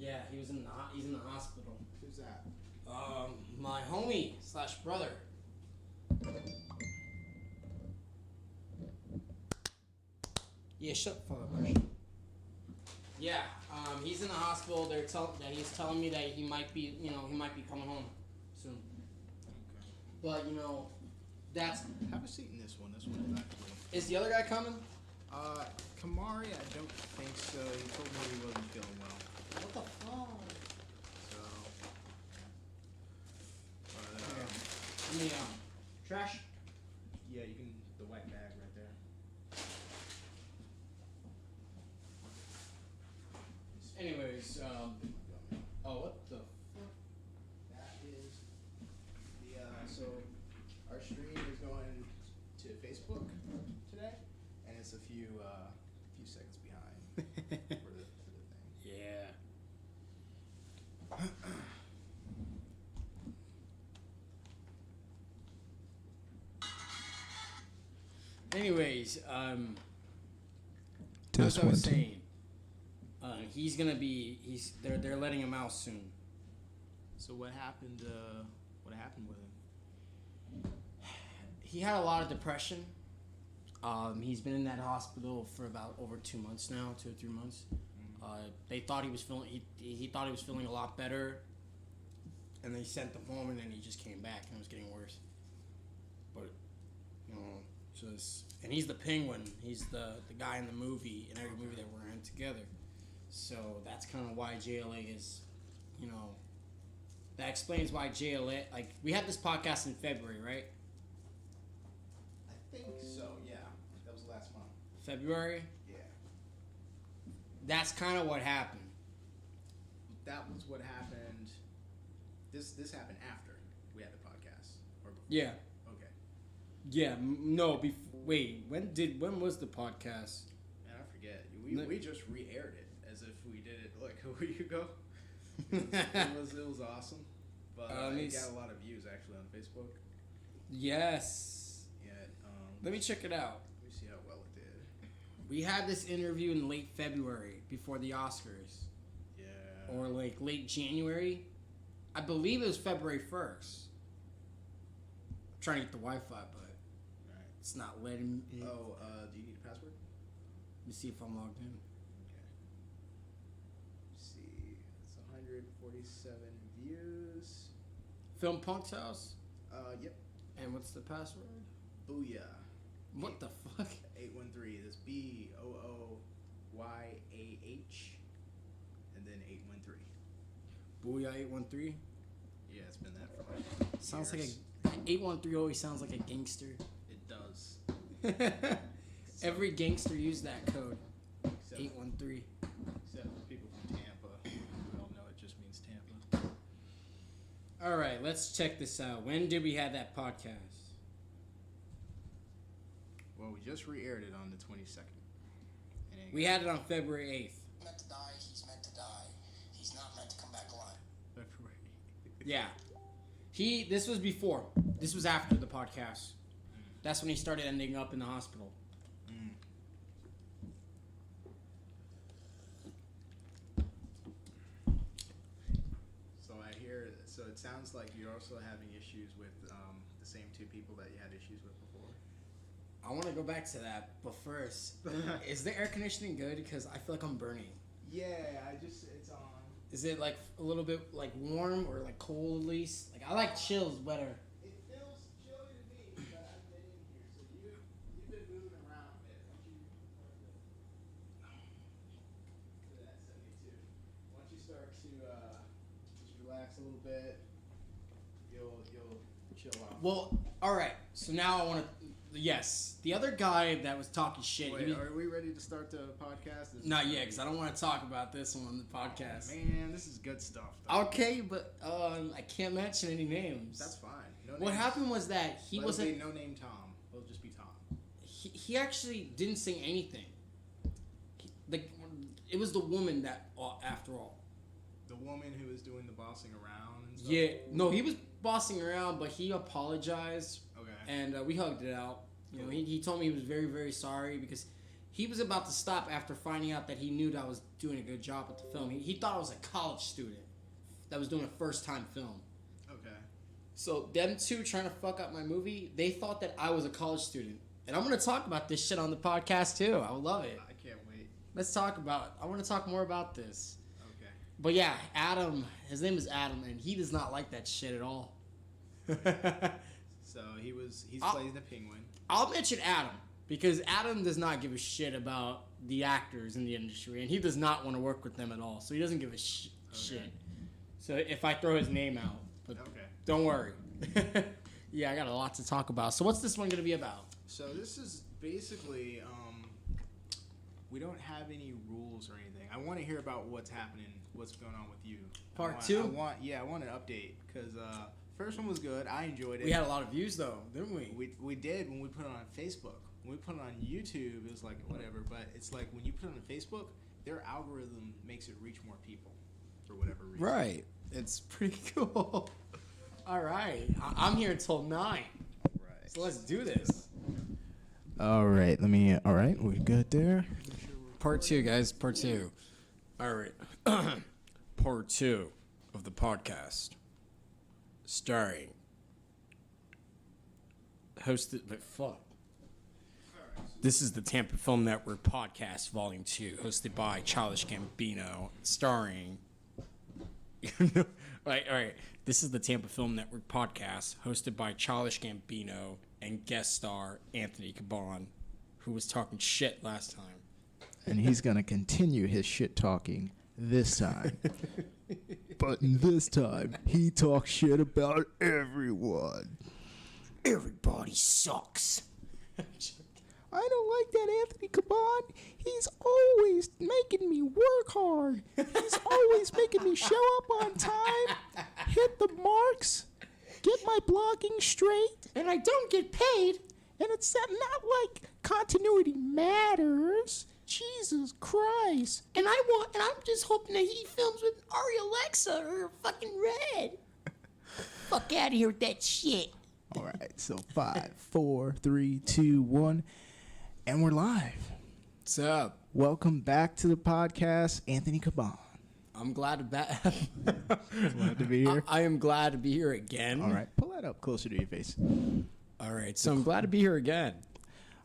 Yeah, he's in the hospital. Who's that? My homie / brother. Yeah, shut the fuck up, Christian. Yeah, he's in the hospital. He's telling me that he might be coming home soon. Okay. But that's. Have a seat in this one. This one is actually. Is the other guy coming? Kamari, I don't think so. He told me he wasn't feeling well. What the fuck? So, Give me trash. yeah, you can the white bag right there. Anyways, oh, what the fuck? That is the so our stream is going to Facebook today, and it's a few seconds behind for the thing. Yeah. Anyways, as I was saying, he's gonna be. They're letting him out soon. So what happened? What happened with him? He had a lot of depression. He's been in that hospital for about over 2 months now, 2 or 3 months. They thought he was feeling. He thought he was feeling a lot better, and they sent him home, and then he just came back, and it was getting worse. But and he's the Penguin. He's the guy in the movie, in every movie that we're in together. So that's kind of why JLA is, that explains why JLA. Like, we had this podcast in February, right? I think so. Yeah, that was last month. February. Yeah. That's kind of what happened. That was what happened. This happened after we had the podcast, or before? Yeah. Okay. Yeah. No. Wait. When was the podcast? Man, I forget. We just re-aired it as if we did it like a week ago. It was awesome, but it got a lot of views actually on Facebook. Yes. Yeah. Let me check it out. Let me see how well it did. We had this interview in late February before the Oscars. Yeah. Or like late January. I believe it was February 1st. I'm trying to get the Wi-Fi, but it's not letting me. Oh, do you need a password? Let me see if I'm logged in. Okay. Let's see. It's 147 views. Film Punk's house? Yep. And what's the password? Booyah. What the fuck? 813. This BOOYAH. And then 813. Booyah 813? Yeah, it's been that for like sounds years. like 813 always sounds like a gangster. It does. Every gangster used that code. Except 813. Except for people from Tampa. We all know it just means Tampa. All right, let's check this out. When did we have that podcast? Well, we just re-aired it on the 22nd. We had it on February 8th. Meant to die, he's meant to die. He's not meant to come back alive. February. Yeah. This was before. This was after the podcast. That's when he started ending up in the hospital. So I hear. So it sounds like you're also having issues with the same two people that you had issues with before. I want to go back to that, but first, is the air conditioning good? Because I feel like I'm burning. Yeah, it's on. Is it like a little bit like warm or like cold at least? Like I like chills better. It feels chilly to me, but I've been in here, so you've been moving around a bit. To that 72. Once you start to just relax a little bit, you'll chill out. Well, all right. So now I want to. Yes, the other guy that was talking shit. Wait, are we ready to start the podcast? Not yet, because I don't want to talk about this one on the podcast. Oh, man, this is good stuff. Though. Okay, but I can't mention any names. That's fine. No what names. happened was that he wasn't. No name Tom. It'll just be Tom. He actually didn't say anything. It was the woman that, after all. The woman who was doing the bossing around and stuff? Yeah, no, he was bossing around, but he apologized. Okay. And we hugged it out. You know, he told me he was very, very sorry because he was about to stop after finding out that he knew that I was doing a good job with the film. He thought I was a college student that was doing a first-time film. Okay. So them two trying to fuck up my movie, they thought that I was a college student. And I'm going to talk about this shit on the podcast, too. I would love it. I can't wait. I want to talk more about this. Okay. But yeah, Adam, his name is Adam, and he does not like that shit at all. So he's playing the penguin. I'll mention Adam, because Adam does not give a shit about the actors in the industry, and he does not want to work with them at all. So he doesn't give a shit. So if I throw his name out, but don't worry. Yeah, I got a lot to talk about. So what's this one going to be about? So this is basically, we don't have any rules or anything. I want to hear about what's happening, what's going on with you. Part two? I want an update, because first one was good. I enjoyed it. We had a lot of views, though, didn't we? We did when we put it on Facebook. When we put it on YouTube, it was like, whatever. But it's like when you put it on Facebook, their algorithm makes it reach more people for whatever reason. Right. It's pretty cool. All right. I'm here until 9. Right. So let's do this. All right. All right. We good there? Part 2, guys. Part 2. All right. Part 2 of the podcast. Starring. Hosted. But fuck. This is the Tampa Film Network podcast, Volume 2, hosted by Childish Gambino, starring. All right. This is the Tampa Film Network podcast, hosted by Childish Gambino and guest star Anthony Caban, who was talking shit last time. And he's going to continue his shit talking this time. But this time, he talks shit about everyone. Everybody sucks. I don't like that Anthony Caban. He's always making me work hard. He's always making me show up on time, hit the marks, get my blocking straight. And I don't get paid. And it's not like continuity matters. Jesus Christ. And I'm just hoping that he films with Ari Alexa or fucking Red. Fuck out of here with that shit. All right, so 5, 4, 3, 2, 1, and we're live. What's up? Welcome back to the podcast, Anthony Caban. I'm glad to Glad to be here. I am glad to be here again. All right, pull that up closer to your face. All right, so I'm glad to be here again.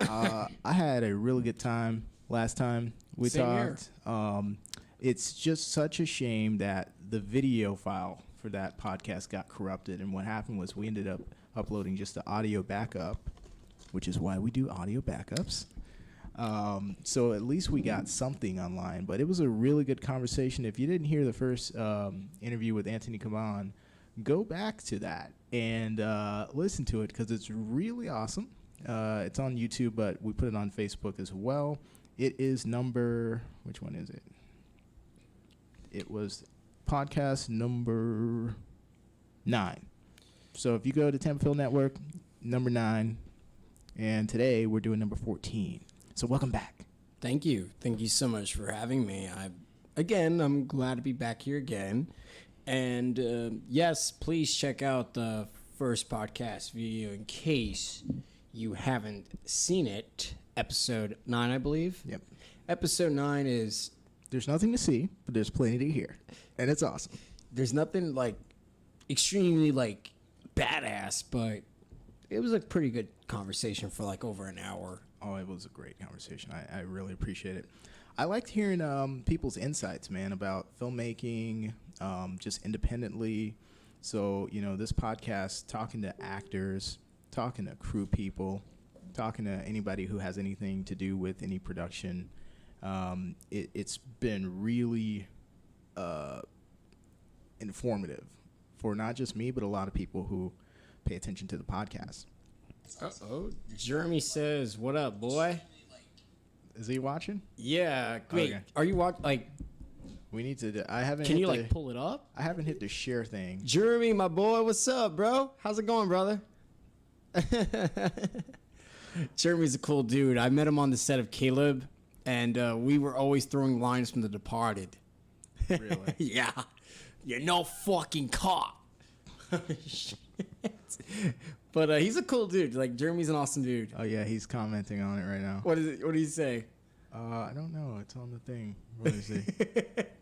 I had a really good time last time we Same talked. It's just such a shame that the video file for that podcast got corrupted, and what happened was we ended up uploading just the audio backup, which is why we do audio backups. So at least we got something online, but it was a really good conversation. If you didn't hear the first interview with Anthony Caban, go back to that and listen to it, because it's really awesome. It's on YouTube, but we put it on Facebook as well. It is which one is it? It was podcast number 9. So if you go to Tampa Film Network, number 9, and today we're doing number 14. So welcome back. Thank you. Thank you so much for having me. I'm glad to be back here again. And yes, please check out the first podcast video in case you haven't seen it. Episode 9, I believe. Yep. Episode 9 is... There's nothing to see, but there's plenty to hear. And it's awesome. There's nothing, extremely, badass, but it was a pretty good conversation for, over an hour. Oh, it was a great conversation. I really appreciate it. I liked hearing people's insights, man, about filmmaking, just independently. So, this podcast, talking to actors, talking to crew people, talking to anybody who has anything to do with any production, it's been really informative for not just me, but a lot of people who pay attention to the podcast. Uh-oh. Jeremy says, what up, boy? Is he watching? Yeah. Wait, okay. Are you watching? We need to. I haven't. Can you pull it up? I haven't hit the share thing. Jeremy, my boy, what's up, bro? How's it going, brother? Jeremy's a cool dude. I met him on the set of Caleb, and we were always throwing lines from The Departed. Really? Yeah. You're no fucking cop. But he's a cool dude. Jeremy's an awesome dude. Oh yeah, he's commenting on it right now. What is it? What did he say? I don't know. It's on the thing. Let me see.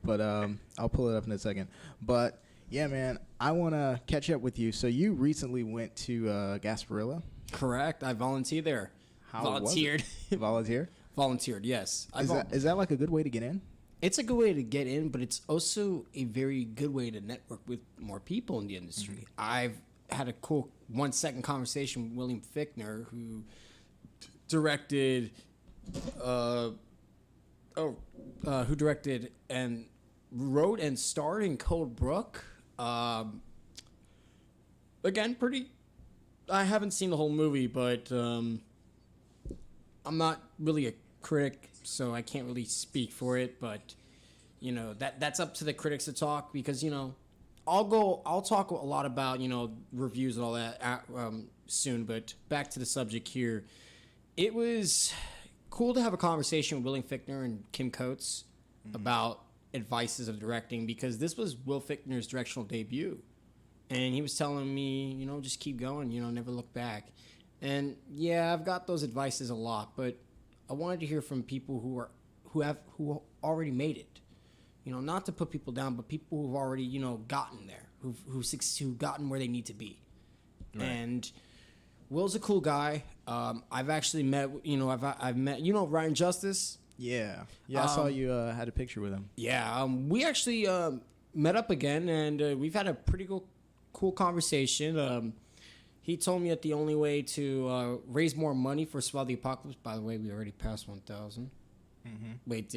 But I'll pull it up in a second. But yeah, man, I want to catch up with you. So you recently went to Gasparilla. Correct. I volunteered there. How Volunteered. Was it? Volunteer? Volunteered, yes. Is that like a good way to get in? It's a good way to get in, but it's also a very good way to network with more people in the industry. Mm-hmm. I've had a cool 1-second conversation with William Fichtner, who directed, who directed and wrote and starred in Cold Brook. Again, I haven't seen the whole movie, but I'm not really a critic, so I can't really speak for it. But that's up to the critics to talk, because I'll talk a lot about reviews and all that soon. But back to the subject here, it was cool to have a conversation with William Fichtner and Kim Coates about advices of directing, because this was Will Fichtner's directional debut. And he was telling me, just keep going, never look back. And yeah, I've got those advices a lot, but I wanted to hear from people who already made it. Not to put people down, but people who've already, gotten there, who've gotten where they need to be. Right. And Will's a cool guy. I've actually met, I've met, Ryan Justice. Yeah. I saw you had a picture with him. Yeah. We actually met up again, and we've had a pretty cool conversation. He told me that the only way to raise more money for Survival the Apocalypse, by the way, we already passed 1,000. Mm-hmm. Wait,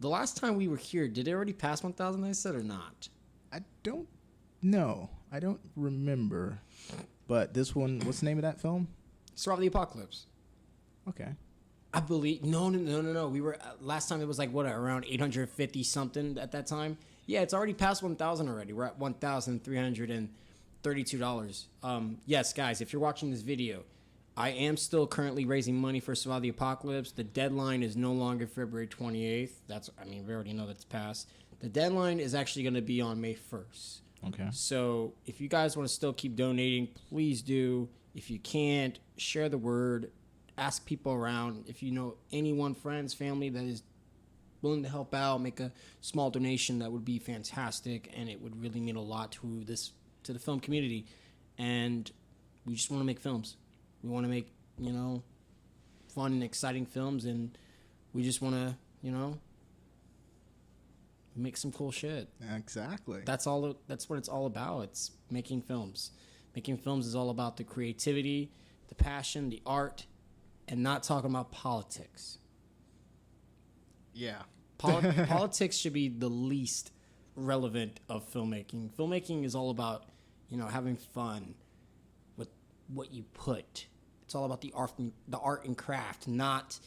the last time we were here, did it already pass 1,000, I said, or not? I don't know. I don't remember. But this one, what's the name of that film? Survival the Apocalypse. Okay. I believe, no. We were, last time it was like, around 850 something at that time? Yeah, it's already past 1,000 already. We're at $1,332. Yes, guys, if you're watching this video, I am still currently raising money for Survival the Apocalypse. The deadline is no longer February 28th. We already know that's passed. The deadline is actually going to be on May 1st. Okay. So if you guys want to still keep donating, please do. If you can't, share the word. Ask people around. If you know anyone, friends, family that is willing to help out, make a small donation, that would be fantastic, and it would really mean a lot to the film community. And we just want to make films. We want to make, fun and exciting films, and we just want to, make some cool shit. Exactly. That's what it's all about. It's making films. Making films is all about the creativity, the passion, the art, and not talking about politics. Yeah. Politics should be the least relevant of filmmaking. Filmmaking is all about, having fun with what you put. It's all about the art and craft, not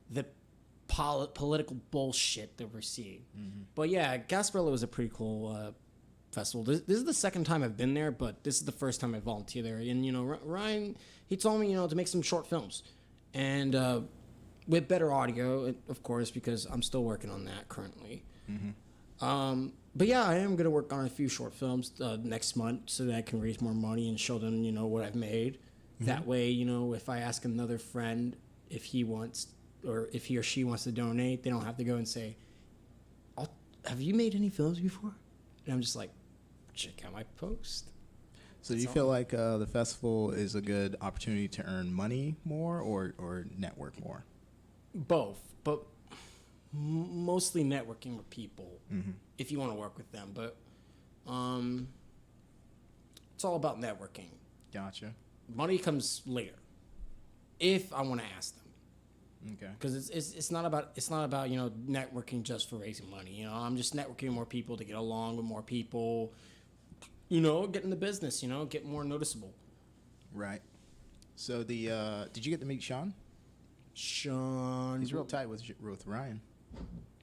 the political bullshit that we're seeing. Mm-hmm. But yeah, Gasparilla was a pretty cool festival. This is the second time I've been there, but this is the first time I volunteered there. And Ryan, he told me to make some short films, and with better audio, of course, because I'm still working on that currently. Mm-hmm. But yeah, I am gonna work on a few short films next month so that I can raise more money and show them what I've made. Mm-hmm. That way, if I ask another friend if he wants, or if he or she wants to donate, they don't have to go and say, have you made any films before? And I'm just like, check out my post. So do you feel like the festival is a good opportunity to earn money more or network more? Both, but mostly networking with people, mm-hmm. if you want to work with them. But it's all about networking. Gotcha. Money comes later, if I want to ask them. Okay. Because it's not about networking just for raising money. I'm just networking with more people to get along with more people. Get in the business. Get more noticeable. Right. So did you get to meet Sean? Sean. He's real tight with Ryan.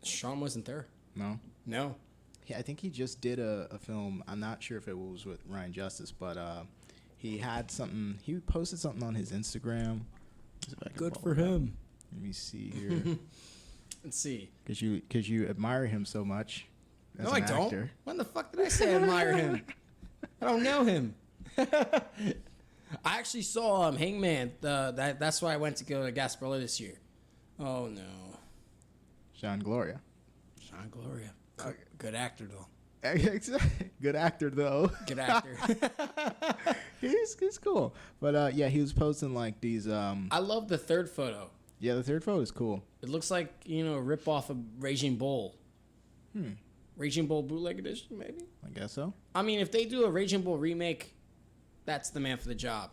Sean wasn't there. No. Yeah, I think he just did a film. I'm not sure if it was with Ryan Justice, but he had something. He posted something on his Instagram. Good for him. Let me see here. Let's see. Because you admire him so much. No, I don't. When the fuck did I say I admire him? I don't know him. I actually saw Hangman. That's why I went to go to Gasparilla this year. Oh no. Sean Gloria. Sean Gloria. Good actor, though. Good actor, though. Good actor. he's cool. But, yeah, he was posting, like, these... I love the third photo. Yeah, the third photo is cool. It looks like, a rip-off of Raging Bull. Raging Bull bootleg edition, maybe? I guess so. I mean, if they do a Raging Bull remake, that's the man for the job.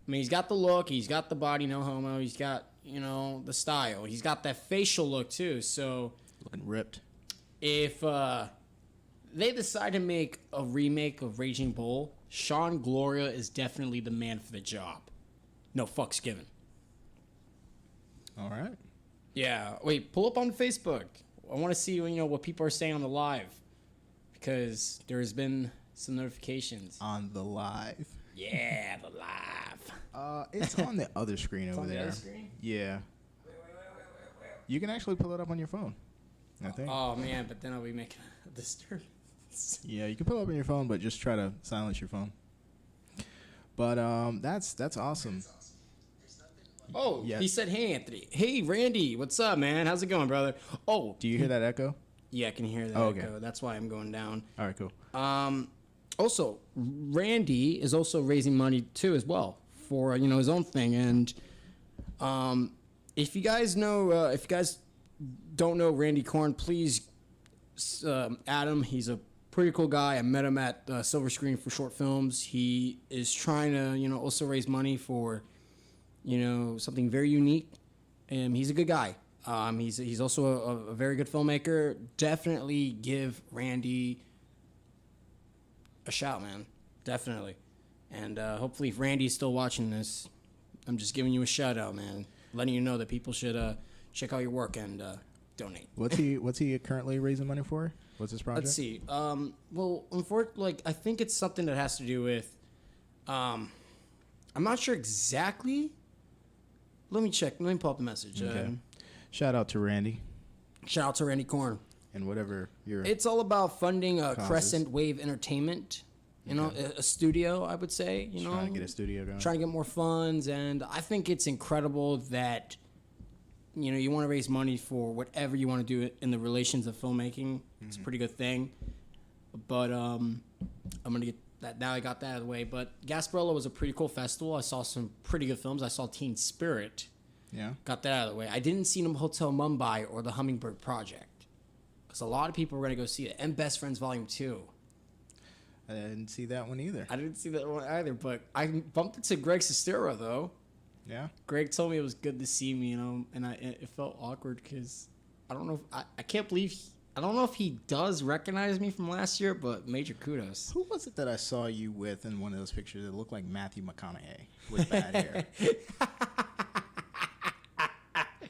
I mean, he's got the look, he's got the body, no homo, he's got, the style. He's got that facial look, too, so... Looking ripped. If they decide to make a remake of Raging Bull, Sean Gloria is definitely the man for the job. No fucks given. All right. Yeah. Wait, pull up on Facebook. I want to see what people are saying on the live, because there's been some notifications On the live. Yeah, the live. It's on the other screen over on the there. other screen? Yeah. You can actually pull it up on your phone, I think. Oh man, but then I'll be making a disturbance. Yeah, you can pull it up on your phone, but just try to silence your phone. But that's awesome. Oh, Yeah. He said, "Hey Anthony, hey Randy, what's up, man? How's it going, brother?" Oh, Do you hear that echo? yeah, I can hear that. Oh, okay. Echo. That's why I'm going down. All right, cool. Also, Randy is also raising money too, as well, for his own thing. And if you guys don't know Randy Korn, please add him. He's a pretty cool guy. I met him at Silver Screen for short films. He is trying to also raise money for something very unique. And he's a good guy. He's also a very good filmmaker. Definitely give Randy a shout, man. Definitely. And hopefully if Randy's still watching this, I'm just giving you a shout out, man. Letting you know that people should check out your work and donate. What's he currently raising money for? What's his project? Let's see. Well, unfortunately, I think it's something that has to do with I'm not sure exactly. Let me check. Let me pull up the message. Okay. Shout out to Randy Shout out to Randy Korn. and whatever your It's all about funding Crescent Wave Entertainment. A studio, I would say. trying to get a studio going. Trying to get more funds, and I think it's incredible that you want to raise money for whatever you want to do in the relations of filmmaking. It's a pretty good thing. But I'm gonna get that now. I got that out of the way. But Gasparilla was a pretty cool festival. I saw some pretty good films. I saw Teen Spirit. Yeah. Got that out of the way. I didn't see Hotel Mumbai or The Hummingbird Project, because a lot of people were gonna go see it. And Best Friends Volume 2. I didn't see that one either. I didn't see that one either, but I bumped into Greg Sestero though. Yeah. Greg told me it was good to see me, and it felt awkward because I don't know. I can't believe. I don't know if he does recognize me from last year, but major kudos. Who was it that I saw you with in one of those pictures that looked like Matthew McConaughey with bad hair?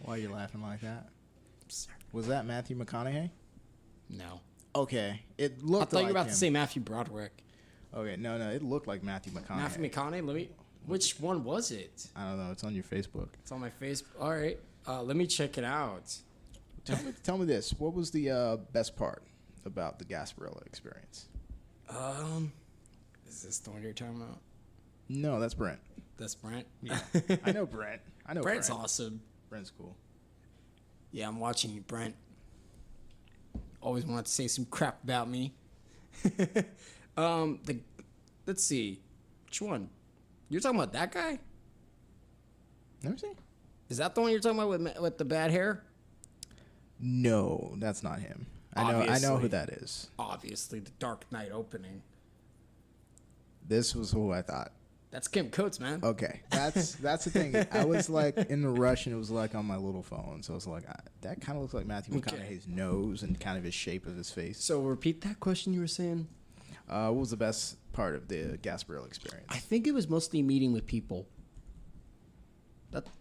Why are you laughing like that? Sorry. Was that Matthew McConaughey? No. Okay. It looked I thought like you were about him. to say Matthew Broderick. Okay, no, it looked like Matthew McConaughey. Matthew McConaughey? Which one was it? I don't know. It's on your Facebook. It's on my Facebook. All right. Let me check it out. Tell me this. What was the best part about the Gasparilla experience? Is this the one you're talking about? No, that's Brent. That's Brent? Yeah. I know Brent. Brent's Brent. awesome. Brent's cool. Yeah, I'm watching you, Brent. Always wanted to say some crap about me. Let's see. Which one? You're talking about that guy? Let me see. Is that the one you're talking about with the bad hair? No, that's not him. I know Obviously. who that is. Obviously, the Dark Knight opening. This was who I thought. That's Kim Coates, man. Okay, that's the thing. I was like in the rush, and it was like on my little phone, so I was like, that kind of looks like Matthew Okay. McConaughey's nose and kind of his shape of his face. So repeat that question you were saying. What was the best part of the Gasparilla experience? I think it was mostly meeting with people.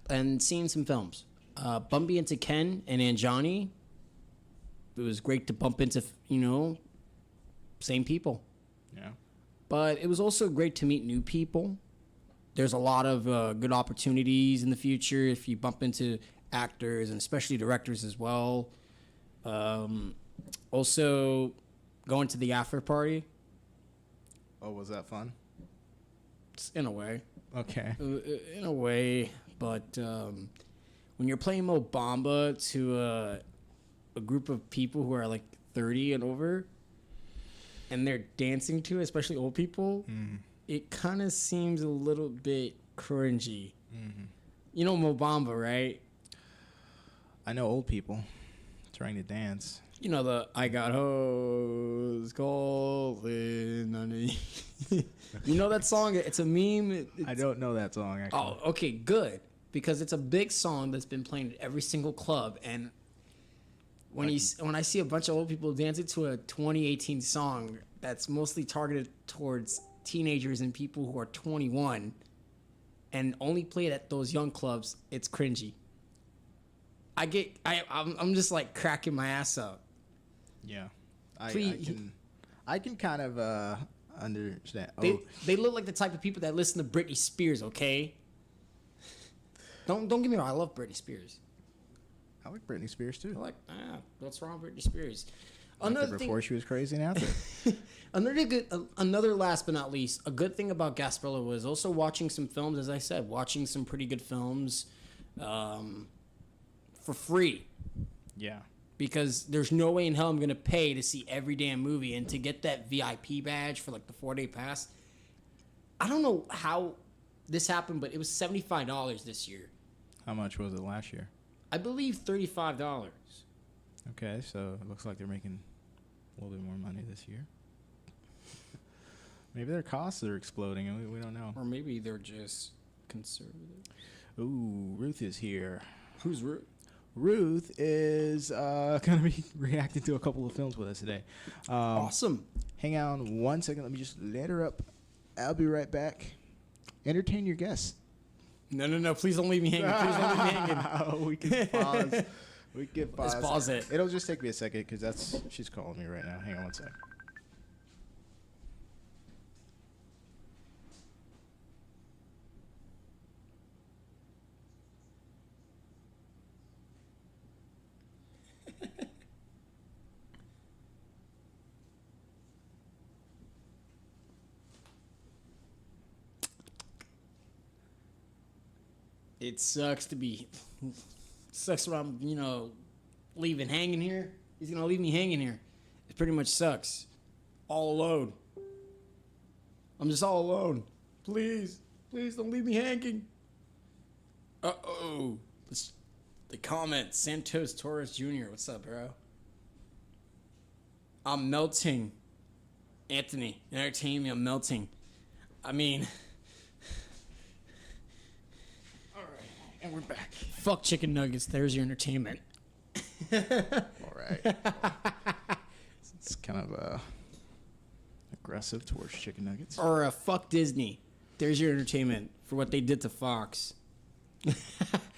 And seeing some films. Bumping into Ken and Anjani. It was great to bump into, same people. Yeah. But it was also great to meet new people. There's a lot of good opportunities in the future if you bump into actors and especially directors as well. Also, going to the after party. Oh, was that fun? In a way. Okay. In a way. But when you're playing Mo Bamba to a group of people who are like 30 and over, and they're dancing to it, especially old people, it kind of seems a little bit cringy. Mm-hmm. You know Mo Bamba, right? I know old people trying to dance. You know the I got hoes calling underneath. You know that song? It's a meme. I don't know that song, actually. Oh, okay, good. Because it's a big song that's been playing at every single club. And when I see a bunch of old people dancing to a 2018 song that's mostly targeted towards teenagers and people who are 21 and only played at those young clubs, it's cringy. I'm just like cracking my ass up. Yeah, I can kind of understand. They look like the type of people that listen to Britney Spears. Okay, don't get me wrong. I love Britney Spears. I like Britney Spears too. What's wrong with Britney Spears? Another thing, before she was crazy and out there. Another last but not least, a good thing about Gasparilla was also watching some films. As I said, watching some pretty good films, for free. Yeah. Because there's no way in hell I'm going to pay to see every damn movie. And to get that VIP badge for like the 4-day pass, I don't know how this happened, but it was $75 this year. How much was it last year? I believe $35. Okay, so it looks like they're making a little bit more money this year. Maybe their costs are exploding and we don't know. Or maybe they're just conservative. Ooh, Ruth is here. Who's Ruth? Ruth is going to be reacting to a couple of films with us today. Awesome. Hang on 1 second. Let me just let her up. I'll be right back. Entertain your guests. No. Please don't leave me hanging. Please don't leave me hanging. We can pause. We can pause. Let's pause it. It'll just take me a second because she's calling me right now. Hang on 1 second. It sucks when I'm, leaving hanging here. He's going to leave me hanging here. It pretty much sucks. All alone. I'm just all alone. Please don't leave me hanging. Uh-oh. The comment, Santos Torres Jr. What's up, bro? I'm melting. Anthony, entertain me, I'm melting. I mean... And we're back. Fuck chicken nuggets. There's your entertainment. All right. It's kind of aggressive towards chicken nuggets. Or fuck Disney. There's your entertainment for what they did to Fox.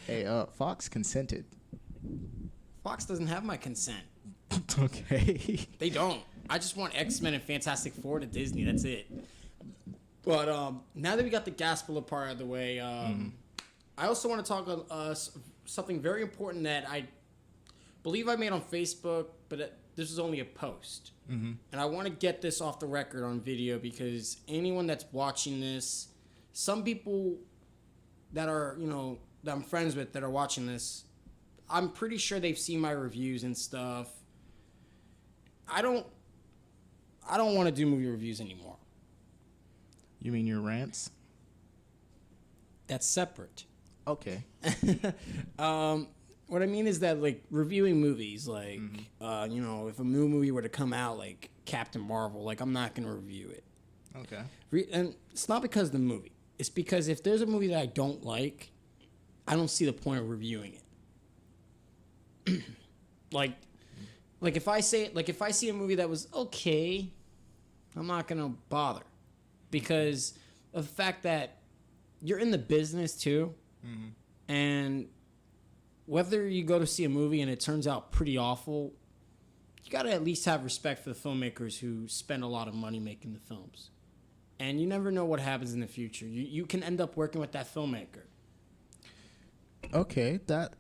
Hey, Fox consented. Fox doesn't have my consent. Okay. They don't. I just want X-Men and Fantastic Four to Disney. That's it. But now that we got the Gasparilla part out of the way, I also want to talk something very important that I believe I made on Facebook, but this was only a post. Mm-hmm. And I want to get this off the record on video because anyone that's watching this, some people that are, that I'm friends with that are watching this, I'm pretty sure they've seen my reviews and stuff. I don't want to do movie reviews anymore. You mean your rants? That's separate. Okay. What I mean is that, like, reviewing movies, like, if a new movie were to come out, like Captain Marvel, like, I'm not going to review it. Okay. And it's not because of the movie. It's because if there's a movie that I don't like, I don't see the point of reviewing it. like if I see a movie that was okay, I'm not going to bother. Because of the fact that you're in the business, too. Mm-hmm. And whether you go to see a movie and it turns out pretty awful, you got to at least have respect for the filmmakers who spend a lot of money making the films. And you never know what happens in the future. You can end up working with that filmmaker. Okay, that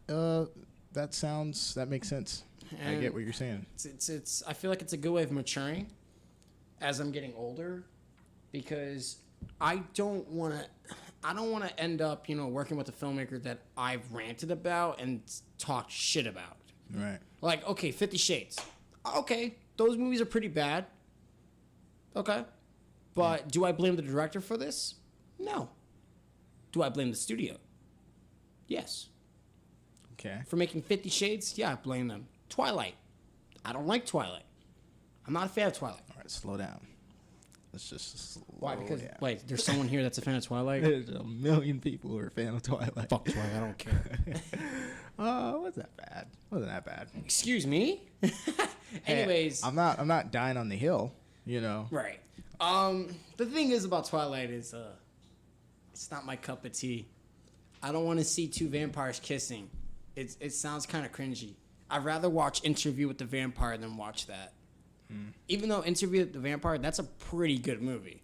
makes sense. And I get what you're saying. It's I feel like it's a good way of maturing as I'm getting older, because I don't want to. I don't want to end up, working with a filmmaker that I've ranted about and talked shit about. Right. Like, okay, 50 Shades. Okay, those movies are pretty bad. Okay. But do I blame the director for this? No. Do I blame the studio? Yes. Okay. For making 50 Shades? Yeah, I blame them. Twilight. I don't like Twilight. I'm not a fan of Twilight. All right, slow down. Let's just slow Why? Because, down. wait, there's someone here that's a fan of Twilight? There's a million people who are a fan of Twilight. Fuck Twilight, I don't care. Wasn't that bad? Wasn't that bad? Excuse me? Anyways. Hey, I'm not dying on the hill, Right. The thing is about Twilight is, it's not my cup of tea. I don't want to see two vampires kissing. It sounds kind of cringy. I'd rather watch Interview with the Vampire than watch that. Even though Interview with the Vampire, that's a pretty good movie.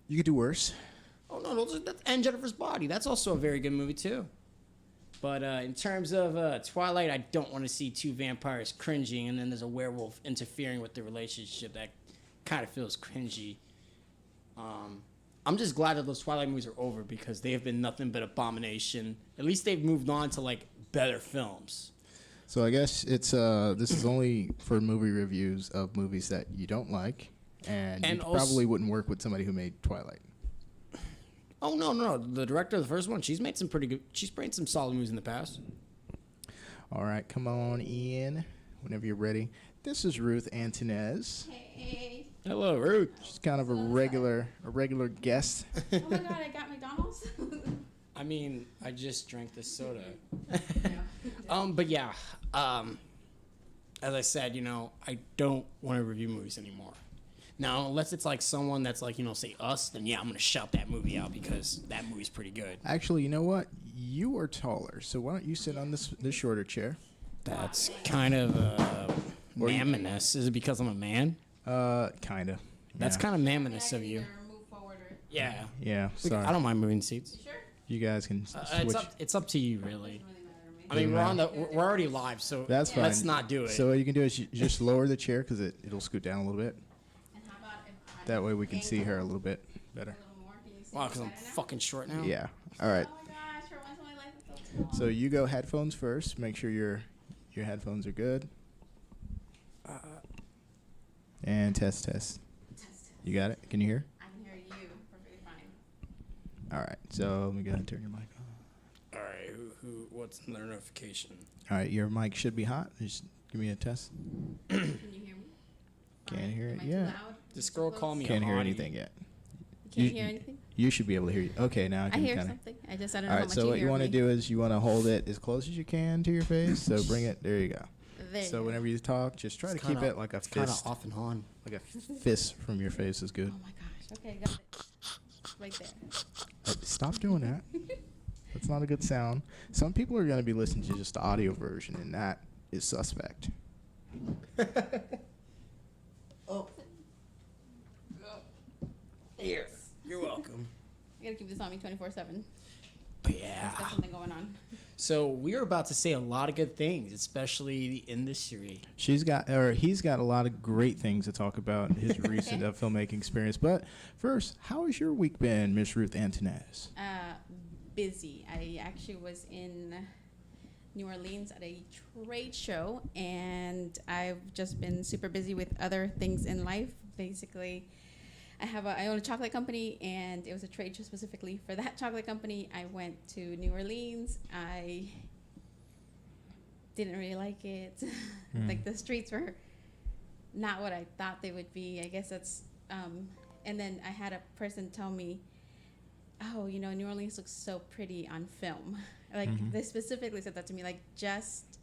You could do worse. Oh, no, that's and Jennifer's Body. That's also a very good movie, too. But in terms of Twilight, I don't want to see two vampires cringing, and then there's a werewolf interfering with the relationship. That kind of feels cringy. I'm just glad that those Twilight movies are over because they have been nothing but abomination. At least they've moved on to, like, better films. So I guess it's this is only for movie reviews of movies that you don't like, and you probably wouldn't work with somebody who made Twilight. Oh no! The director of the first one, she's made some solid movies in the past. All right, come on in whenever you're ready. This is Ruth Antunez. Hey. Hello, Ruth. She's kind of a regular guest. Oh my god, I got McDonald's. I mean, I just drank this soda. Yeah. But yeah, as I said, I don't want to review movies anymore. Now, unless it's like someone that's like, say Us, then yeah, I'm going to shout that movie out because that movie's pretty good. Actually, you know what? You are taller, so why don't you sit on this shorter chair? That's kind of mammoness. Is it because I'm a man? Kind of. That's kind of mammoness of you. Move forward or... Yeah. Yeah, sorry. I don't mind moving seats. You sure? You guys can switch. It's up to you, really. Doesn't really matter to me. I mean, we're already live, so That's fine. let's not do it. So what you can do is you just lower the chair because it'll scoot down a little bit. And how about if I That way we can see her a little bit a better. little more? Can you see Wow, me because I'm better now? fucking short now. Yeah. All right. Oh my gosh, her one's only like so small. So you go headphones first. Make sure your headphones are good. And test. Test. You got it? Can you hear? I can hear you perfectly fine. All right. So let me go ahead and turn your mic on. All right, what's the notification? All right. Your mic should be hot. Just give me a test. Can you hear me? Can't Fine. hear it Am I too yet. loud? This Too girl close? called me Can't a hear hottie. anything yet. You can't You- hear anything? You should be able to hear you. Okay, now I I can hear kind of. something. I just I don't All know right. how much So what you want to do is you want to hold it as close as you can to your face. So bring it. There you go. There So you go. whenever you talk, just try It's to keep kinda- it like a It's kind of fist. off and on. Like a fist from your face is good. Oh my gosh. Okay, got it. Right there. Stop doing that. That's not a good sound. Some people are going to be listening to just the audio version, and that is suspect. Oh. Here. You're welcome. I gotta keep this on me 24/7. But yeah. Got something going on. So we are about to say a lot of good things, especially the industry. He's got a lot of great things to talk about in his recent filmmaking experience. But first, how has your week been, Miss Ruth Antunez? Busy. I actually was in New Orleans at a trade show, and I've just been super busy with other things in life. Basically, I own a chocolate company, and it was a trade show specifically for that chocolate company. I went to New Orleans. I didn't really like it. Like the streets were not what I thought they would be. I guess that's and then I had a person tell me, oh, New Orleans looks so pretty on film. Like they specifically said that to me, like just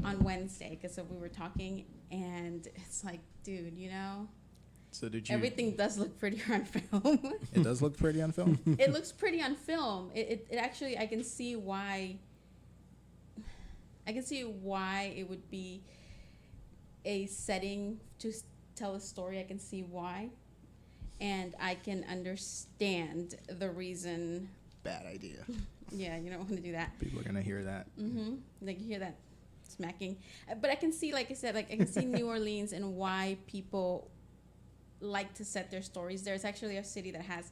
on Wednesday, because so we were talking, and it's like, dude, So did you? everything does look prettier on film. It does look pretty on film. It looks pretty on film. It actually, I can see why. I can see why it would be a setting to tell a story. I can see why, and I can understand the reason. Bad idea. Yeah, you don't want to do that. People are gonna hear that. Like you hear that smacking, but I can see, like I said, like I can see New Orleans and why people like to set their stories there. It's actually a city that has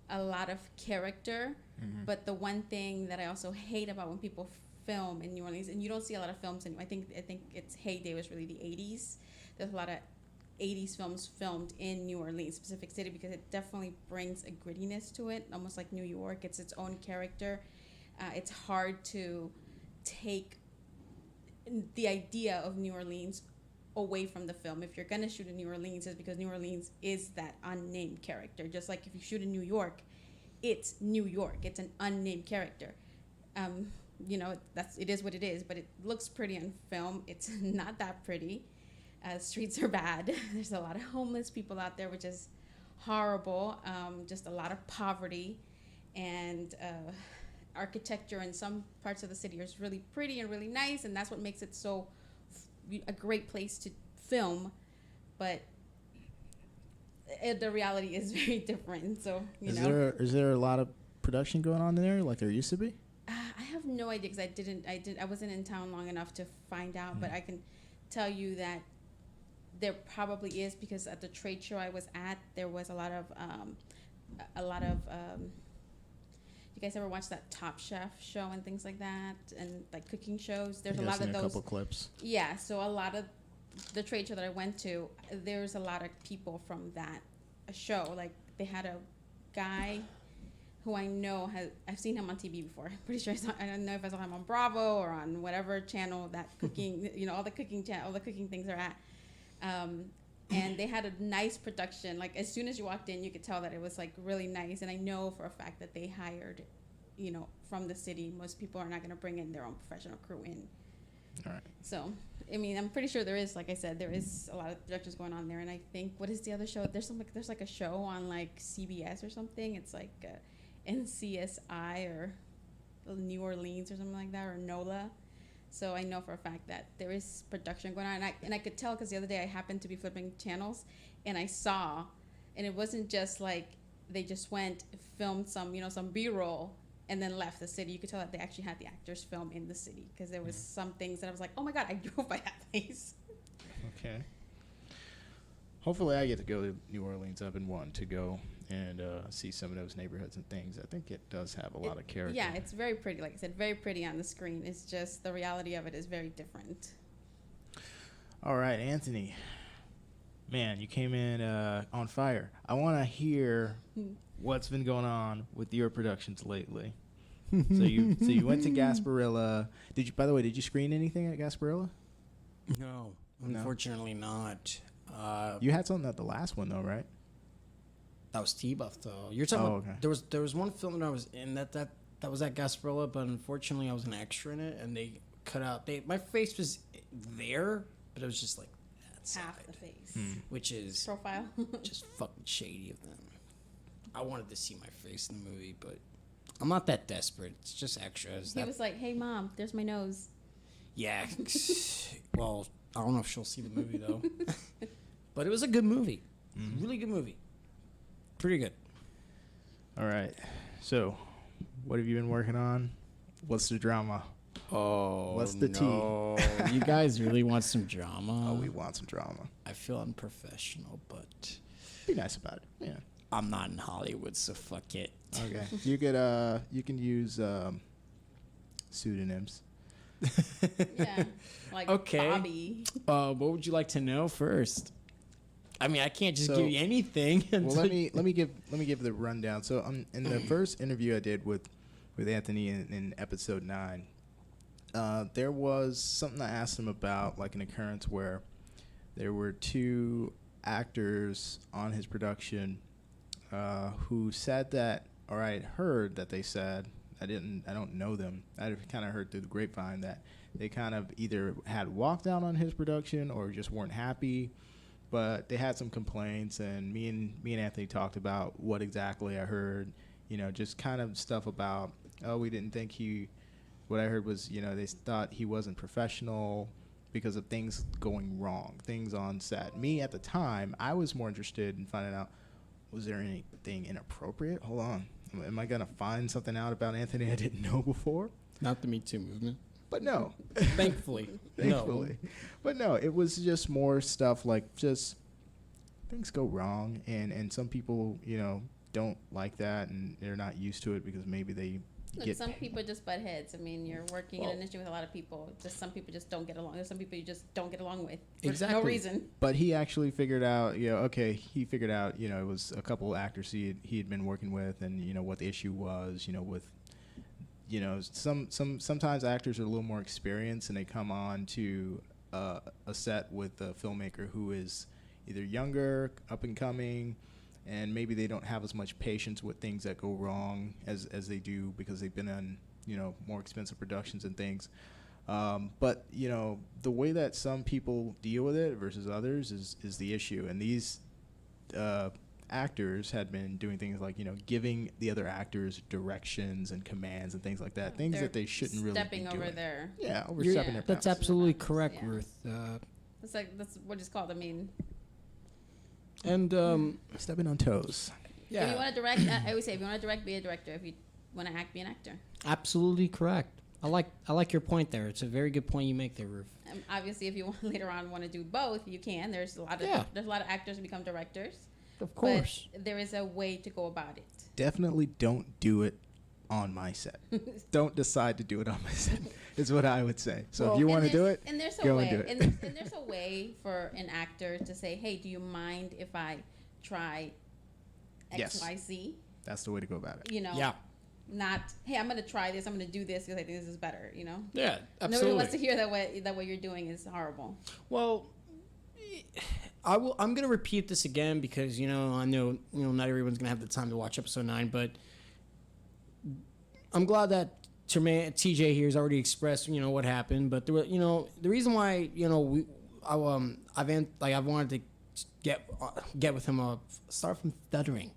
a lot of character. But the one thing that I also hate about when people film in New Orleans, and you don't see a lot of films anymore. I think its heyday was really the 80s. There's a lot of 80s films filmed in New Orleans, specific city, because it definitely brings a grittiness to it, almost like New York. It's its own character. It's hard to take the idea of New Orleans away from the film. If you're going to shoot in New Orleans, it's because New Orleans is that unnamed character. Just like if you shoot in New York, it's New York. It's an unnamed character. You know, it is what it is, but it looks pretty on film. It's not that pretty. Streets are bad. There's a lot of homeless people out there, which is horrible. Just a lot of poverty, and architecture in some parts of the city is really pretty and really nice, and that's what makes it so a great place to film. But the reality is very different. So is there a lot of production going on there like there used to be? I have no idea, because I wasn't in town long enough to find out. But I can tell you that there probably is, because at the trade show I was at, there was a lot of you guys ever watch that Top Chef show and things like that, and like cooking shows? There's a lot of those. A couple clips. Yeah, so a lot of the trade show that I went to, there's a lot of people from that show. Like they had a guy who I know I've seen him on TV before. I'm pretty sure I don't know if I saw him on Bravo or on whatever channel that cooking, all the cooking things are at. And they had a nice production. Like as soon as you walked in, you could tell that it was like really nice. And I know for a fact that they hired, from the city. Most people are not going to bring in their own professional crew in. All right. So, I mean, I'm pretty sure there is, like I said, there is a lot of productions going on there. And I think, what is the other show? There's like a show on like CBS or something. It's like NCSI or New Orleans or something like that, or NOLA. So I know for a fact that there is production going on. And I could tell, because the other day I happened to be flipping channels and I saw, and it wasn't just like they just went, filmed some B-roll and then left the city. You could tell that they actually had the actors film in the city, because there was some things that I was like, oh my God, I drove by that place. Okay. Hopefully I get to go to New Orleans. I've been wanting to go and see some of those neighborhoods and things. I think it does have a lot of character. Yeah, it's very pretty. Like I said, very pretty on the screen. It's just the reality of it is very different. All right, Anthony. Man, you came in on fire. I want to hear what's been going on with your productions lately. So you went to Gasparilla. By the way, did you screen anything at Gasparilla? No, unfortunately not. You had something at the last one though, right? That was T-Buff though. You're talking about, okay. There was one film that I was in that was at Gasparilla, but unfortunately I was an extra in it, and they cut out. My face was there, but it was just like that side, half the face, which is profile. just fucking shady of them. I wanted to see my face in the movie, but I'm not that desperate. It's just extras. He was like, "Hey mom, there's my nose." Yeah. Well, I don't know if she'll see the movie though. But it was a good movie. Really good movie. Pretty good. All right. So, what have you been working on? What's the drama? Oh, what's the tea? You guys really want some drama? Oh, we want some drama. I feel unprofessional, but be nice about it. Yeah. I'm not in Hollywood, so fuck it. Okay. You can use pseudonyms. Yeah. Like okay. Bobby. What would you like to know first? I mean, I can't just give you anything. Well, let me give the rundown. So, in the first interview I did with Anthony in episode 9, there was something I asked him about, like an occurrence where there were 2 actors on his production who said that, or I had heard that they said, I don't know them. I kind of heard through the grapevine that they kind of either had walked out on his production or just weren't happy. But they had some complaints, and me and Anthony talked about what exactly I heard. Just kind of stuff about, we didn't think what I heard was, they thought he wasn't professional because of things going wrong, things on set. Me, at the time, I was more interested in finding out, was there anything inappropriate? Hold on. Am I going to find something out about Anthony I didn't know before? Not the Me Too movement. But no. Thankfully. No. But no, it was just more stuff like just things go wrong, and some people, don't like that and they're not used to it because maybe they Look, some people just butt heads. I mean, you're working in an industry with a lot of people. Just some people just don't get along. There's some people you just don't get along with for no reason. But he actually figured out, he figured out, it was a couple actors he had been working with, and what the issue was, with, sometimes actors are a little more experienced and they come on to a set with a filmmaker who is either younger, up and coming, and maybe they don't have as much patience with things that go wrong as they do because they've been on, more expensive productions and things. But, the way that some people deal with it versus others is the issue. And these actors had been doing things like, giving the other actors directions and commands and things like that. Things that they shouldn't really be doing. Stepping over there. Yeah, overstepping their bounds. That's absolutely correct, Ruth. That's what it's called. I mean... And stepping on toes. yeah, If you want to direct, I always say, if you want to direct, be a director. If you want to act, be an actor. absolutely correct. I like your point there. It's a very good point you make there, Ruth. Obviously, if you want, later on want to do both, you can. There's a lot of actors who become directors. Of course. But there is a way to go about it. Definitely don't do it on my set. Don't decide to do it on my set, is what I would say. So if you want to do it, and there's a go way, and do it. and there's a way for an actor to say, hey, do you mind if I try X, Yes. Y, Z? That's the way to go about it. Yeah. Not, hey, I'm going to try this. I'm going to do this because I think this is better, Yeah, absolutely. Nobody wants to hear that what you're doing is horrible. Well, I'm gonna repeat this again because I know not everyone's gonna have the time to watch episode 9, but I'm glad that TJ here has already expressed what happened. But the reason why I wanted to get with him. Start from stuttering.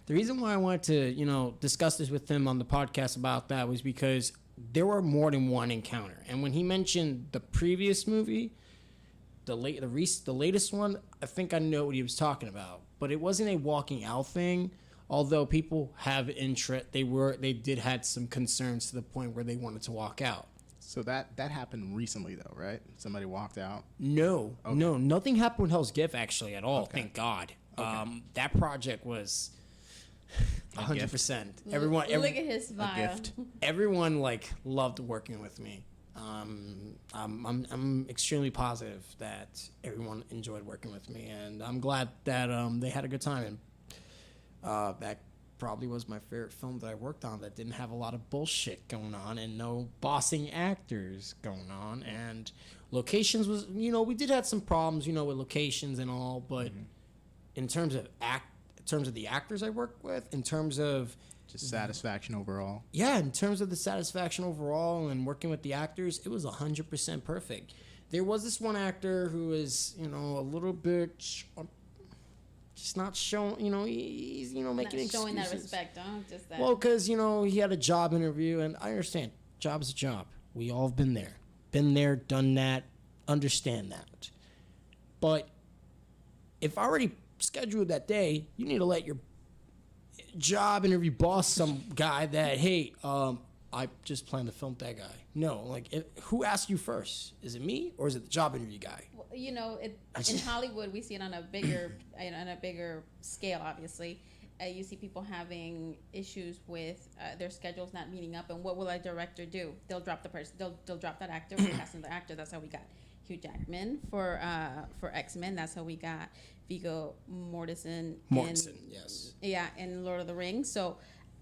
The reason why I wanted to discuss this with him on the podcast about that was because there were more than one encounter, and when he mentioned the previous movie. The latest one, I think I know what he was talking about, but it wasn't a walking out thing. Although people have interest, they did had some concerns to the point where they wanted to walk out. So that happened recently, though, right? Somebody walked out. No, nothing happened with Hell's Gift actually at all. Okay. Thank God. Okay. That project was 100%. Everyone, look at his smile. A gift. Everyone loved working with me. I'm extremely positive that everyone enjoyed working with me, and I'm glad that they had a good time. And that probably was my favorite film that I worked on that didn't have a lot of bullshit going on and no bossing actors going on. And locations was, we did have some problems, with locations and all, but in terms of the actors I worked with, in terms of Just satisfaction overall. Yeah, in terms of the satisfaction overall and working with the actors, it was 100% perfect. There was this one actor who was, a little bit just not showing, he's, making excuses. Not showing that respect, huh? Just that. Well, because, he had a job interview, and I understand. Job's a job. We all have been there. Been there, done that, understand that. But if I already scheduled that day, you need to let your job interview boss some guy that, hey, I just plan to film that guy. No, who asked you first? Is it me or is it the job interview guy? Well, in Hollywood, we see it on a bigger scale. Obviously, you see people having issues with their schedules not meeting up, and what will a director do? They'll drop the person. They'll drop that actor. We'll cast another actor. That's how we got Hugh Jackman for X-Men. That's how we got Viggo Mortensen. Yes. Yeah, in Lord of the Rings. So,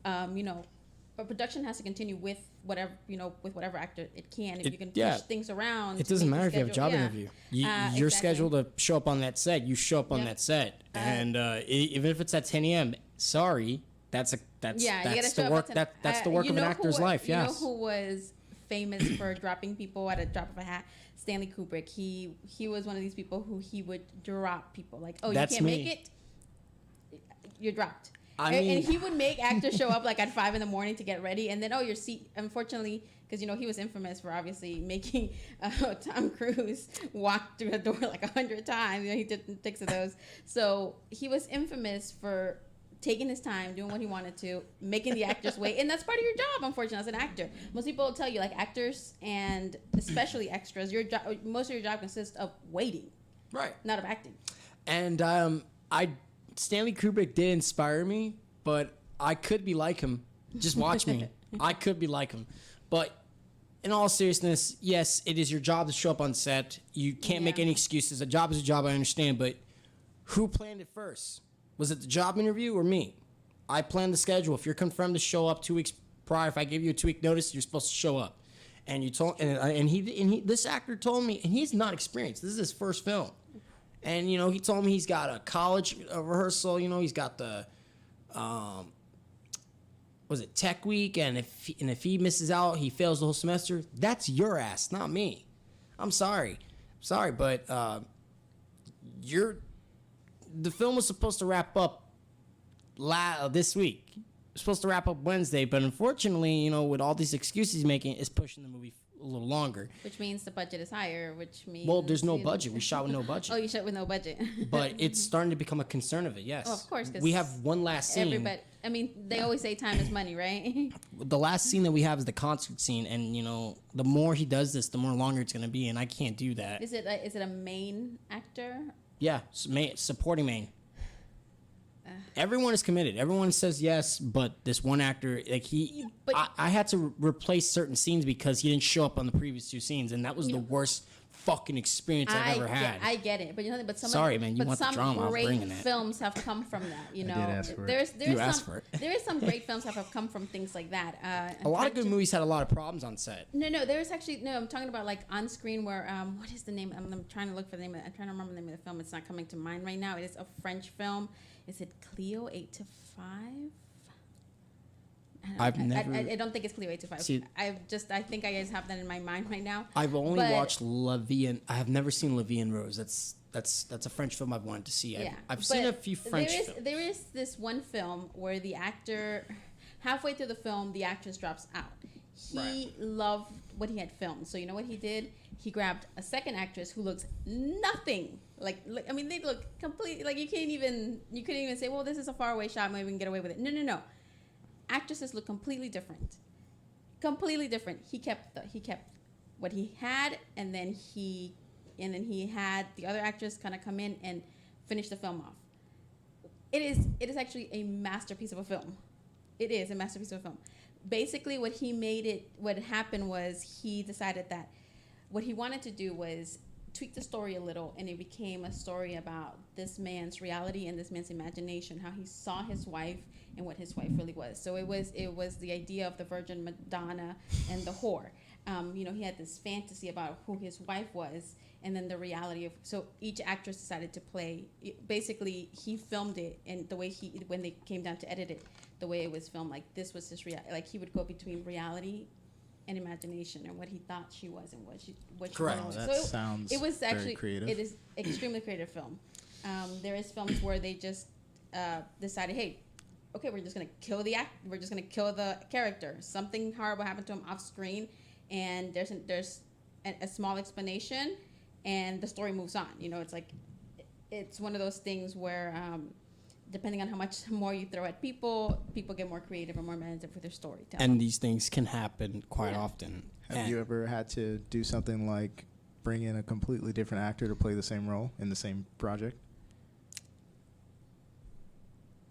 a production has to continue with whatever actor it can. If you can push things around. It doesn't matter if you have a job interview. You're scheduled to show up on that set. You show up on that set, and even if it's at 10 a.m. Sorry, that's the work. That's the work of an actor's life. Yes. You know who was famous for dropping people at a drop of a hat? Stanley Kubrick. He was one of these people who he would drop people. Like, oh, That's you can't me. make it. You're dropped. I And mean, he would make actors show up at 5 a.m. to get ready, and then your seat. Unfortunately, because he was infamous for obviously making Tom Cruise walk through the door 100 times. He did 6 of those. So he was infamous for taking his time, doing what he wanted to, making the actors wait, and that's part of your job. Unfortunately, as an actor, most people will tell you actors and especially extras, most of your job consists of waiting, right, not of acting. And Stanley Kubrick did inspire me, but I could be like him. Just watch me. I could be like him. But in all seriousness, yes, it is your job to show up on set. You can't make any excuses. A job is a job, I understand. But who planned it first? Was it the job interview or me? I planned the schedule. If you're confirmed to show up 2 weeks prior, if I give you a 2-week notice, you're supposed to show up. And you told, and he this actor told me, and he's not experienced. This is his first film. And, you know, he told me he's got a college rehearsal. You know, he's got the, was it tech week? And if he misses out, he fails the whole semester. That's your ass, not me. I'm sorry. But the film was supposed to wrap up this week. It was supposed to wrap up Wednesday, but unfortunately, you know, with all these excuses he's making, it's pushing the movie a little longer. Which means the budget is higher, which means... Well, there's no budget. We shot with no budget. Oh, you shot with no budget. But it's starting to become a concern of it, yes. Oh, of course. 'Cause we have one last scene. everybody, I mean, they always say time is money, right? The last scene that we have is the concert scene, and, you know, the more he does this, the more longer it's going to be, and I can't do that. Is it a main actor? Yeah, supporting main. Everyone is committed. Everyone says yes, but this one actor, like I had to replace certain scenes because he didn't show up on the previous 2 scenes, and that was the worst fucking experience I've ever had. I get it, but you know, Sorry, man, you want the drama, I'm bringing it. Some great films have come from that. You know, did ask for it. There is some great films that have come from things like that. A lot of good movies had a lot of problems on set. No. There's actually I'm talking about like on screen where what is the name? I'm trying to look for the name. I'm trying to remember the name of the film. It's not coming to mind right now. It is a French film. Is it Cleo 8 to 5? I don't think it's Cleo 8 to 5. See, I think I just have that in my mind right now. I've only watched La Vie en... I have never seen La Vie en Rose. That's a French film I've wanted to see. Yeah, I've seen a few French films. There is this one film where the actor, halfway through the film, the actress drops out. He loved what he had filmed. So you know what he did? He grabbed a second actress who looks nothing like. I mean, they look completely like you couldn't even say, well, this is a faraway shot. Maybe we can get away with it. No. Actresses look completely different. He kept what he had, and then he had the other actress kind of come in and finish the film off. It is actually a masterpiece of a film. It is a masterpiece of a film. Basically, what happened was he decided that what he wanted to do was tweak the story a little, and it became a story about this man's reality and this man's imagination, how he saw his wife and what his wife really was. So it was the idea of the Virgin Madonna and the whore. He had this fantasy about who his wife was, and then the reality of. So each actress decided to play. Basically, he filmed it, and the way when they came down to edit it, the way it was filmed, like this was his reality. Like he would go between reality and imagination, and what he thought she was and what she Correct. was. That sounds it was actually very creative. It is extremely creative film. There is films where they just decided, hey, okay, we're just gonna kill we're just gonna kill the character. Something horrible happened to him off screen, and there's a small explanation, and the story moves on. You know, it's one of those things where depending on how much more you throw at people get more creative and more imaginative with their storytelling. And these things can happen quite often. Have you ever had to do something like bring in a completely different actor to play the same role in the same project?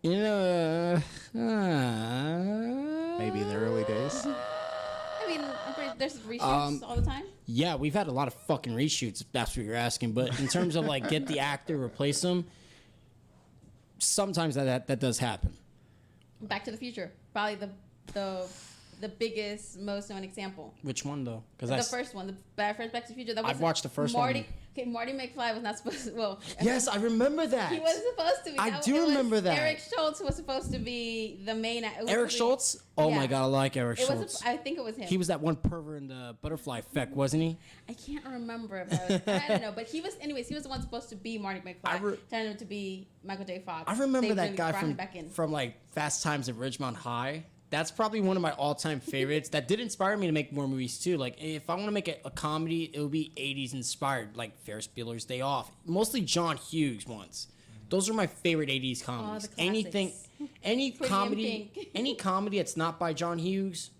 You know, Maybe in the early days? I mean, there's reshoots all the time. Yeah, we've had a lot of fucking reshoots, if that's what you're asking. But in terms of, like, get the actor, replace them, sometimes that does happen. Back to the Future, probably the biggest, most known example. Which one, though? The first one, the first Back to the Future. I've watched the first one. Okay, Marty McFly was not supposed to. Well, yes, I remember that. He wasn't supposed to be. I do remember that. Eric Schultz was supposed to be the main. Eric Schultz? Oh my God, I like Eric Schultz. I think it was him. He was that one pervert in the Butterfly Effect, wasn't he? I can't remember. I don't know, but he was. Anyways, he was the one supposed to be Marty McFly. Turned him to be Michael J. Fox. I remember that guy from like Fast Times at Ridgemont High. That's probably one of my all-time favorites. That did inspire me to make more movies too. Like if I want to make a comedy, it would be 80s inspired, like Ferris Bueller's Day Off. Mostly John Hughes ones. Those are my favorite 80s comedies. Any comedy that's not by John Hughes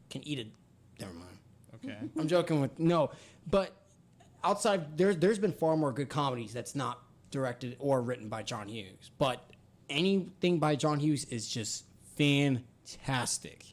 can eat it. Never mind. Okay. I'm joking but outside there's been far more good comedies that's not directed or written by John Hughes. But anything by John Hughes is just fantastic.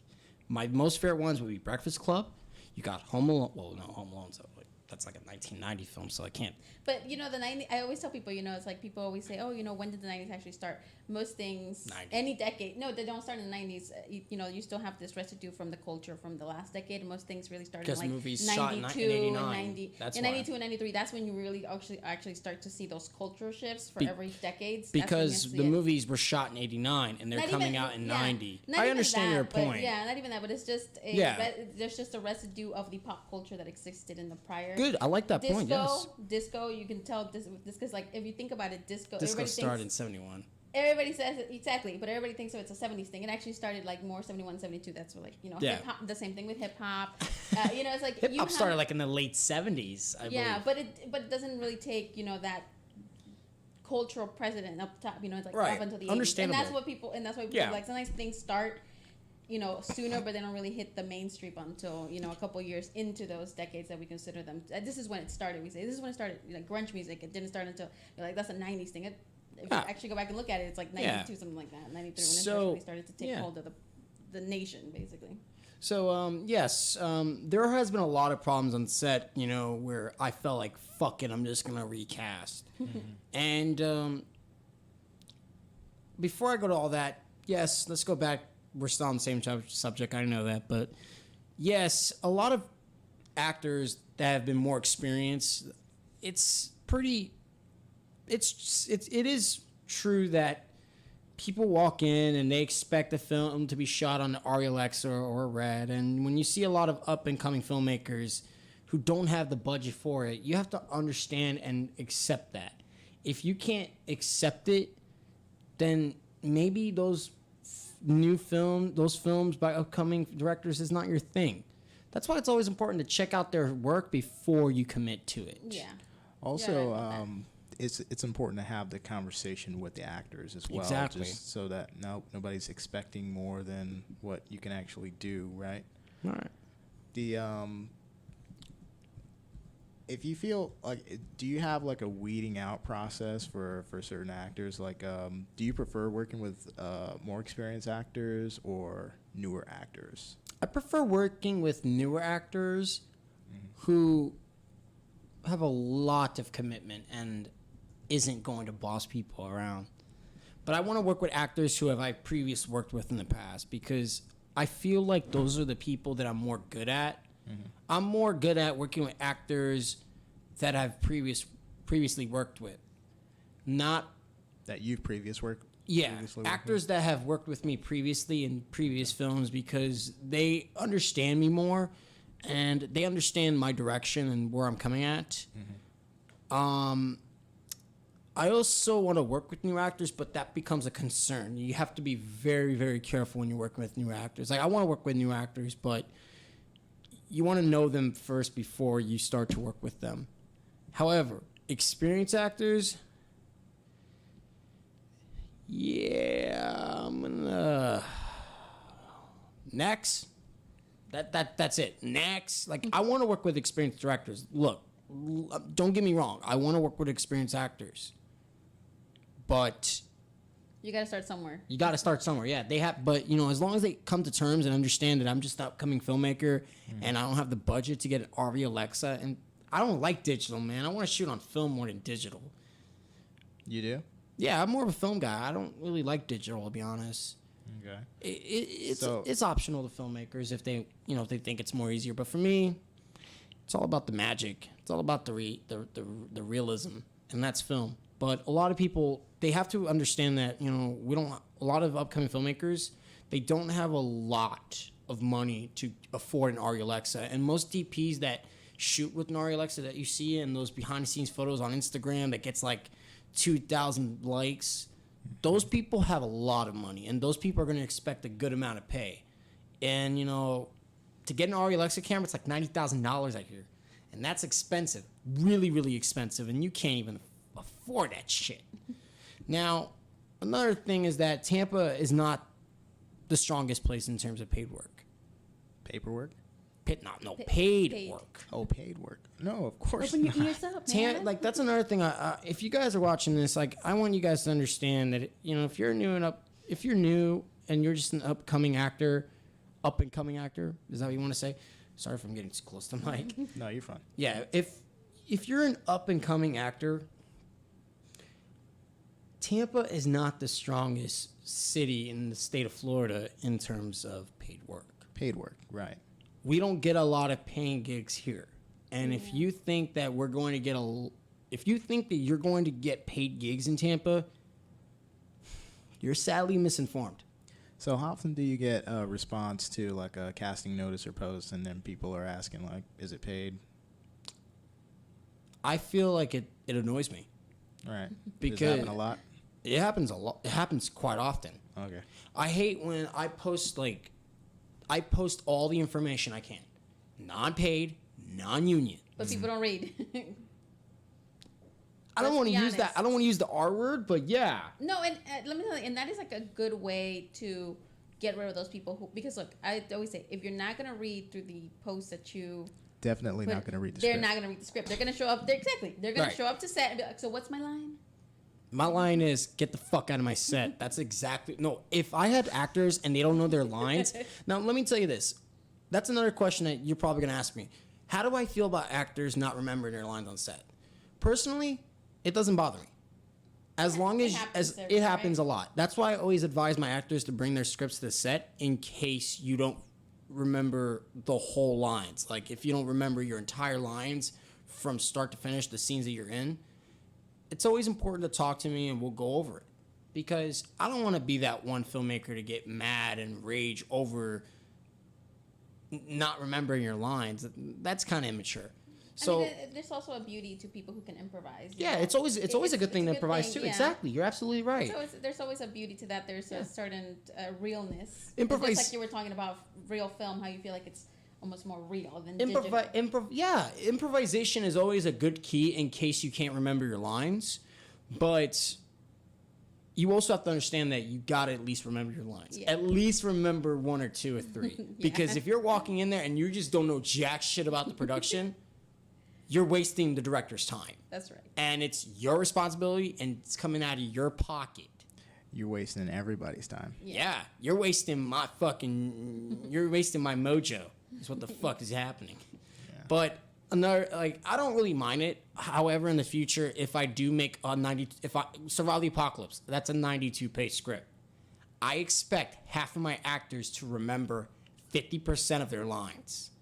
My most favorite ones would be Breakfast Club. You got Home Alone. Well, no, Home Alone's that's like a 1990 film, so I can't. But the 90s, I always tell people, it's like people always say, oh, when did the 90s actually start? Most things, 90. any decade, no, they don't start in the 90s. You still have this residue from the culture from the last decade. Most things really started in like movies 92 shot in 89. and 90. That's in why. 92 and 93, that's when you really actually start to see those cultural shifts for every decade. Because the movies were shot in 89 and they're coming out in 90. I understand your point. Yeah, not even that, but it's just there's just a residue of the pop culture that existed in the prior. Good, I like that point. Yes. Disco, you can tell this because like if you think about it, disco started in 71. Everybody says it, exactly, but everybody thinks it's a 70s thing. It actually started like more 71, 72. That's what, like, hip hop, the same thing with hip hop. It's like hip hop started like in the late 70s, I believe. but it doesn't really take, that cultural precedent up top, it's like right. up until the 80s. Understandable. And that's why people like sometimes things start sooner, but they don't really hit the mainstream until, a couple years into those decades that we consider them. This is when it started. We say this is when it started. Like grunge music, it didn't start until that's a 90s thing. If you actually go back and look at it, it's like 92, something like that, 93 when it really started to take hold of the nation, basically. So, yes, there has been a lot of problems on set, where I felt like, fuck it, I'm just going to recast. And before I go to all that, yes, let's go back. We're still on the same subject, I know that. But, yes, a lot of actors that have been more experienced, it is true that people walk in and they expect a film to be shot on the Alexa or Red, and when you see a lot of up and coming filmmakers who don't have the budget for it, you have to understand and accept that. If you can't accept it, then maybe those films by upcoming directors is not your thing. That's why it's always important to check out their work before you commit to it. Yeah. Also, it's important to have the conversation with the actors as well. Exactly. Just so that nobody's expecting more than what you can actually do, right? All right. If you feel like, do you have like a weeding out process for certain actors? Like, do you prefer working with more experienced actors or newer actors? I prefer working with newer actors who have a lot of commitment and isn't going to boss people around. But I want to work with actors who I previously worked with in the past, because I feel like those are the people that I'm more good at. I'm more good at working with actors that I've previously worked with. Not that you've previously worked actors that have worked with me previously in previous films, because they understand me more and they understand my direction and where I'm coming at. I also want to work with new actors, but that becomes a concern. You have to be very, very careful when you're working with new actors. Like, I want to work with new actors, but you want to know them first before you start to work with them. However, experienced actors, I'm gonna next. That's it. Next, like, I want to work with experienced directors. Look, don't get me wrong. I want to work with experienced actors, but you got to start somewhere. Yeah, they have, but as long as they come to terms and understand that I'm just an upcoming filmmaker and I don't have the budget to get an RV Alexa, and I don't like digital, man. I want to shoot on film more than digital. You do? Yeah, I'm more of a film guy. I don't really like digital, to be honest. Okay. It's optional to filmmakers if they if they think it's more easier, but for me, it's all about the magic. It's all about the realism, and that's film. But a lot of people, they have to understand that a lot of upcoming filmmakers, they don't have a lot of money to afford an Arri Alexa, and most DPs that shoot with an Arri Alexa that you see in those behind the scenes photos on Instagram that gets like 2,000 likes, those people have a lot of money, and those people are going to expect a good amount of pay. And to get an Arri Alexa camera, it's like $90,000 I hear, and that's expensive, really, really expensive, and you can't even afford that shit. Now, another thing is that Tampa is not the strongest place in terms of paid work. Paperwork? Paid work. Oh, paid work. No, of course Open your not. ears up, man. Like that's another thing. If you guys are watching this, like I want you guys to understand that if you're new and you're just an up and coming actor, is that what you want to say? Sorry if I'm getting too close to the mic. No, you're fine. Yeah, if you're an up and coming actor, Tampa is not the strongest city in the state of Florida in terms of paid work. Paid work, right? We don't get a lot of paying gigs here. And if you think that you're going to get paid gigs in Tampa, you're sadly misinformed. So how often do you get a response to like a casting notice or post, and then people are asking like, is it paid? I feel like it annoys me. All right. Because Does that happen a lot? It happens a lot. It happens quite often. Okay. I hate when I post all the information I can. Non-paid, non-union. But people don't read. I don't Let's want to be use that. honest. I don't want to use the R word, but yeah. No, and let me tell you, and that is like a good way to get rid of those people who, because look, I always say, if you're not going to read through the posts that you Definitely put, not going to read the they're script. not going to read the script. They're going to show up. They're going Right. to show up to set and be like, so what's my line? My line is, get the fuck out of my set. That's exactly... No, if I had actors and they don't know their lines... Now, let me tell you this. That's another question that you're probably going to ask me. How do I feel about actors not remembering their lines on set? Personally, it doesn't bother me. As long as it happens a lot. That's why I always advise my actors to bring their scripts to the set in case you don't remember the whole lines. Like, if you don't remember your entire lines from start to finish, the scenes that you're in, it's always important to talk to me and we'll go over it. Because I don't want to be that one filmmaker to get mad and rage over not remembering your lines. That's kind of immature. So I mean, there's also a beauty to people who can improvise. yeah, it's always a good thing to improvise too. yeah. Exactly, you're absolutely right. So there's always a beauty to that. There's a certain realness. Improvise- Just like you were talking about real film, how you feel like it's almost more real than digital. Improvisation is always a good key in case you can't remember your lines, but you also have to understand that you gotta at least remember your lines. Yeah. At least remember one or two or three, because if you're walking in there and you just don't know jack shit about the production, you're wasting the director's time. That's right. And it's your responsibility, and it's coming out of your pocket. You're wasting everybody's time. Yeah, you're wasting my mojo. Is what the fuck is happening. Yeah. But I don't really mind it. However, in the future, if I do make Survival the Apocalypse, that's a 92-page script. I expect half of my actors to remember 50% of their lines.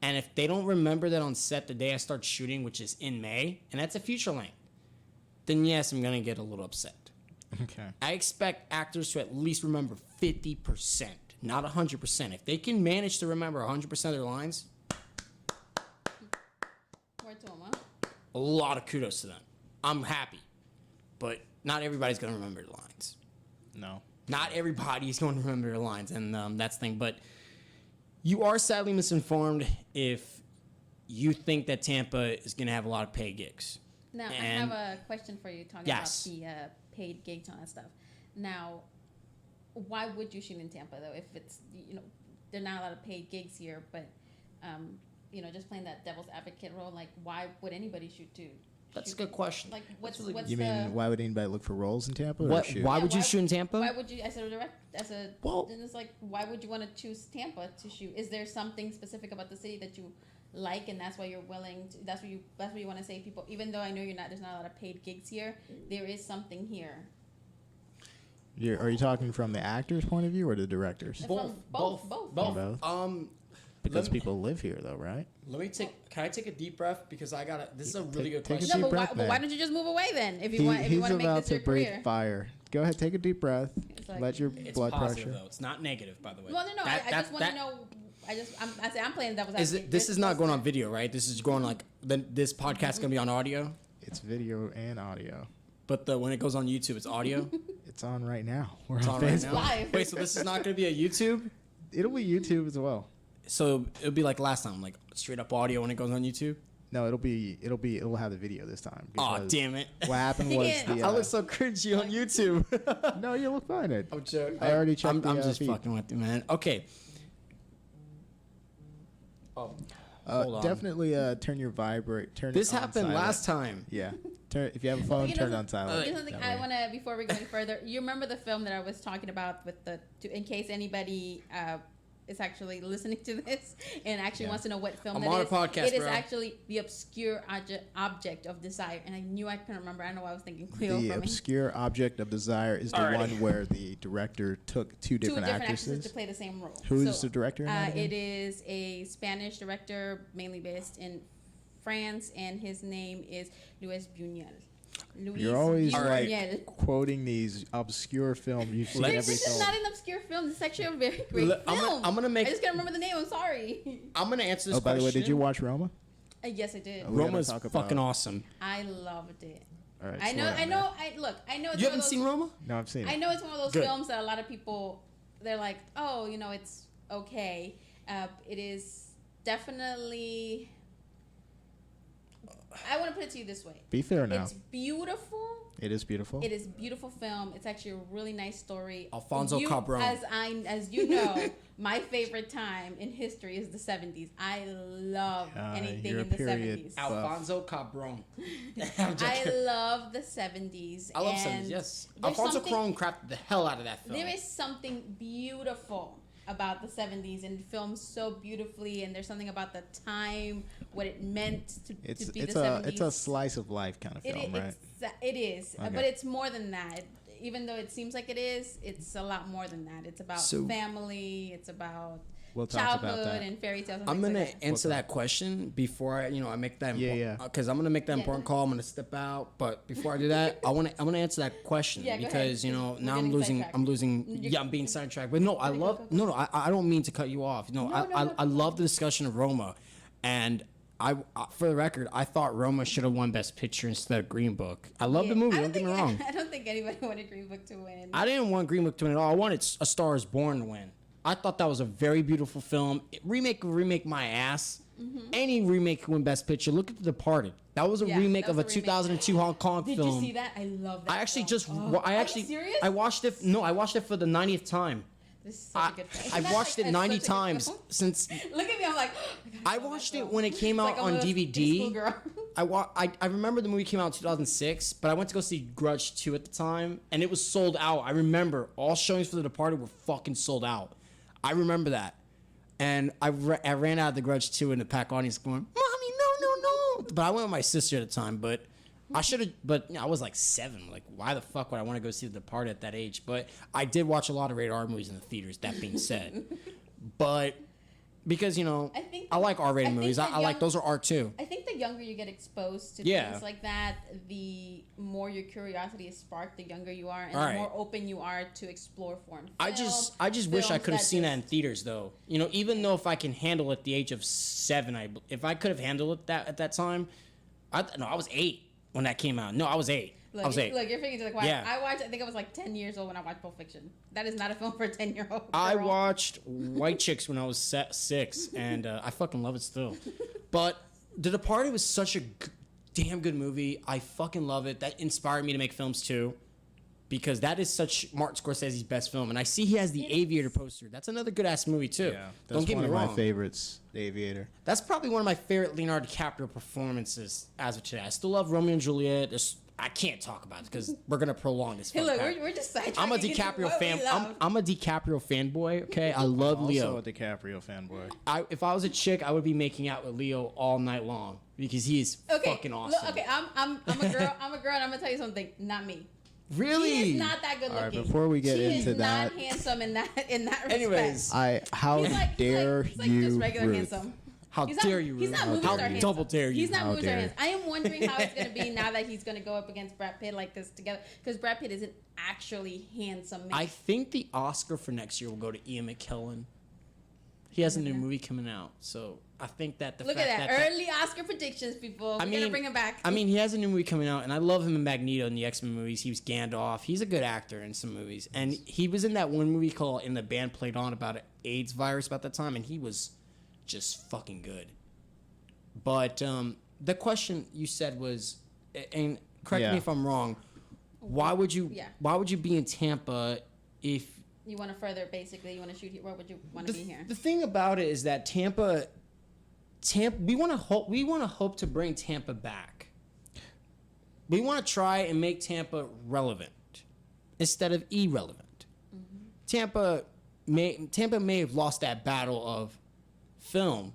And if they don't remember that on set the day I start shooting, which is in May, and that's a feature length, then yes, I'm gonna get a little upset. Okay. I expect actors to at least remember 50%, not 100%. If they can manage to remember 100% of their lines, Word to 'em, huh? a lot of kudos to them. I'm happy. But not everybody's going to remember their lines. No. Not everybody's going to remember their lines, and that's the thing. But you are sadly misinformed if you think that Tampa is going to have a lot of paid gigs. Now, And- I have a question for you talking Yes. about the paid gigs and all that stuff. Now, why would you shoot in Tampa, though, if it's, there are not a lot of paid gigs here, but, just playing that devil's advocate role, like, why would anybody shoot to? That's a good question. Like, what's You mean why would anybody look for roles in Tampa? Or What? shoot? Why Yeah, would you why- shoot in Tampa? Why would you, Well- then it's like, why would you want to choose Tampa to shoot? Is there something specific about the city that you like, and that's why you're willing to, that's what you want to say, people, even though I know there's not a lot of paid gigs here, there is something here. Are you talking from the actor's point of view or the director's? Both. Both. Because people live here, though, right? Can I take a deep breath? Because this is a really good Take a question. deep No, breath, but man. why don't you just move away then? If you want to He's make about this to your breathe career. fire. Go ahead, take a deep breath. It's like- Let your It's blood positive, pressure. though. It's not negative, by the way. Well, no. I just want to know. I'm playing devil's advocate. This is not going on video, right? This is going this podcast is going to be on audio. It's video and audio. But when it goes on YouTube, it's audio. It's on right now. We're It's on on right Facebook. now. Live. Wait, so this is not going to be a YouTube? It'll be YouTube as well. So it'll be like last time, like straight up audio when it goes on YouTube. No, it'll have the video this time. Oh, because damn it! What happened was Yeah. the. I look so cringy on YouTube. No, you look fine. I'm joking. I already checked I'm the just feed. fucking with you, man. Okay. Oh, hold on. Definitely turn your vibrate. Turn This it on happened silent. last time. Yeah. If you have a phone, You know turn it on something- silent. You know something That I way. want to, before we go any further, you remember the film that I was talking about with in case anybody is actually listening to this and actually wants to know what film I'm that on a is. podcast, It is bro. actually The Obscure Object of Desire. And I knew I couldn't remember. I don't know why I was thinking Cleo The for me. Obscure Object of Desire is the Alrighty. one where the director took two different actresses actresses. to play the same role. Who's the director in that It again? is a Spanish director, mainly based in France, and his name is Luis Buñuel. You're always Buñuel. like quoting these obscure films you've seen Let's- every This is film. not an obscure film. This is actually a very great Look, film. I'm gonna make- I just can't remember the name. I'm sorry. I'm gonna answer this Oh, by the way, question. did you watch Roma? Yes, I did. Oh, we gotta Roma's talk fucking about- awesome. I loved it. All right, I know. slow down, man. I know. It's You one haven't of those, seen Roma? No, I've seen it. I know it's one of those Good. films that a lot of people, they're like, oh, it's okay. It is definitely. I want to put it to you this way. Be fair now. It's beautiful. It is beautiful. It is a beautiful film. It's actually a really nice story. Alfonso Cabron. As you know, my favorite time in history is the 70s. I love anything you're in a the period 70s. buff. Alfonso Cabron. I love the 70s. I love and 70s, yes. there's Alfonso something- Cabron crafted the hell out of that film. There is something beautiful about the 70s and filmed so beautifully, and there's something about the time, what it meant to be It's the a 70s. it's a slice of life kind of film, right? It is, Okay. but it's more than that. Even though it seems like it is, it's a lot more than that. It's about So- family. It's about We'll talk about childhood that. and fairy tales. And I'm things gonna like that. answer that question before I make that Yeah, because I'm gonna make that Yeah, important go ahead. call. I'm gonna step out, but before I do that, I'm gonna answer that question Yeah, go because ahead. now We're I'm getting losing. sidetracked. I'm losing. You're- Yeah, I'm being sidetracked. But no, I Go, love. go, go. No, I don't mean to cut you off. No, No, I no, I love the discussion of Roma, and for the record, I thought Roma should have won Best Picture instead of Green Book. I love the movie. Don't get me wrong. I don't think anybody wanted Green Book to win. I didn't want Green Book to win at all. I wanted A Star Is Born to win. I thought that was a very beautiful film. Remake my ass. Any remake can win Best Picture. Look at The Departed. That was a Yeah, remake that of a was a remake. 2002 Hong Kong Did film. you see that? I love that. I actually film. just, Oh, I are actually, you serious? I watched it. No, I watched it for the 90th time. This is such a good film. I've Isn't that watched like it a- 90 such a good times film? since. Look at me. I'm like, oh my God, I love that watched it film. when it came It's out like on I'm a DVD. schoolgirl. I remember the movie came out in 2006, but I went to go see Grudge 2 at the time, and it was sold out. I remember all showings for The Departed were fucking sold out. I remember that. And I ran out of the Grudge 2 in the pack audience going, Mommy, no. But I went with my sister at the time, but I should have, but I was like 7. Like, why the fuck would I want to go see The Departed at that age? But I did watch a lot of rated R movies in the theaters, that being said. But because, I like R-rated movies. I like those are art too. I think the younger you get exposed to Yeah. things like that, the more your curiosity is sparked, the younger you are, and All the right. more open you are to explore foreign film. I just wish I films could have that seen that in just- theaters though. Even though if I can handle it at the age of 7, if I could have handled it at that time, I was 8 when that came out. No, I was 8. Look, I was 8. Look, you're thinking like, wow. Yeah. I think I was like 10 years old when I watched Pulp Fiction. That is not a film for a 10-year-old. I girl. watched White Chicks when I was 6, and I fucking love it still. But The Departed was such a damn good movie. I fucking love it. That inspired me to make films too, because that is such Martin Scorsese's best film. And I see he has the Aviator poster. That's another good ass movie too. Yeah, that's Don't get one me of wrong. my favorites, The Aviator. That's probably one of my favorite Leonardo DiCaprio performances as of today. I still love Romeo and Juliet. I can't talk about it because we're gonna prolong this. Hey, fun look, fact. we're just sidetracking. I'm a into DiCaprio what we fan. love. I'm a DiCaprio fanboy. Okay, I love Also Leo. a DiCaprio fanboy. If I was a chick, I would be making out with Leo all night long because he is fucking awesome. Look, okay, I'm a girl. I'm a girl, and I'm gonna tell you something. Not me. Really? He is not that good All right, looking. before we get he into is that- not handsome in that respect. Anyways, How dare he's you, just regular Ruth? handsome. how He's dare not, you? He's Ruth? not movie How star handsome. double dare you? He's not How movie star dare handsome. I am wondering how it's going to be now that he's going to go up against Brad Pitt like this together, because Brad Pitt isn't actually handsome. I think the Oscar for next year will go to Ian McKellen. He has a new movie coming out, so I think that the Look fact at that. Early Oscar predictions, people. We're going to bring him back. I mean, he has a new movie coming out, and I love him in Magneto in the X-Men movies. He was Gandalf. He's a good actor in some movies, and he was in that one movie called "In the Band Played On" about an AIDS virus about that time, and he was just fucking good. But the question you said was, and correct Yeah. me if I'm wrong, why would you Yeah. be in Tampa if you want to further, basically, you want to shoot here. Where would you want to be here? the thing about it is that Tampa Tampa. We want to hope to bring Tampa back. We want to try and make Tampa relevant instead of irrelevant. Tampa may have lost that battle of film,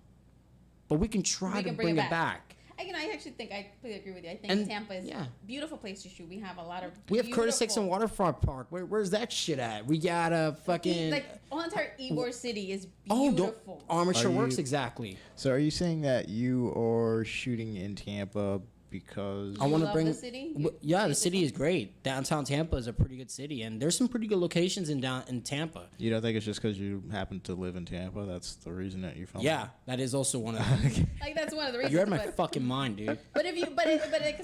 but we can try to bring it back. I actually think I completely agree with you. I think Tampa is a beautiful place to shoot. We have a lot of We have Curtis Hickson Waterfront Park. Where's that shit at? We got a fucking whole entire Ybor City is beautiful. Armature Works, exactly. So are you saying that you are shooting in Tampa because I want to bring the city? the city is great. Downtown Tampa is a pretty good city, and there's some pretty good locations in Tampa. You don't think it's just because you happen to live in Tampa? That's the reason that you filmed? Yeah, that is also one of them. That's one of the reasons. You're out of my fucking mind, dude. But because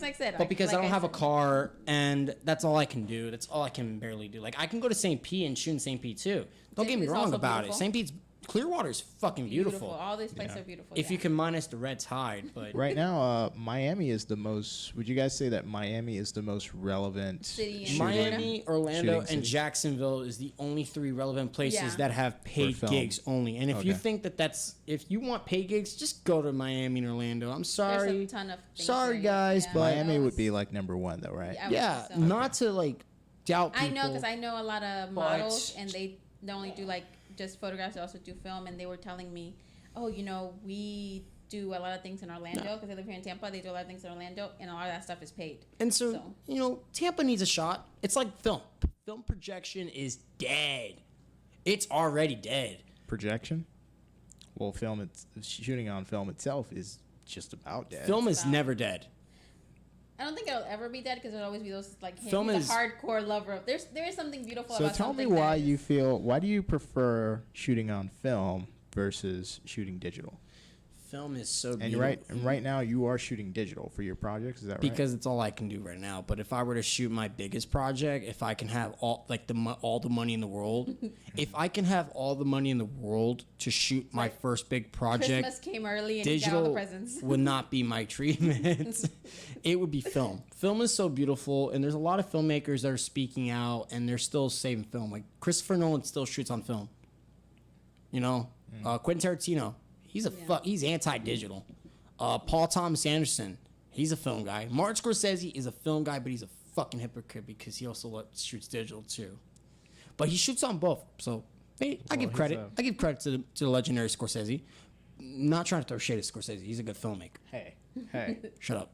like I said, But because I don't have a car, and that's all I can do. That's all I can barely do. Like I can go to St. Pete and shoot in St. Pete too. Don't get me It's wrong also about it. beautiful. St. Pete's Clearwater is fucking beautiful. All these places are beautiful. If you can minus the red tide, but Right now, Miami is the most. Would you guys say that Miami is the most relevant City in shooting- Miami, Orlando, shooting and city? Jacksonville is the only 3 relevant places Yeah. that have paid film. gigs only. And if you Okay. think if you want paid gigs, just go to Miami and Orlando. I'm sorry. There's a ton of things Sorry, there, guys, but- Miami would be like number 1, though, right? I would Yeah, think so. not to like doubt people. I know because I know a lot of but- models, and they not only do like just photographs, they also do film. And they were telling me, oh, we do a lot of things in Orlando because they live here in Tampa. They do a lot of things in Orlando, and a lot of that stuff is paid. And so, Tampa needs a shot. It's like film. Film projection is dead. It's already dead. Projection? Well, shooting on film itself is just about dead. Film is never dead. I don't think it'll ever be dead because there'll always be those like Film he's is- a hardcore lover of. There is something beautiful So about tell me something why that you is- feel. Why do you prefer shooting on film versus shooting digital? Film is so And beautiful. right now you are shooting digital for your projects. Is that right? Because it's all I can do right now. But if I were to shoot my biggest project, if I can have all the money in the world, if I can have all the money in the world to shoot my Like, first big project, Christmas came early and you got all the digital presents. would not be my treatment. It would be film. Film is so beautiful, and there's a lot of filmmakers that are speaking out, and they're still saving film. Like Christopher Nolan still shoots on film. Quentin Tarantino, he's anti-digital. Paul Thomas Anderson, he's a film guy. Martin Scorsese is a film guy, but he's a fucking hypocrite because he also shoots digital too. But he shoots on both, so hey, I give credit. I give credit to the legendary Scorsese. Not trying to throw shade at Scorsese. He's a good filmmaker. hey, Shut up.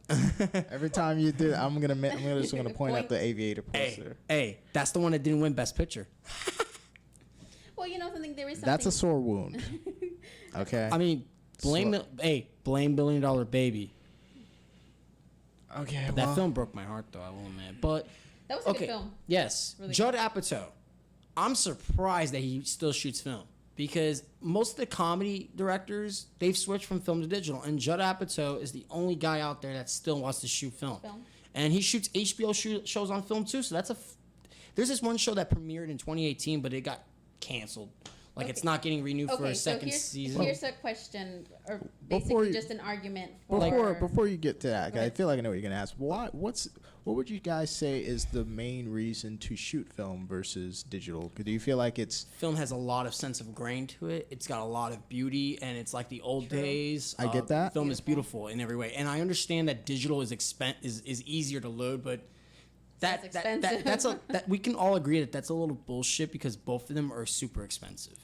every time you do, I'm just gonna point out the Aviator poster. hey, that's the one that didn't win Best Picture. Well, something there is something. That's a sore wound. Okay. I mean, blame $1 billion Baby. okay. That film broke my heart, though. I will admit. But That was a good film. yes, Really Judd Apatow. I'm surprised that he still shoots film because most of the comedy directors they've switched from film to digital, and Judd Apatow is the only guy out there that still wants to shoot film. And he shoots HBO shows on film too. So there's this one show that premiered in 2018, but it got canceled. Like it's not getting renewed for a second season. Here's a question, or Before basically you- just an argument for. Before you get to that, Go I ahead. feel like I know what you're gonna ask. What would you guys say is the main reason to shoot film versus digital? Do you feel like it's Film has a lot of sense of grain to it. It's got a lot of beauty, and it's like the old days. I get that. Film is beautiful in every way, and I understand that digital is easier to load, but That's expensive. that we can all agree that that's a little bullshit because both of them are super expensive.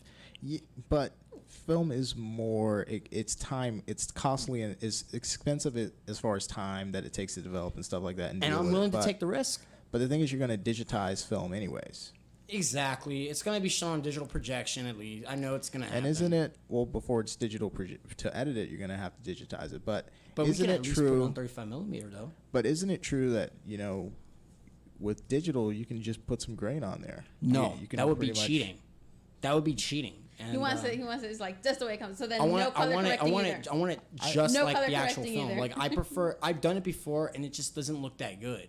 but film is more it's time, it's costly and is expensive as far as time that it takes to develop and stuff like that, And deal I'm with it. willing to But- take the risk. But the thing is, you're going to digitize film anyways. Exactly. It's going to be shown on digital projection at least. I know it's going to happen. And isn't it, well, before it's digital, to edit it, you're going to have to digitize it. But we isn't can it at least put it true? on 35 millimeter though. But isn't it true that, with digital, you can just put some grain on there? No, You can that would be pretty much- cheating. That would be cheating. And, He wants it. It's like just the way it comes. So then I want no it. color correcting either. I want it just No like color the actual correcting film. either. Like I prefer. I've done it before, and it just doesn't look that good.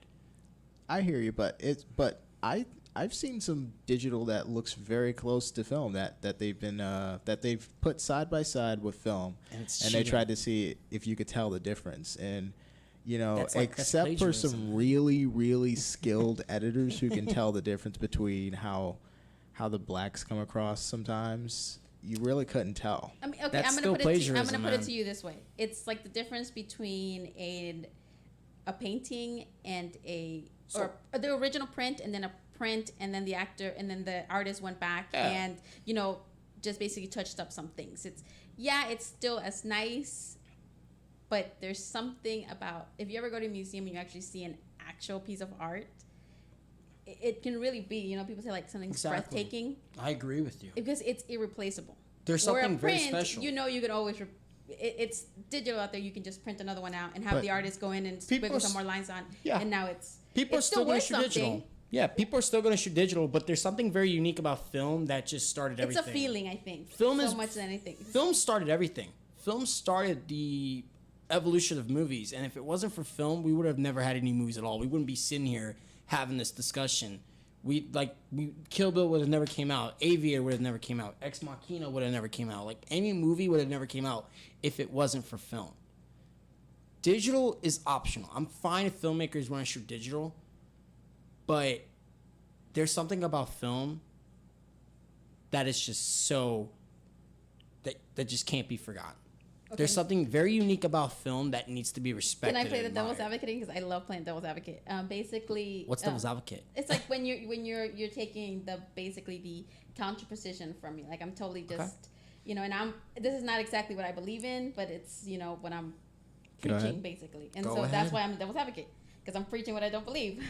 I hear you, but I've seen some digital that looks very close to film that they've put side by side with film, And it's they cheating. tried to see if you could tell the difference. And That's except for some plagiarism. really really skilled editors who can tell the difference between how the blacks come across sometimes you really couldn't tell. I mean, okay, That's I'm still gonna put it. To, I'm plagiarism, gonna put it man. to you this way: it's like the difference between a painting and or the original print, and then a print, and then the actor, and then the artist went back and just basically touched up some things. It's still as nice, but there's something about if you ever go to a museum and you actually see an actual piece of art, it can really be, people say like something's Exactly. breathtaking I agree with you. because it's irreplaceable. There's Where something a very print, special. you could always it's digital out there. You can just print another one out and have But the artist go in and people squiggle are some more lines on. yeah. And now it's People are it's still going worth to shoot digital. something. Yeah, people are still going to shoot digital, but there's something very unique about film that just started It's everything. a feeling, I think. Film so is- much than anything. Film started everything. Film started the evolution of movies, and if it wasn't for film, we would have never had any movies at all. We wouldn't be sitting here having this discussion. Kill Bill would have never came out. Aviator would have never came out. Ex Machina would have never came out. Like any movie would have never came out if it wasn't for film. Digital is optional. I'm fine if filmmakers want to shoot digital, but there's something about film that is just so that just can't be forgotten. There's something very unique about film that needs to be respected. Can I play the and devil's admired. advocate? Because I love playing devil's advocate. Basically, What's devil's advocate? It's like when you're taking the counter position from me. Like I'm totally just and this is not exactly what I believe in, but it's what I'm Go ahead. preaching basically, and Go so ahead. that's why I'm a devil's advocate because I'm preaching what I don't believe.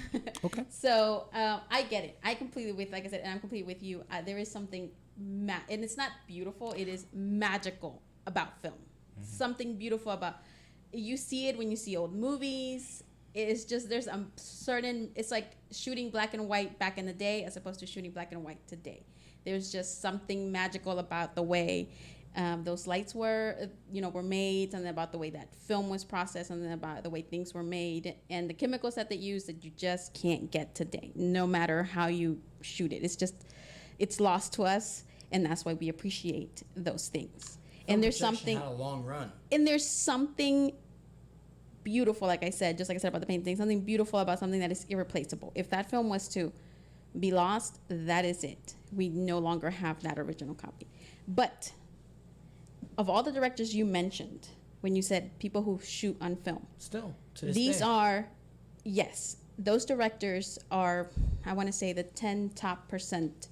Okay. So I get it. I completely like I said, and I'm completely with you. There is something and it's not beautiful. It is magical about film. Something beautiful about you see it when you see old movies. It's just there's a certain it's like shooting black and white back in the day as opposed to shooting black and white today. There's just something magical about the way those lights were made, something about the way that film was processed, something about the way things were made, and the chemicals that they use that you just can't get today, no matter how you shoot it. It's lost to us, and that's why we appreciate those things. And there's something had a long run. and there's something beautiful, like I said, just like I said about the painting, something beautiful about something that is irreplaceable. If that film was to be lost, that is it. We no longer have that original copy. But of all the directors you mentioned, when you said people who shoot on film, Still, to this these day. are, yes, those directors are, I want to say, the 10 top percent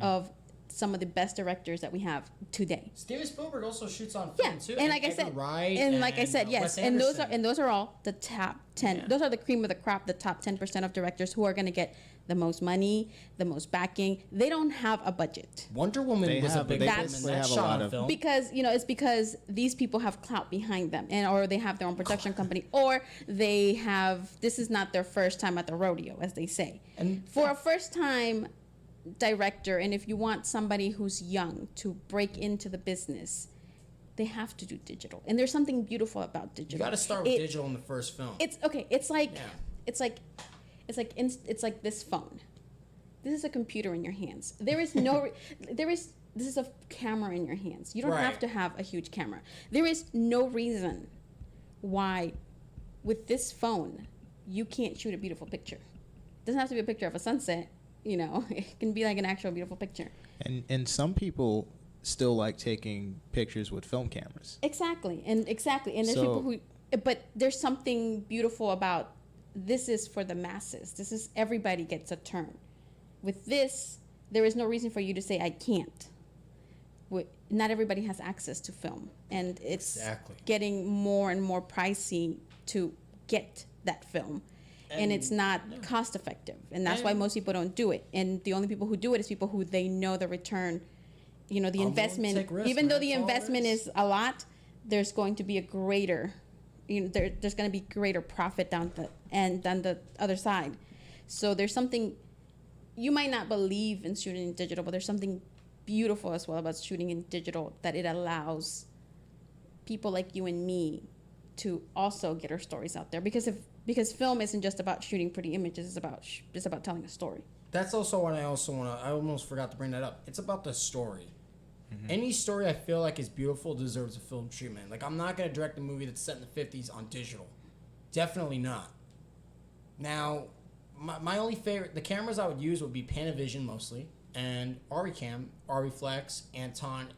of some of the best directors that we have today. Steven Spielberg also shoots on Yeah, film too. and like I Edgar said, Wright and like I said, Wes yes, Anderson. and those are all the top 10. Yeah. Those are the cream of the crop, the top 10% of directors who are going to get the most money, the most backing. They don't have a budget Wonder Woman They was have- a big they film, That's- and they that's have a shot lot on of- film. because it's because these people have clout behind them, or they have their own production company, or they have. This is not their first time at the rodeo, as they say. And- for a first time director, and if you want somebody who's young to break into the business, they have to do digital. And there's something beautiful about digital. You got to start with It- digital in the first film. It's okay. It's like Yeah. it's like this phone. This is a computer in your hands. There is no this is a camera in your hands. You don't have Right. to have a huge camera. There is no reason why with this phone you can't shoot a beautiful picture. It doesn't have to be a picture of a sunset, It can be like an actual beautiful picture. And some people still like taking pictures with film cameras. Exactly. And there's So- people who but there's something beautiful about this is for the masses. This is everybody gets a turn. With this, there is no reason for you to say I can't. Not everybody has access to film, and it's Exactly. getting more and more pricey to get that film. And it's not cost effective, and that's why And- most people don't do it. And the only people who do it is people who they know the return, the willing to investment. take risks, Even though man. the That's all it investment is. is a lot, there's going to be a greater, there's going to be greater profit down the other side. So there's something you might not believe in shooting in digital, but there's something beautiful as well about shooting in digital, that it allows people like you and me to also get our stories out there, because film isn't just about shooting pretty images. It's about telling a story. That's also what I almost forgot to bring that up. It's about the story. Any story I feel like is beautiful deserves a film treatment. Like, I'm not going to direct a movie that's set in the 50s on digital. Definitely not. Now, my only favorite, the cameras I would use would be Panavision mostly, and Aricam, Ariflex, Anton,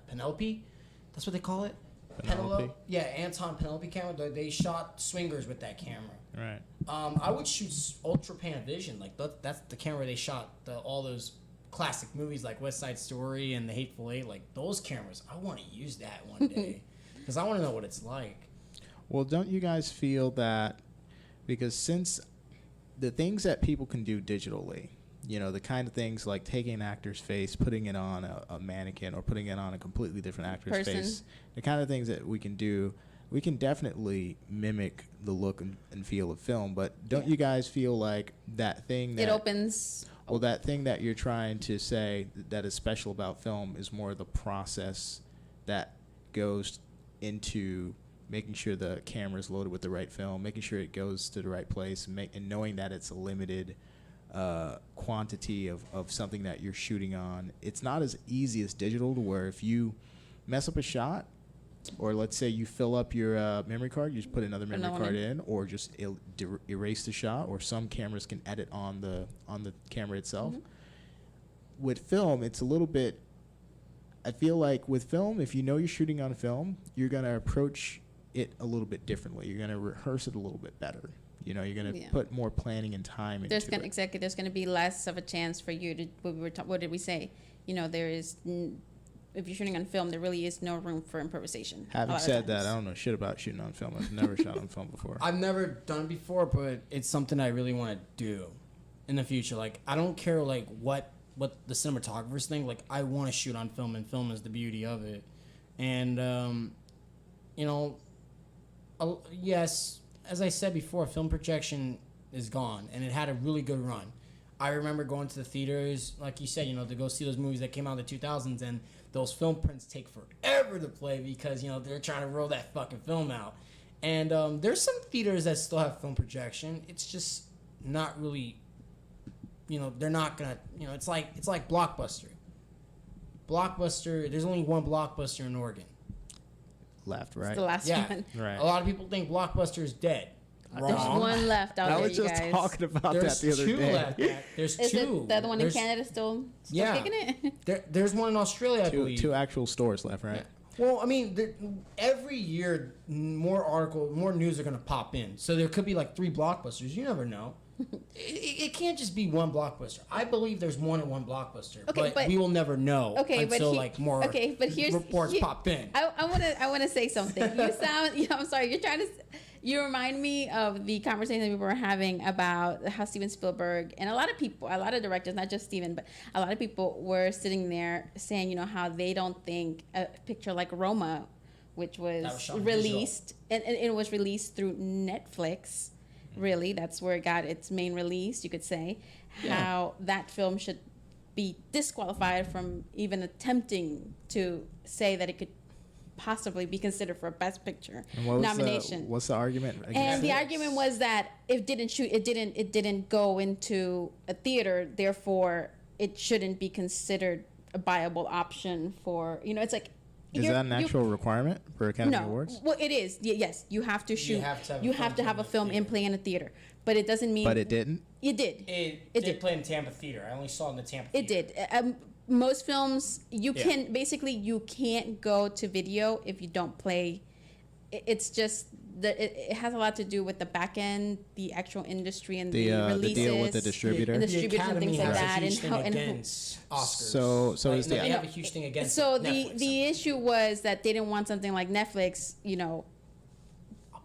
Penelope. That's what they call it. Penelope? Yeah, Anton Penelope camera. They shot swingers with that camera. Right. I would shoot Ultra Panavision. Like that's the camera they shot all those classic movies like West Side Story and The Hateful Eight. Like those cameras, I want to use that one day because I want to know what it's like. Well, don't you guys feel that because since the things that people can do digitally, you know, the kind of things like taking an actor's face, putting it on a mannequin or putting it on a completely different actor's face, the kind of things that we can do, we can definitely mimic the look and feel of film. But don't you guys feel like that thing that... It opens... Well, that thing that you're trying to say that is special about film is more the process that goes into making sure the camera is loaded with the right film, making sure it goes to the right place, and knowing that it's a limited quantity of something that you're shooting on. It's not as easy as digital, to where if you mess up a shot, or let's say you fill up your memory card, you just put another memory card in, or just erase the shot, or some cameras can edit on the camera itself. With film, it's a little bit, I feel like with film, if you know you're shooting on film, you're going to approach it a little bit differently. You're going to rehearse it a little bit better. You know, you're going to put more planning and time into it. Exactly. There's going to be less of a chance for you to, what did we say? You know, there is... if you're shooting on film, there really is no room for improvisation. Having said that, I don't know shit about shooting on film. I've never shot on film before. I've never done it before, but it's something I really want to do in the future. Like, I don't care, like, what the cinematographers think. Like, I want to shoot on film, and film is the beauty of it. And, you know, yes, as I said before, film projection is gone, and it had a really good run. I remember going to the theaters, like you said, you know, to go see those movies that came out in the 2000s, and those film prints take forever to play because, you know, they're trying to roll that fucking film out. And there's some theaters that still have film projection. It's just not really, you know, they're not going to, you know, it's like Blockbuster. There's only one Blockbuster in Oregon. Left, right? It's the last one. Right. A lot of people think Blockbuster is dead. There's one left out I there, was you just guys. talking about There's that the other two day. left. There's Is two. it the other one in Canada still kicking it? There's one in Australia, I believe. Two actual stores left, right? Well, I mean, every year more news are going to pop in. So there could be like 3 Blockbusters. You never know. It can't just be one Blockbuster. I believe there's more than one Blockbuster, but we will never know until more reports pop in. I want to say something. You sound. I'm sorry. You're trying to. You remind me of the conversation that we were having about how Steven Spielberg and a lot of directors, not just Steven, but a lot of people were sitting there saying, you know, how they don't think a picture like Roma, which was released, and it was released through Netflix. Really, that's where it got its main release, you could say. How that film should be disqualified from even attempting to say that it could possibly be considered for a Best Picture nomination. What's the argument? And the argument was that it didn't go into a theater, therefore it shouldn't be considered a viable option for, you know, it's like. Is that an actual requirement for Academy Awards? Well, it is. Yes, you have to shoot. You have to have a film in play in a theater, but it doesn't mean. But it didn't. It did. It did play in Tampa Theater. I only saw it in the Tampa Theater. It did. Most films, you can't go to video if you don't play. It's just that it has a lot to do with the back end, the actual industry, and the releases, the deal with the distributor, and things like that, and against Oscars. So like, they have a huge thing against. So Netflix. the issue was that they didn't want something like Netflix, you know,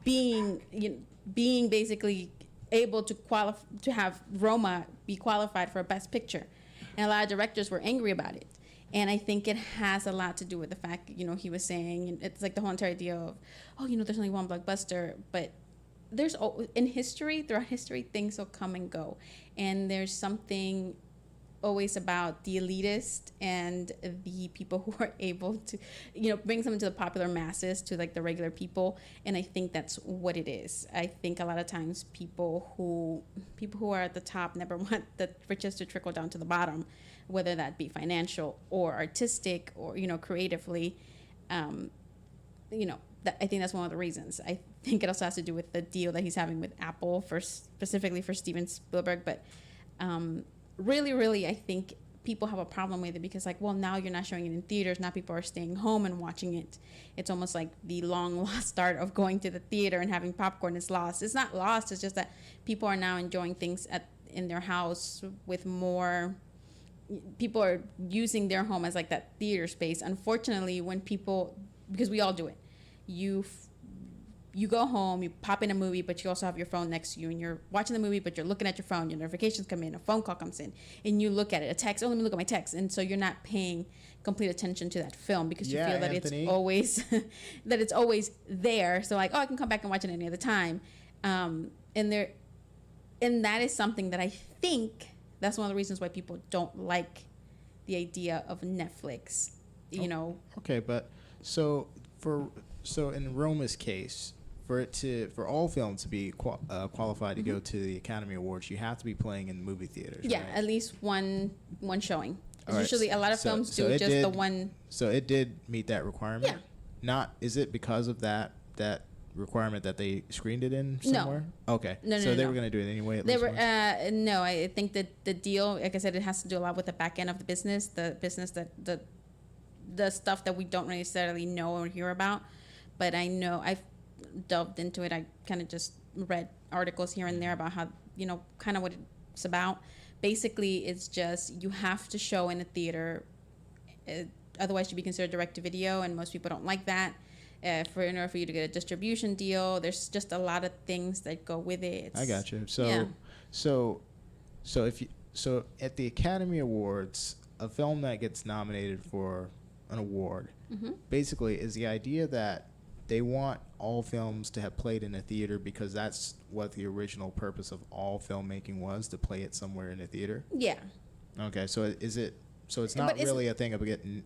being basically able to have Roma be qualified for a Best Picture, and a lot of directors were angry about it. And I think it has a lot to do with the fact, you know, he was saying, it's like the whole entire idea of, there's only one blockbuster, but throughout history, things will come and go. And there's something always about the elitist and the people who are able to, you know, bring something to the popular masses, to like the regular people. And I think that's what it is. I think a lot of times people who are at the top never want the riches to trickle down to the bottom, whether that be financial or artistic or, you know, creatively. I think that's one of the reasons. I think it also has to do with the deal that he's having with Apple specifically for Steven Spielberg. But really, I think people have a problem with it because, like, well, now you're not showing it in theaters. Now people are staying home and watching it. It's almost like the long lost art of going to the theater and having popcorn is lost. It's not lost. It's just that people are now enjoying things in their house with more. People are using their home as like that theater space. Unfortunately, because we all do it, you go home, you pop in a movie, but you also have your phone next to you, and you're watching the movie, but you're looking at your phone. Your notifications come in, a phone call comes in, and you look at it, a text. Oh, let me look at my text, and so you're not paying complete attention to that film because you feel that Anthony. it's always there. So like, oh, I can come back and watch it any other time, and that is something that I think that's one of the reasons why people don't like the idea of Netflix. You know. Okay, but so in Roma's case, for all films to be qualified to go to the Academy Awards, you have to be playing in movie theaters. Yeah, right? at least one showing. All right, Usually, a lot of films do it just did, the one. So it did meet that requirement. Yeah. Is it because of that requirement that they screened it in No. somewhere? Okay. No, so they no. were going to do it anyway. At They least were once? no. I think that the deal, like I said, it has to do a lot with the back end of the business that the stuff that we don't necessarily know or hear about. But I know I've delved into it. I kind of just read articles here and there about how, kind of what it's about. Basically, it's just you have to show in a theater. Otherwise, you'd be considered direct to video, and most people don't like that. In order for you to get a distribution deal, there's just a lot of things that go with it. I got you. So, yeah. so at the Academy Awards, a film that gets nominated for an award, basically is the idea that they want all films to have played in a theater because that's what the original purpose of all filmmaking was, to play it somewhere in a theater. Yeah. Okay, so is it? So it's not really a thing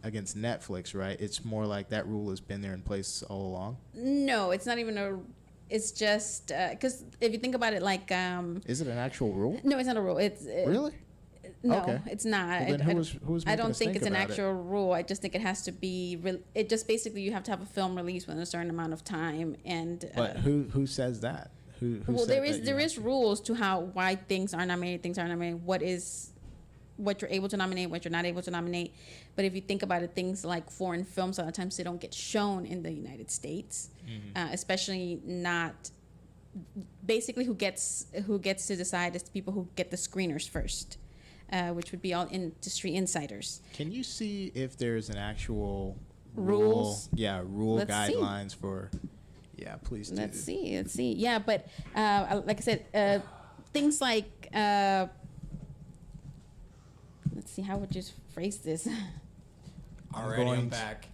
against Netflix, right? It's more like that rule has been there in place all along. No, it's not even it's just because if you think about it, like Is it an actual rule? no, it's not a rule. Really? No, Okay. it's not. Well, then who was I making don't us think think it's an about it? actual rule. I just think it has to be. It just basically you have to have a film released within a certain amount of time, and. But who says that? Who well, said there that is you there have is to? rules to why things are nominated, things aren't nominated. What you're able to nominate, what you're not able to nominate. But if you think about it, things like foreign films, a lot of times they don't get shown in the United States, especially not. Basically, who gets to decide is the people who get the screeners first, which would be all industry insiders. Can you see if there's an actual Rules? rule Let's see. guidelines for? Yeah, please do. Let's see. Yeah, but like I said, things like. Let's see, how would you phrase this? Already, I'm back.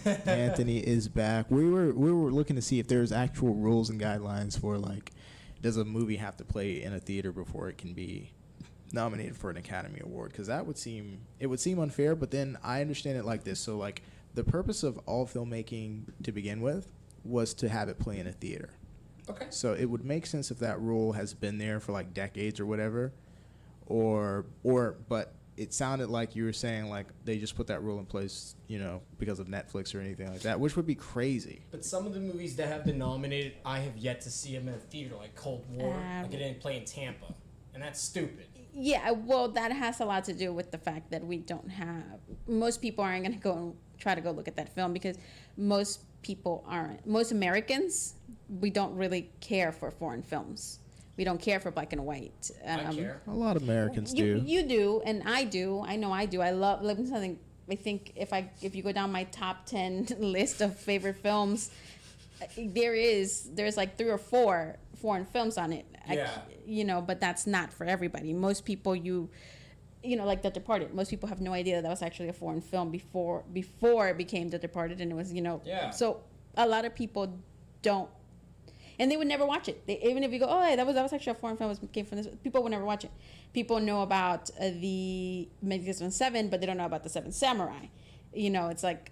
Anthony is back. We were looking to see if there's actual rules and guidelines for, like, does a movie have to play in a theater before it can be nominated for an Academy Award? Because it would seem unfair. But then I understand it like this. So, like, the purpose of all filmmaking to begin with was to have it play in a theater. Okay. So it would make sense if that rule has been there for like decades or whatever, but it sounded like you were saying like they just put that rule in place, because of Netflix or anything like that, which would be crazy. But some of the movies that have been nominated, I have yet to see them in a theater, like Cold War. Like it didn't play in Tampa, and that's stupid. Yeah, well, that has a lot to do with the fact that we don't have. Most people aren't going to go and try to go look at that film because most people aren't. Most Americans, we don't really care for foreign films. We don't care for black and white. I care. A lot of Americans do. You do, and I do. I know I do. I love something. I think if you go down my top 10 list of favorite films, there's like 3 or 4 foreign films on it. Yeah. But that's not for everybody. Most people, like The Departed. Most people have no idea that was actually a foreign film before it became The Departed, and it was, Yeah. So a lot of people don't. And they would never watch it. Even if you go, oh, hey, that was actually a foreign film. It came from this. People would never watch it. People know about the Magnificent Seven, but they don't know about the Seven Samurai. It's like.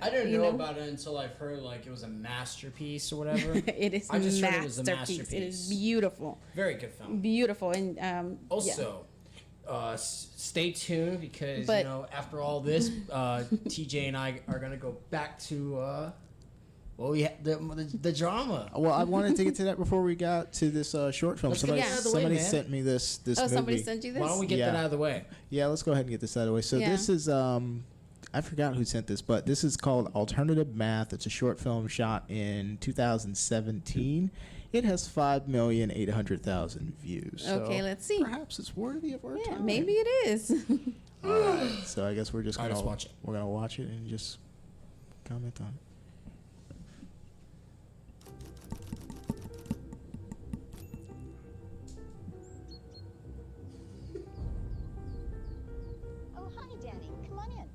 I didn't know about it until I've heard like it was a masterpiece or whatever. It is. I just heard it was a masterpiece. It is beautiful. Very good film. Beautiful and Also, stay tuned because But- after all this, TJ and I are gonna go back to Well, we had the drama. Well, I wanted to get to that before we got to this short film. Let's get that out of the way, Somebody man. sent me this Oh, movie. somebody sent you this? Why don't we get that out of the way? Yeah, let's go ahead and get this out of the way. So Yeah. this is I forgot who sent this, but this is called Alternative Math. It's a short film shot in 2017. It has 5,800,000 views. Okay, So let's see. Perhaps it's worthy of our Yeah, time. maybe it is. All right, so I guess we're just All right, gonna let's watch it. We're gonna watch it and just comment on it. Oh, hi, Danny. Come on in.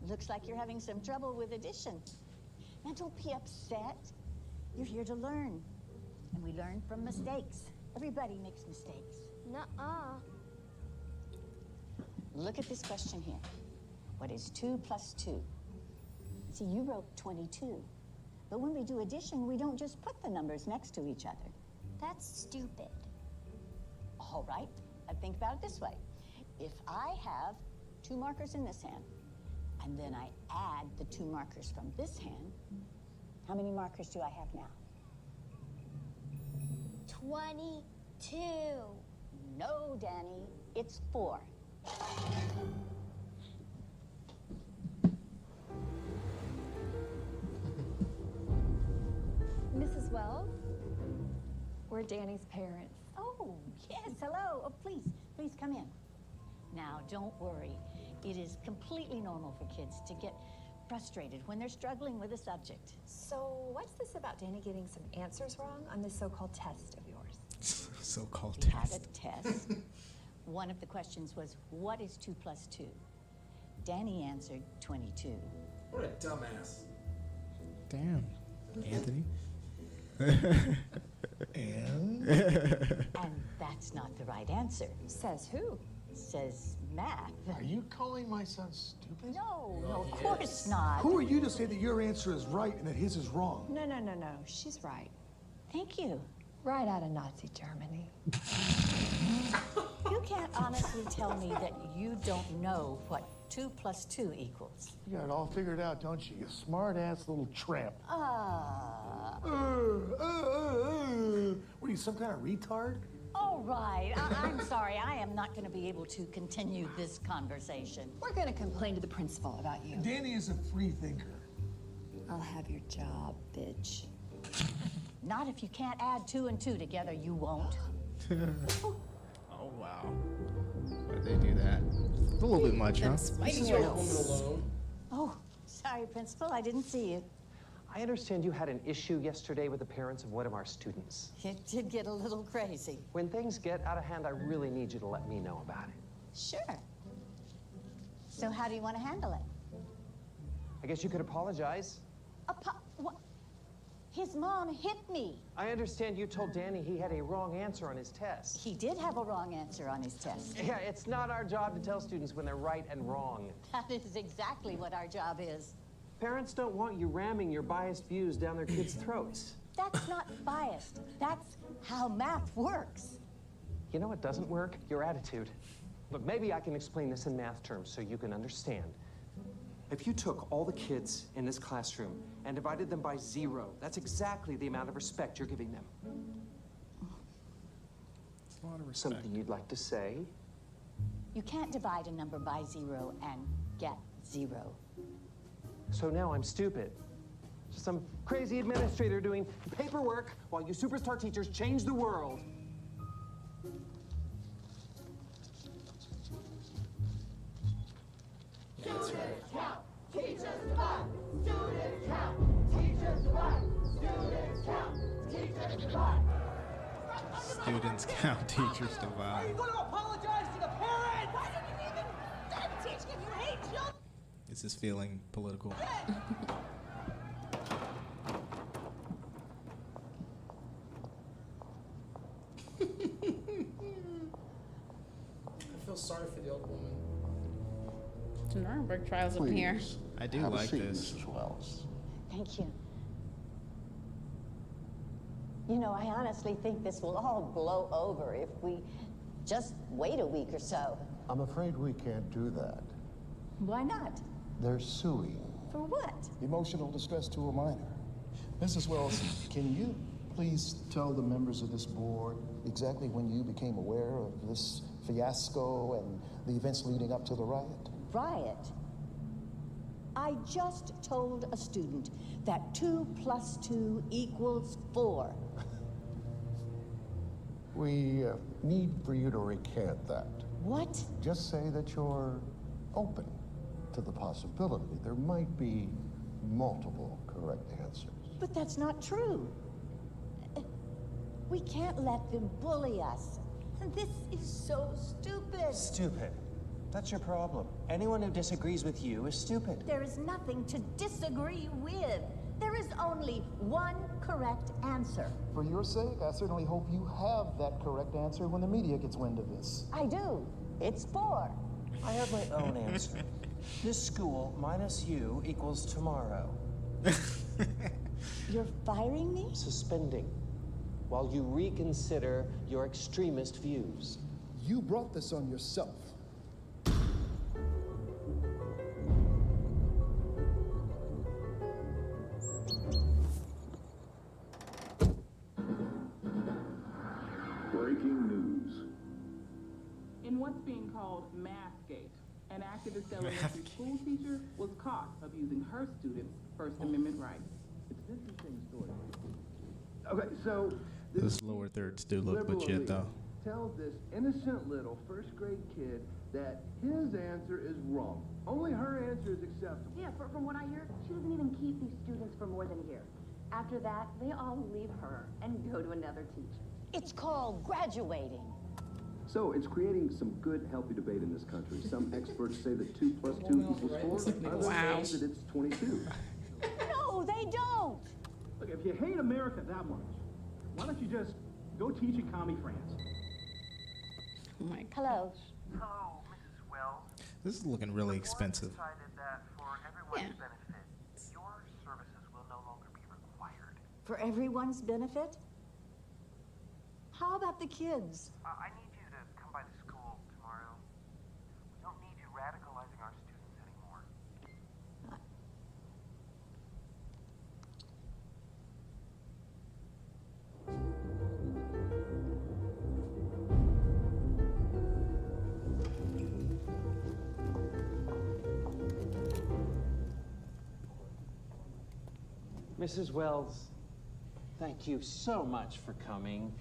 Looks like you're having some trouble with addition. Now, don't be upset. You're here to learn. And we learn from mistakes. Everybody makes mistakes. Nuh-uh. Look at this question here. What is 2 plus 2? See, you wrote 22. But when we do addition, we don't just put the numbers next to each other. That's stupid. All right, think about it this way. If I have 2 markers in this hand, and then I add the 2 markers from this hand, how many markers do I have now? 22. No, Danny, it's 4. Mrs. Wells? We're Danny's parents. Oh, yes, hello. Oh, please come in. Now, don't worry. It is completely normal for kids to get frustrated when they're struggling with a subject. So, what's this about Danny getting some answers wrong on this so-called test of yours? So-called We had test. a test. One of the questions was, what is 2 plus 2? Danny answered 22. What a dumbass. Damn, Anthony. And that's not the right answer. Says who? Says math. Are you calling my son stupid? No, of course not. Who are you to say that your answer is right and that his is wrong? No. She's right. Thank you. Right out of Nazi Germany. You can't honestly tell me that you don't know what 2 plus 2 equals. You got it all figured out, don't you? You smart-ass little tramp. What are you, some kind of retard? All right. I'm sorry. I am not going to be able to continue this conversation. We're gonna complain to the principal about you. Danny is a free thinker. I'll have your job, bitch. Not if you can't add 2 and 2 together, you won't. Oh wow. Why'd they do that? A little bit much, huh? Mrs. Wells. Oh, sorry, Principal. I didn't see you. I understand you had an issue yesterday with the parents of one of our students. It did get a little crazy. When things get out of hand, I really need you to let me know about it. Sure. So how do you want to handle it? I guess you could apologize. What? His mom hit me. I understand you told Danny he had a wrong answer on his test. He did have a wrong answer on his test. Yeah, it's not our job to tell students when they're right and wrong. That is exactly what our job is. Parents don't want you ramming your biased views down their kids' throats. That's not biased. That's how math works. You know what doesn't work? Your attitude. Look, maybe I can explain this in math terms so you can understand. If you took all the kids in this classroom and divided them by 0, that's exactly the amount of respect you're giving them. It's a lot of respect. Something you'd like to say? You can't divide a number by 0 and get 0. So now I'm stupid. Just some crazy administrator doing paperwork while you superstar teachers change the world. That's right. Teachers divide, students count. Teachers divide, students count. Teachers divide. Students count, teachers Are divide. you going to apologize to the parents? Why didn't you even start teaching if you hate children? Is this feeling political? I feel sorry for the old woman. The Nuremberg trials up here. I do Have a like seat, this. Mrs. Wells. Thank you. You know, I honestly think this will all blow over if we just wait a week or so. I'm afraid we can't do that. Why not? They're suing. For what? Emotional distress to a minor. Mrs. Wells, can you please tell the members of this board exactly when you became aware of this fiasco and the events leading up to the riot? Riot? I just told a student that 2 + 2 = 4. We need for you to recant that. What? Just say that you're open to the possibility there might be multiple correct answers. But that's not true. We can't let them bully us. This is so stupid. Stupid. That's your problem. Anyone who disagrees with you is stupid. There is nothing to disagree with. There is only one correct answer. For your sake, I certainly hope you have that correct answer when the media gets wind of this. I do. It's 4. I have my own answer. This school minus you equals tomorrow. You're firing me? Suspending. While you reconsider your extremist views. You brought this on yourself. Breaking news. In what's being called Mathgate, an activist elementary school teacher was caught abusing her students' First Amendment rights. It's an interesting story. Okay, so Those lower thirds do look legit, though. tells this innocent little first grade kid that his answer is wrong. Only her answer is acceptable. Yeah, from what I hear, she doesn't even keep these students for more than a year. After that, they all leave her and go to another teacher. It's called graduating. So it's creating some good, healthy debate in this country. Some experts say that 2 + 2 = 4. Others say that it's 22. No, they don't. Look, if you hate America that much, why don't you just go teach in commie France? Oh my God. Hello. Hello, Mrs. Wells. This is looking really expensive. Decided that for everyone's benefit, your services will no longer be required. For everyone's benefit? How about the kids? I need you to come by the school tomorrow. We don't need you radicalizing our students anymore. Mrs. Wells, thank you so much for coming.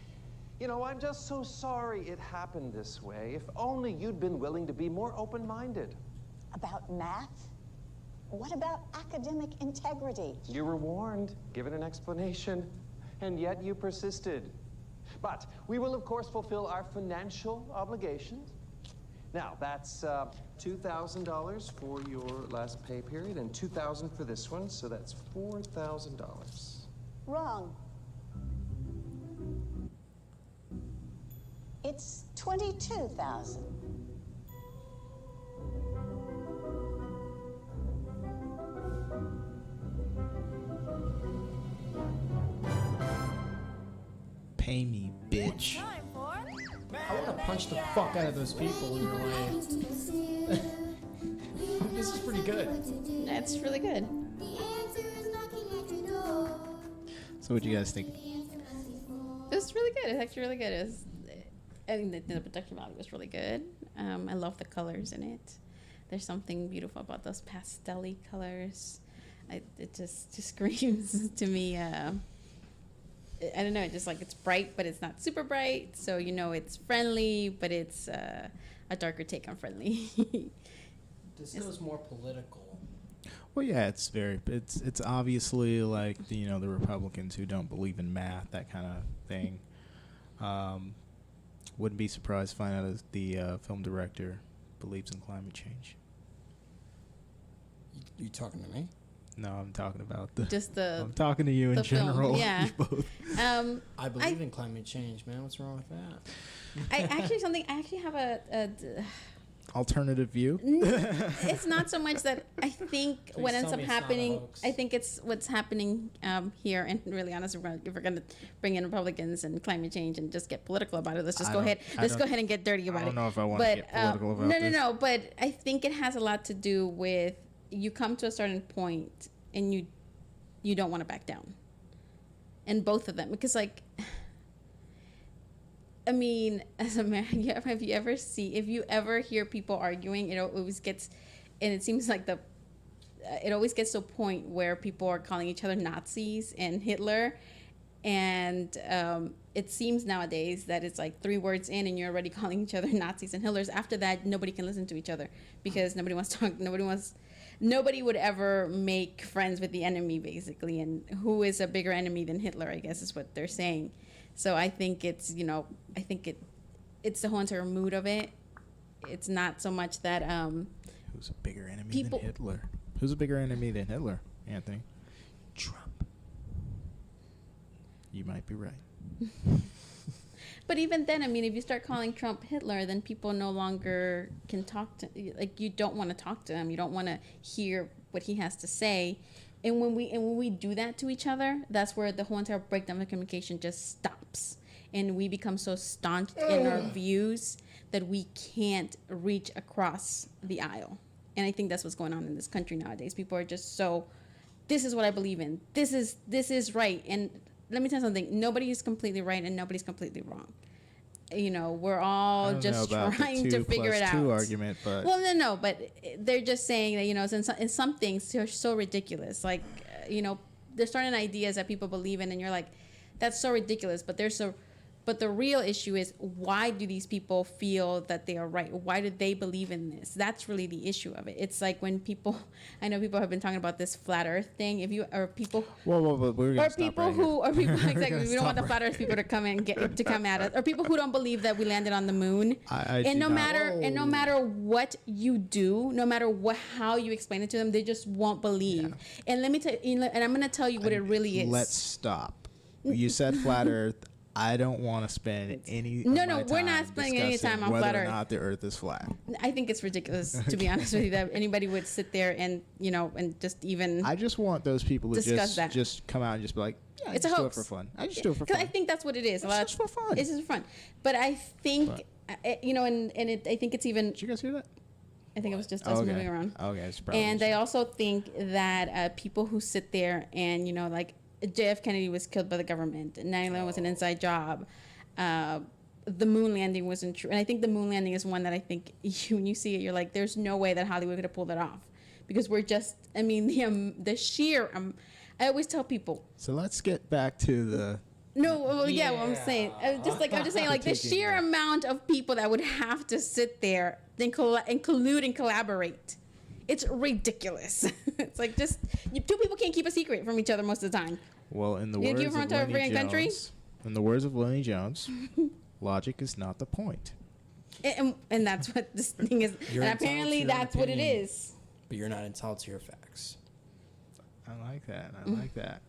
You know, I'm just so sorry it happened this way. If only you'd been willing to be more open-minded. About math? What about academic integrity? You were warned, given an explanation, and yet you persisted. But we will, of course, fulfill our financial obligations. Now, that's $2,000 for your last pay period and $2,000 for this one, so that's $4,000. Wrong. It's 22,000. Pay me, bitch. I want to punch the fuck out of those people in real life. This is pretty good. That's really good. So what do you guys think? It was really good. It's actually really good. It was, I think the production value was really good. I love the colors in it. There's something beautiful about those pastel-y colors. It just screams to me. I don't know, just like it's bright, but it's not super bright. So, you know, it's friendly, but it's a darker take on friendly. This goes more political. Well, yeah, it's obviously like the Republicans who don't believe in math, that kind of thing. Wouldn't be surprised to find out as the film director believes in climate change. You talking to me? No, I'm talking about I'm talking to you in general. Film, yeah. I believe in climate change, man. What's wrong with that? I actually have alternative view? It's not so much that. I think what ends tell up me it's not a happening, hoax. I think it's what's happening here. And really honest, if we're going to bring in Republicans and climate change and just get political about it, let's just go ahead. Let's go ahead and get dirty about it. I don't know if I want to get political about this. No. But I think it has a lot to do with you come to a certain point and you don't want to back down. And both of them, because like, I mean, as a man, if you ever hear people arguing, it always gets, and it seems like it always gets to a point where people are calling each other Nazis and Hitler, and it seems nowadays that it's like 3 words in and you're already calling each other Nazis and Hitlers. After that, nobody can listen to each other because nobody wants to talk. Nobody would ever make friends with the enemy, basically. And who is a bigger enemy than Hitler, I guess is what they're saying. So I think it's, it's the whole entire mood of it. It's not so much that Who's a bigger enemy than Hitler? Who's a bigger enemy than Hitler, Anthony? Trump. You might be right. But even then, I mean, if you start calling Trump Hitler, then people no longer can talk to, like, you don't want to talk to him. You don't want to hear what he has to say. And when we do that to each other, that's where the whole entire breakdown of communication just stops. And we become so staunch in our views that we can't reach across the aisle. And I think that's what's going on in this country nowadays. People are just so, this is what I believe in. This is right. And let me tell you something. Nobody is completely right and nobody's completely wrong. We're all just trying to figure it out. 2 argument, but well, no, but they're just saying that in some things they're so ridiculous. Like there's certain ideas that people believe in, and you're like, that's so ridiculous. But the real issue is, why do these people feel that they are right? Why do they believe in this? That's really the issue of it. It's like when I know people have been talking about this flat Earth thing. We're gonna stop exactly. We don't want the flat Earth people to come at us, or people who don't believe that we landed on the moon. No matter what you do, no matter how you explain it to them, they just won't believe. Yeah. And let me tell you, and I'm gonna tell you what it really is. Let's stop. You said flat Earth. I don't want to spend any. No, we're not spending any time on flat Earth. Whether or not the Earth is flat. I think it's ridiculous, to be honest with you, that anybody would sit there and and just even. I just want those people to just come out and just be like, yeah, it's I just a do it hoax. for fun. I just do it for fun. Because I think that's what it is. It's just for fun. It's just for fun. But I think, I think it's even. Did you guys hear that? I think it was just us moving around. Okay, it's probably. And I also think that people who sit there and like JF Kennedy was killed by the government, 9/11 was an inside job. The moon landing wasn't true, and I think the moon landing is one that I think when you see it, you're like, there's no way that Hollywood could have pulled it off, because we're just, I mean, the sheer. I always tell people. So let's get back to the. No, well, yeah, what I'm saying, I'm just saying, like the sheer amount of people that would have to sit there and collude and collaborate. It's ridiculous. It's like just 2 people can't keep a secret from each other most of the time. Well, in the words of Lenny Jones. In the words of Lenny Jones, logic is not the point. And that's what this thing is. And apparently that's what it is. But you're not entitled to your facts. I like that. I like that.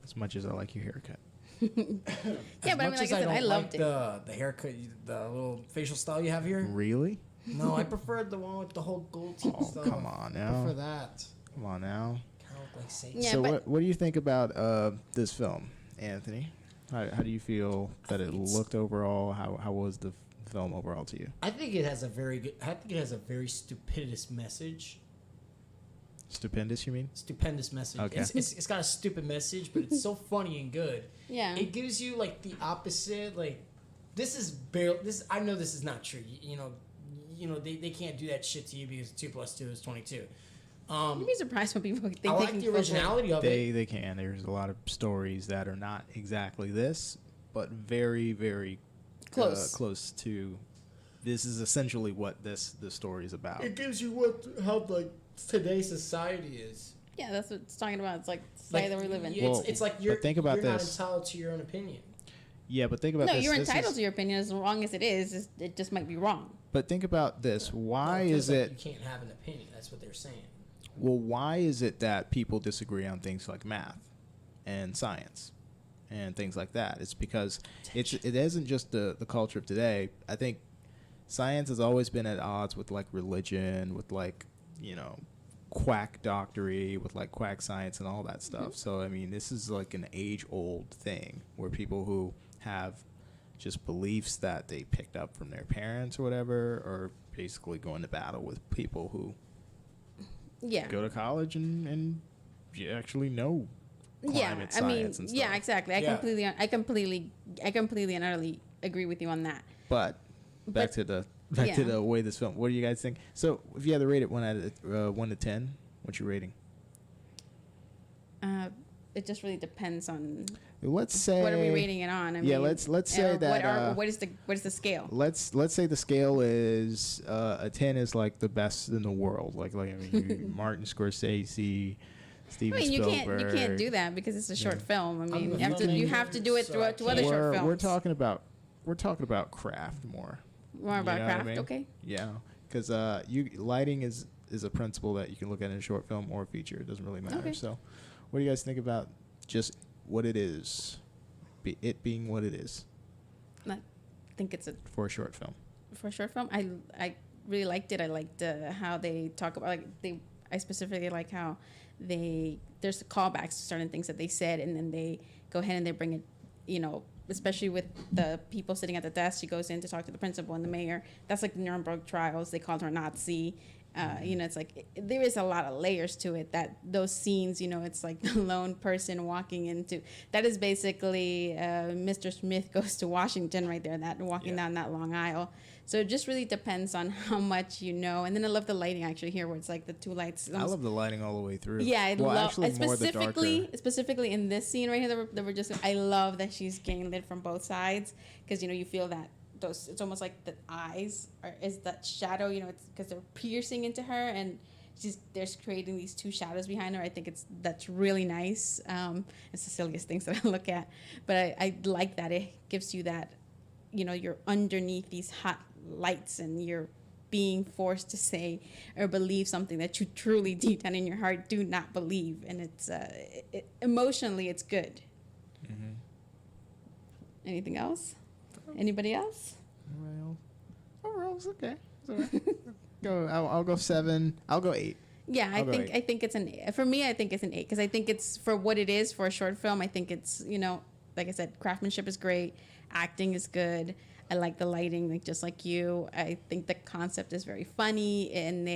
As much as I like your haircut. Yeah, but I mean, like I said, I loved it. The haircut, the little facial style you have here. Really? No, I preferred the one with the whole gold teeth stuff. Come on now. I prefer that. Come on now. Kind of look like Satan. Yeah, so what do you think about this film, Anthony? How do you feel that it looked overall? How was the film overall to you? I think it has a very stupendous message. Stupendous, you mean? Stupendous message. Okay. It's got a stupid message, but it's so funny and good. Yeah. It gives you like the opposite. Like this is barely. I know this is not true. You know they can't do that shit to you because 2 + 2 is 22. You'd be surprised when people think I like the originality of it. They can. There's a lot of stories that are not exactly this, but very, very close to. This is essentially what this story is about. It gives you how like today's society is. Yeah, that's what it's talking about. It's like society that we live in. It's like you're think about you're this. not entitled to your own opinion. Yeah, but think about this. No, you're entitled to your opinion as long as it is. It just might be wrong. But think about this. Why is it... You can't have an opinion. That's what they're saying. Well, why is it that people disagree on things like math and science and things like that? It's because it isn't just the culture of today. I think science has always been at odds with like religion, with like, you know, quack doctory, with like quack science and all that stuff. So I mean, this is like an age-old thing where people who have just beliefs that they picked up from their parents or whatever are basically going to battle with people who go to college and you actually know climate science and stuff. Yeah, exactly. I completely and utterly agree with you on that. But back to the way this film. What do you guys think? So if you had to rate it 1 to 10, what's your rating? It just really depends on. Let's say. What are we rating it on? I mean, let's say that. What is the scale? Let's say the scale is a 10 is like the best in the world. Like I mean, Martin Scorsese, Steven Spielberg. You can't do that because it's a short film. I mean, you have to do it to other short films. We're talking about craft more. More about craft, I mean? Okay. Yeah, because lighting is a principle that you can look at in a short film or a feature. It doesn't really matter. Okay. So, what do you guys think about just what it is, it being what it is? I think it's for a short film. For a short film, I really liked it. I liked how they talk about I specifically like how there's callbacks to certain things that they said, and then they go ahead and they bring it, you know. Especially with the people sitting at the desk, she goes in to talk to the principal and the mayor. That's like the Nuremberg trials. They called her Nazi. You know, it's like there is a lot of layers to it. That those scenes, you know, it's like the lone person walking into. That is basically Mr. Smith goes to Washington right there. That walking down that long aisle. So it just really depends on how much you know. And then I love the lighting actually here, where it's like the two lights. I love the lighting all the way through. Yeah, I love specifically in this scene right here. They were just. I love that she's getting lit from both sides because you know you feel that those. It's almost like the eyes is that shadow. You know, it's because they're piercing into her and they're creating these two shadows behind her. I think that's really nice. It's the silliest things that I look at, but I like that it gives you that. You know, you're underneath these hot lights and you're being forced to say or believe something that you truly deep down in your heart do not believe, and it's emotionally it's good. Mm-hmm. Anything else? Anybody else? Overall, it's okay. I'll go 7. I'll go 8. Yeah, I think it's an for me. I think it's an 8 because I think it's for what it is for a short film. I think it's, you know, like I said, craftsmanship is great, acting is good. I like the lighting, like just like you. I think the concept is very funny, and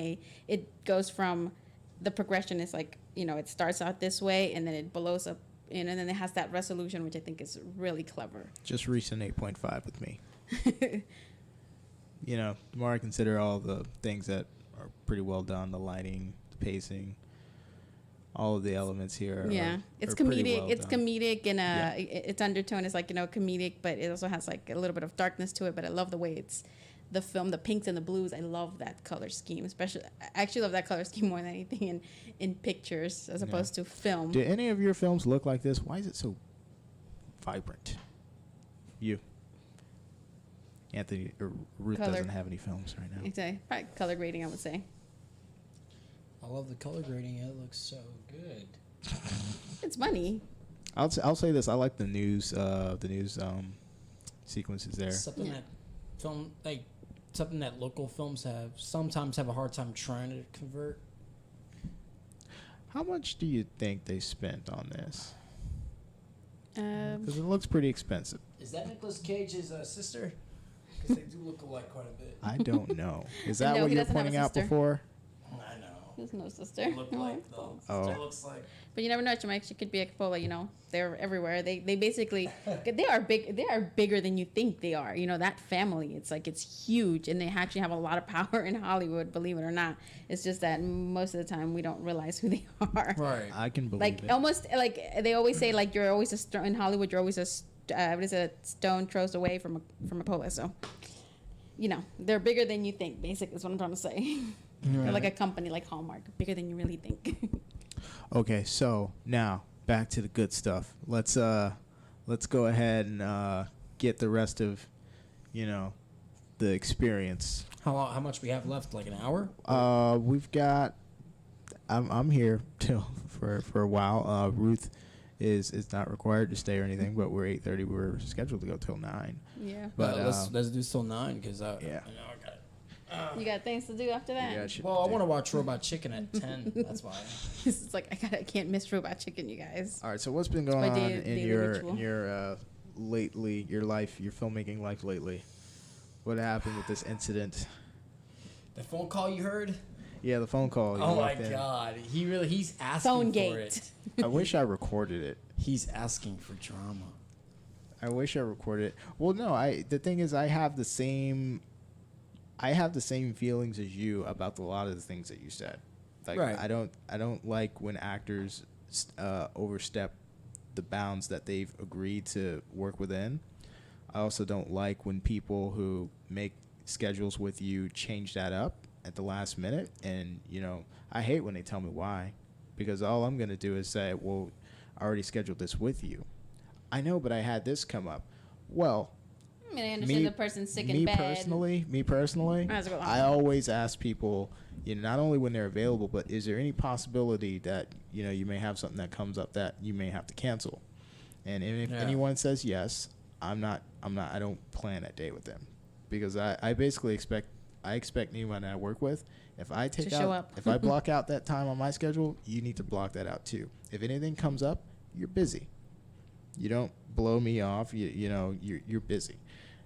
it goes from the progression is like, you know, it starts out this way and then it blows up, and then it has that resolution, which I think is really clever. Just reached an 8.5 with me. You know, the more I consider all the things that are pretty well done, the lighting, the pacing, all of the elements here. It's comedic. Well it's comedic, and its undertone is like, you know, comedic, but it also has like a little bit of darkness to it. But I love the way it's the film, the pinks and the blues. I love that color scheme, especially. I actually love that color scheme more than anything in pictures as opposed to film. Do any of your films look like this? Why is it so vibrant? You, Anthony, Ruth color. Doesn't have any films right now. Exactly. Probably color grading, I would say. I love the color grading. It looks so good. It's money. I'll say this. I like the news sequences there. Something that local films sometimes have a hard time trying to convert. How much do you think they spent on this? Because it looks pretty expensive. Is that Nicolas Cage's sister? Because they do look alike quite a bit. I don't know. Is that what you're pointing out before? I know. There's no sister. They look like though. Oh. It looks like. But you never know. She could be a Coppola. You know, they're everywhere. They basically they are big. They are bigger than you think they are. You know, that family. It's huge, and they actually have a lot of power in Hollywood. Believe it or not. It's just that most of the time we don't realize who they are. Right. I can believe like, it. Almost like they always say, like you're always in Hollywood. You're always a stone throws away from a Coppola. So, you know, they're bigger than you think. Basically, is what I'm trying to say. Right. They're like a company like Hallmark, bigger than you really think. Okay, so now back to the good stuff. Let's go ahead and get the rest of, you know, the experience. How much we have left? Like an hour? We've got. I'm here till for a while. Ruth is not required to stay or anything, but we're 8:30. We're scheduled to go till 9. Yeah. But let's do till 9 because I know I got You got things to do after that? Well, I want to watch Robot Chicken at 10. That's why. It's like I can't miss Robot Chicken, you guys. All right. So what's been going on in your lately, your life, your filmmaking life lately? What happened with this incident? The phone call you heard? Yeah, the phone call. Oh my God, he's asking Phone for it. I wish I recorded it. He's asking for drama. I wish I recorded it. Well, no, the thing is, I have the same feelings as you about a lot of the things that you said. Like, right. I don't like when actors overstep the bounds that they've agreed to work within. I also don't like when people who make schedules with you change that up at the last minute. And, I hate when they tell me why, because all I'm going to do is say, well, I already scheduled this with you. I know, but I had this come up. Well, I mean, I understand the person's sick in bed. Me personally, I always ask people, not only when they're available, but is there any possibility that, you may have something that comes up that you may have to cancel? And if anyone says yes, I don't plan that day with them, because I basically expect anyone I work with, if I if I block out that time on my schedule, you need to block that out too. If anything comes up, you're busy. You don't blow me off. You're busy,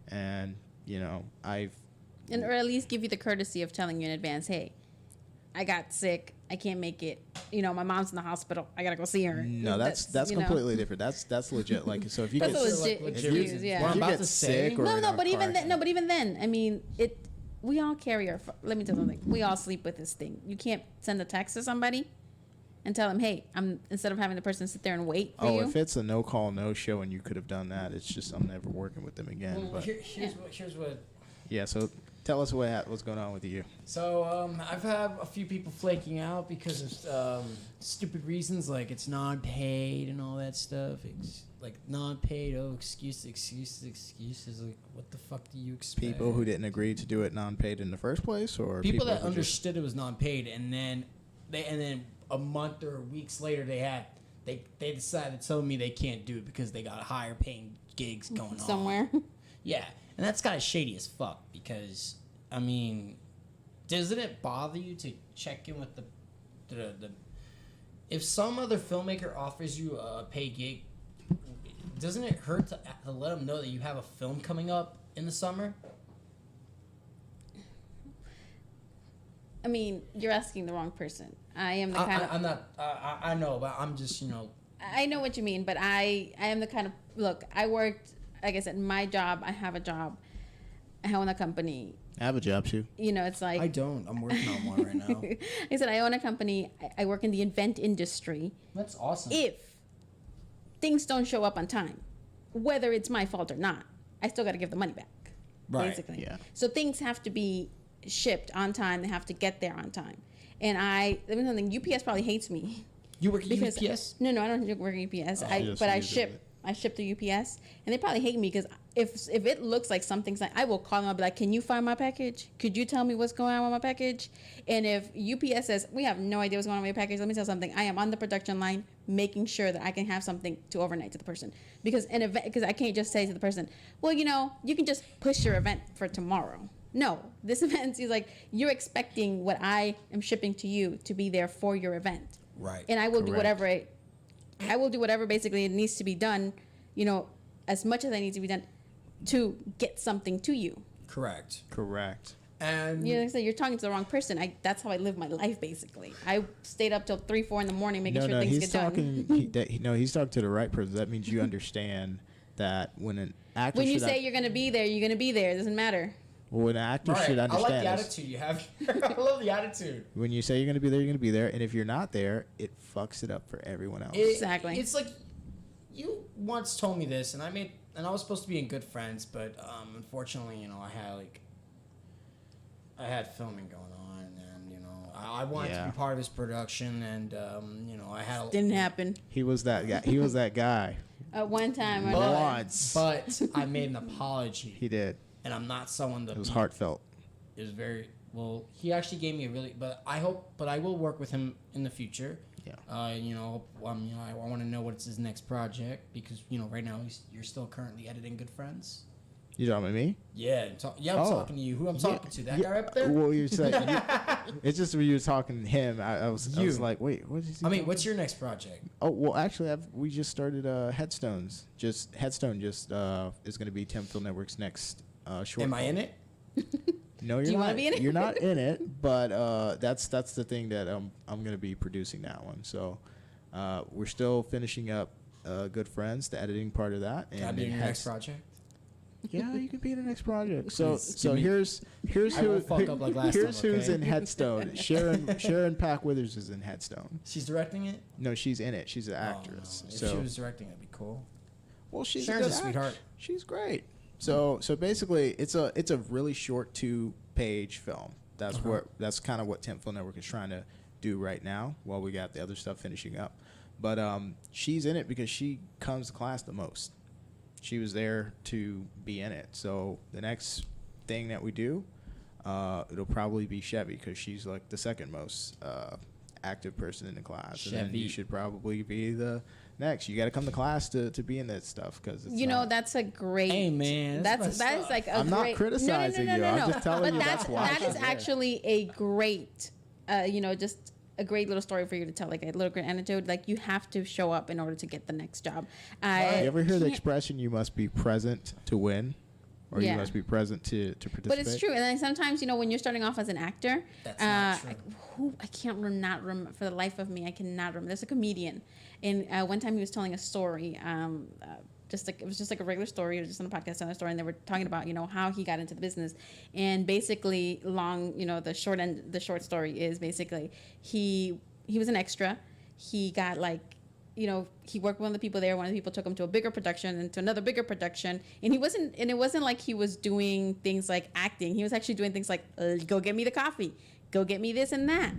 and or at least give you the courtesy of telling you in advance, hey, I got sick, I can't make it. My mom's in the hospital, I gotta go see her. No, that's completely different. That's legit. Like, so if you get sick, or but even then, I mean, we all carry our. Let me tell you something. We all sleep with this thing. You can't send a text to somebody and tell them, hey, instead of having the person sit there and wait for you. If it's a no call, no show, and you could have done that, it's just I'm never working with them again. Well, but here's what. Yeah, so tell us what's going on with you. So I've had a few people flaking out because of stupid reasons, like it's non-paid and all that stuff. It's like non-paid, excuses. Like, what the fuck do you expect? People who didn't agree to do it non-paid in the first place, or people that understood it was non-paid, and then a month or weeks later they decided to tell me they can't do it because they got higher paying gigs going on somewhere. Yeah, and that's kind of shady as fuck, because I mean, doesn't it bother you to check in with the if some other filmmaker offers you a paid gig, doesn't it hurt to let them know that you have a film coming up in the summer? I mean, you're asking the wrong person. I am the kind of... I'm not... I know, but I'm just, I know what you mean, but I am the kind of... Look, I worked... Like I said, my job, I have a job. I own a company. I have a job, too. It's like... I don't. I'm working on one right now. I said, I own a company. I work in the event industry. That's awesome. If things don't show up on time, whether it's my fault or not, I still got to give the money back. Right. Basically. Yeah. So things have to be shipped on time. They have to get there on time. And let me tell you something, UPS probably hates me. You work at UPS? No, I don't work at UPS. I ship to UPS, and they probably hate me because if it looks like something's like, I will call them. I'll be like, can you find my package? Could you tell me what's going on with my package? And if UPS says, we have no idea what's going on with your package, let me tell you something. I am on the production line making sure that I can have something to overnight to the person. Because I can't just say to the person, well, you can just push your event for tomorrow. No, this event is like, you're expecting what I am shipping to you to be there for your event. Right. And I will do whatever I will do whatever basically it needs to be done, as much as I need to be done to get something to you. Correct. And like I said, you're talking to the wrong person. That's how I live my life basically. I stayed up till 3-4 in the morning making sure things get done. He's talking to the right person. That means you understand that when an actor when you say you're gonna be there, you're gonna be there. It doesn't matter. Well, an actor should understand. I like the attitude you have. I love the attitude. When you say you're going to be there, you're going to be there. And if you're not there, it fucks it up for everyone else. Exactly. It's like, you once told me this, and I was supposed to be in good friends, but unfortunately, I had filming going on, and I wanted to be part of his production, and I had didn't happen. He was that guy. He was that guy. At one time or once. But I made an apology. He did. And I'm not someone that... It was heartfelt. It was very... Well, he actually gave me a really... But I will work with him in the future. Yeah. I want to know what's his next project, because, right now you're still currently editing Good Friends. You talking about me? Yeah, I'm talking to you. Who I'm talking to? That guy up there? Well, you're saying it's just when you were talking to him. I was like, wait, what is he? I mean, what's your next project? Oh well, actually, we just started Headstones. Headstone is going to be Tampa Film Network's next short. Am I in it? No, you're Do you not. wanna be in it? You're not in it, but that's the thing that I'm going to be producing that one. So we're still finishing up Good Friends, the editing part of that. Can I be in your next project? Yeah, you can be in the next project. Please, So here's who's okay? in Headstone. Sharon Pack Withers is in Headstone. She's directing it? No, she's in it. She's an actress. No. If she was directing, that'd be cool. Well, she's Sharon's a a sweetheart. She's great. So basically, it's a really short 2-page film. That's kind of what Tampa Film Network is trying to do right now, while we got the other stuff finishing up. But she's in it because she comes to class the most. She was there to be in it. So the next thing that we do, it'll probably be Chevy, because she's like the second most active person in the class. Chevy. And then you should probably be the next. You got to come to class to be in that stuff, because that's a great. Hey man, that is like a I'm great. not criticizing you. I'm just telling you that's why. That is actually a great, just a great little story for you to tell, like a little great anecdote. Like, you have to show up in order to get the next job. You ever hear the expression, you must be present to win? Or you must be present to participate? But it's true. And then sometimes, when you're starting off as an actor, that's not true. I can't remember for the life of me. I cannot remember. There's a comedian, and one time he was telling a story. It was just like a regular story. It was just on a podcast telling a story, and they were talking about how he got into the business. And basically, the short story is basically he was an extra. He got he worked with one of the people there. One of the people took him to a bigger production and to another bigger production. And it wasn't like he was doing things like acting. He was actually doing things like, go get me the coffee, go get me this and that.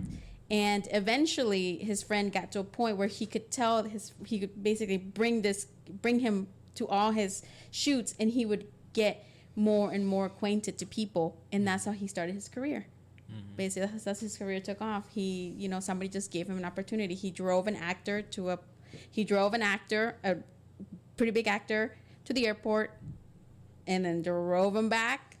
And eventually his friend got to a point where he could tell he could basically bring him to all his shoots, and he would get more and more acquainted to people. And that's how he started his career. Mm-hmm. Basically, that's his career took off. He, somebody just gave him an opportunity. He drove an actor, a pretty big actor, to the airport, and then drove him back.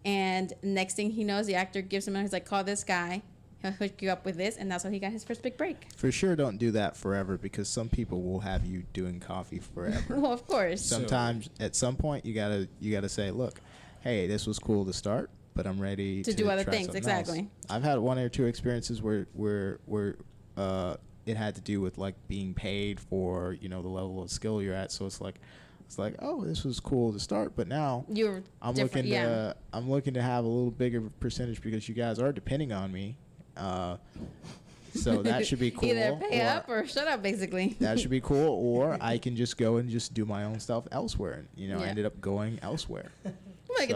And next thing he knows, the actor gives him, he's like, call this guy. He'll hook you up with this, and that's how he got his first big break. For sure, don't do that forever, because some people will have you doing coffee forever. Well, of course. Sometimes, at some point, you gotta say, look, hey, this was cool to start, but I'm ready to do other try things. something Exactly. else. I've had one or two experiences where it had to do with being paid for the level of skill you're at. So it's like, oh, this was cool to start, but now I'm looking to have a little bigger percentage, because you guys are depending on me. So that should be cool. Either pay up or shut up, basically. That should be cool, or I can just go and just do my own stuff elsewhere. I ended up going elsewhere. There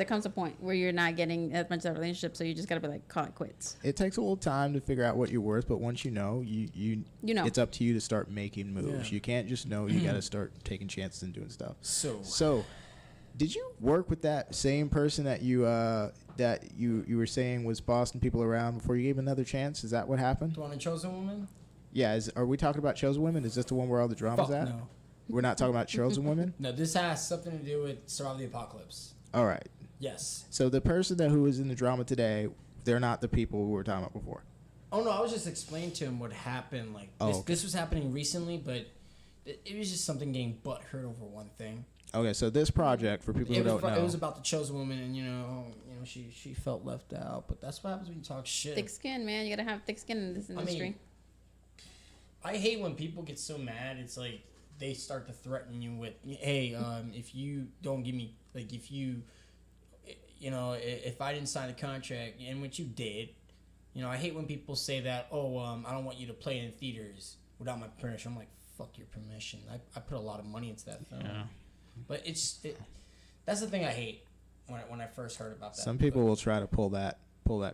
comes a point where you're not getting as much of a relationship, so you just gotta be like, call it quits. It takes a little time to figure out what you're worth, but once you know, it's up to you to start making moves. Yeah. You can't just know. You got to start taking chances and doing stuff. So, did you work with that same person that you were saying was bossing people around before you gave him another chance? Is that what happened? The one in Chosen Woman? Yeah. Are we talking about Chosen Women? Is this the one where all the drama's at? No. We're not talking about Chosen Women? No, this has something to do with Survival the Apocalypse. All right. Yes. So the person who was in the drama today, they're not the people we were talking about before. Oh no, I was just explaining to him what happened. This was happening recently, but it was just something getting butthurt over one thing. Okay, so this project, for people who don't know, it was about the Chosen Woman, and she felt left out. But that's what happens when you talk shit. Thick skin, man. You gotta have thick skin in this industry. I hate when people get so mad. It's like they start to threaten you with, hey, if you don't give me, if I didn't sign a contract, and what you did, I hate when people say that, I don't want you to play in theaters without my permission. I'm like, fuck your permission. I put a lot of money into that film. Yeah. But that's the thing I hate when I first heard about that. Some people will try to pull that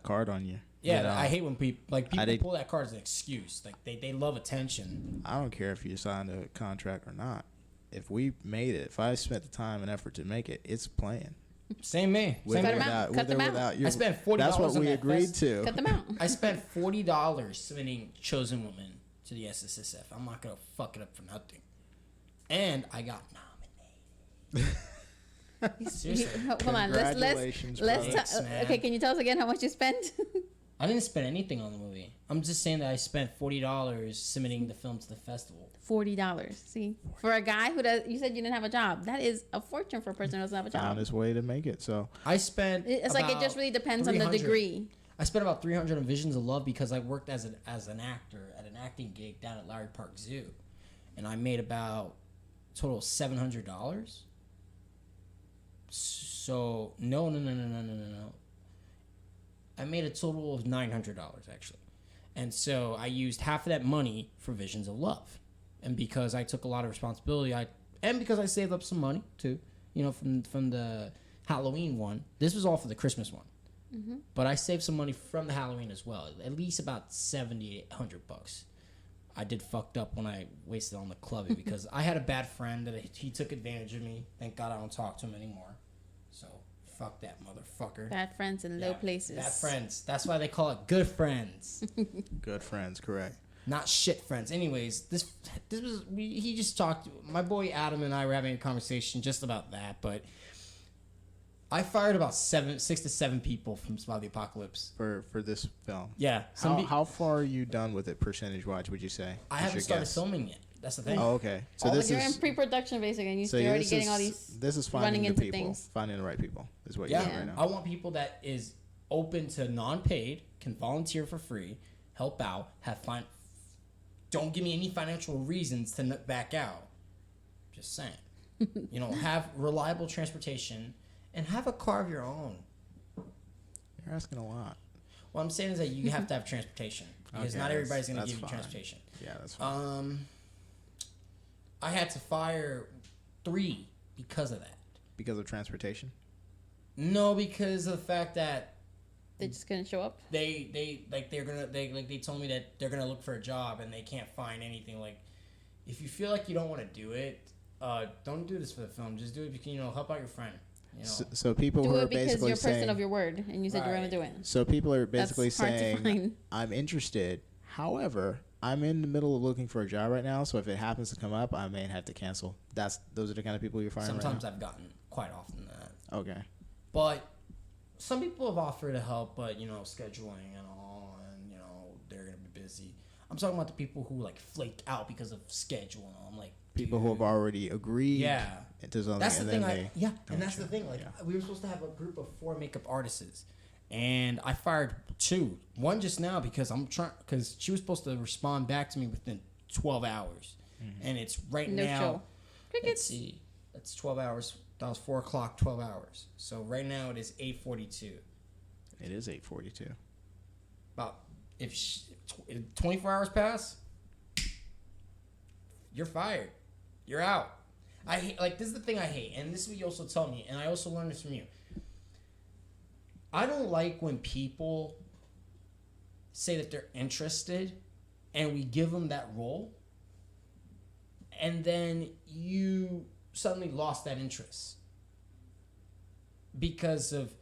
card on you. Yeah, I hate when people pull that card as an excuse. They love attention. I don't care if you signed a contract or not. If we made it, if I spent the time and effort to make it, it's playing. Same me. Cut them out. I spent $40. That's what we agreed to. Cut them out. I spent $40 submitting Chosen Woman to the SSSF. I'm not gonna fuck it up for nothing. And I got nominated. Hold on. Congratulations, Let's brother. okay, can you tell us again how much you spent? I didn't spend anything on the movie. I'm just saying that I spent $40 submitting the film to the festival. $40. See, for a guy who does, you said you didn't have a job. That is a fortune for a person who doesn't have a job. Found his way to make it. So I spent. It's like it just really depends on the degree. I spent about $300 on Visions of Love because I worked as an actor at an acting gig down at Larry Park Zoo, and I made about a total of $700. So no. I made a total of $900 actually, and so I used half of that money for Visions of Love, and because I took a lot of responsibility, because I saved up some money too, from the Halloween one. This was all for the Christmas one. Mm-hmm. But I saved some money from the Halloween as well, at least about $700-800. I did fucked up when I wasted on the clubbing because I had a bad friend that he took advantage of me. Thank God I don't talk to him anymore. So fuck that motherfucker. Bad friends in low places. Bad friends. That's why they call it good friends. Good friends, correct. Not shit friends. Anyways, this was he just talked. My boy Adam and I were having a conversation just about that, but. I fired about 6 to 7 people from Smile the Apocalypse for this film. Yeah. How far are you done with it percentage-wise? Would you say? I haven't started filming yet. That's the thing. Oh, okay. So you're in pre-production basically, and you're already getting all these. This is running into people, things. finding the right people is what you're doing right now. I want people that is open to non-paid, can volunteer for free, help out, don't give me any financial reasons to back out. Just saying. Have reliable transportation. And have a car of your own. You're asking a lot. What I'm saying is that you have to have transportation. Because not everybody's going to give you transportation. Yeah, that's fine. I had to fire 3 because of that. Because of transportation? No, because of the fact that they just couldn't show up. They told me that they're gonna look for a job and they can't find anything. Like, if you feel like you don't want to do it, don't do this for the film. Just do it because help out your friend. So people who are basically you're a person saying, of your word, and you said you're going to do it. So people are basically saying, I'm interested. However, I'm in the middle of looking for a job right now, so if it happens to come up, I may have to cancel. Those are the kind of people you're firing Sometimes right now? I've gotten quite often that. Okay. But some people have offered to help, but, scheduling and all, and, they're going to be busy. I'm talking about the people who, flaked out because of schedule and all. I'm like, people who have already agreed. Yeah. To something, that's the thing. And that's the thing. We were supposed to have a group of 4 makeup artists, and I fired 2. One just now because because she was supposed to respond back to me within 12 hours, and it's now. Show. Let's see, that's 12 hours. That was 4 o'clock, 12 hours. So right now it is 8:42. It is 8:42. About if 24 hours pass, you're fired. You're out. I hate, this is the thing I hate, and this is what you also tell me, and I also learned this from you. I don't like when people say that they're interested, and we give them that role, and then you suddenly lost that interest because of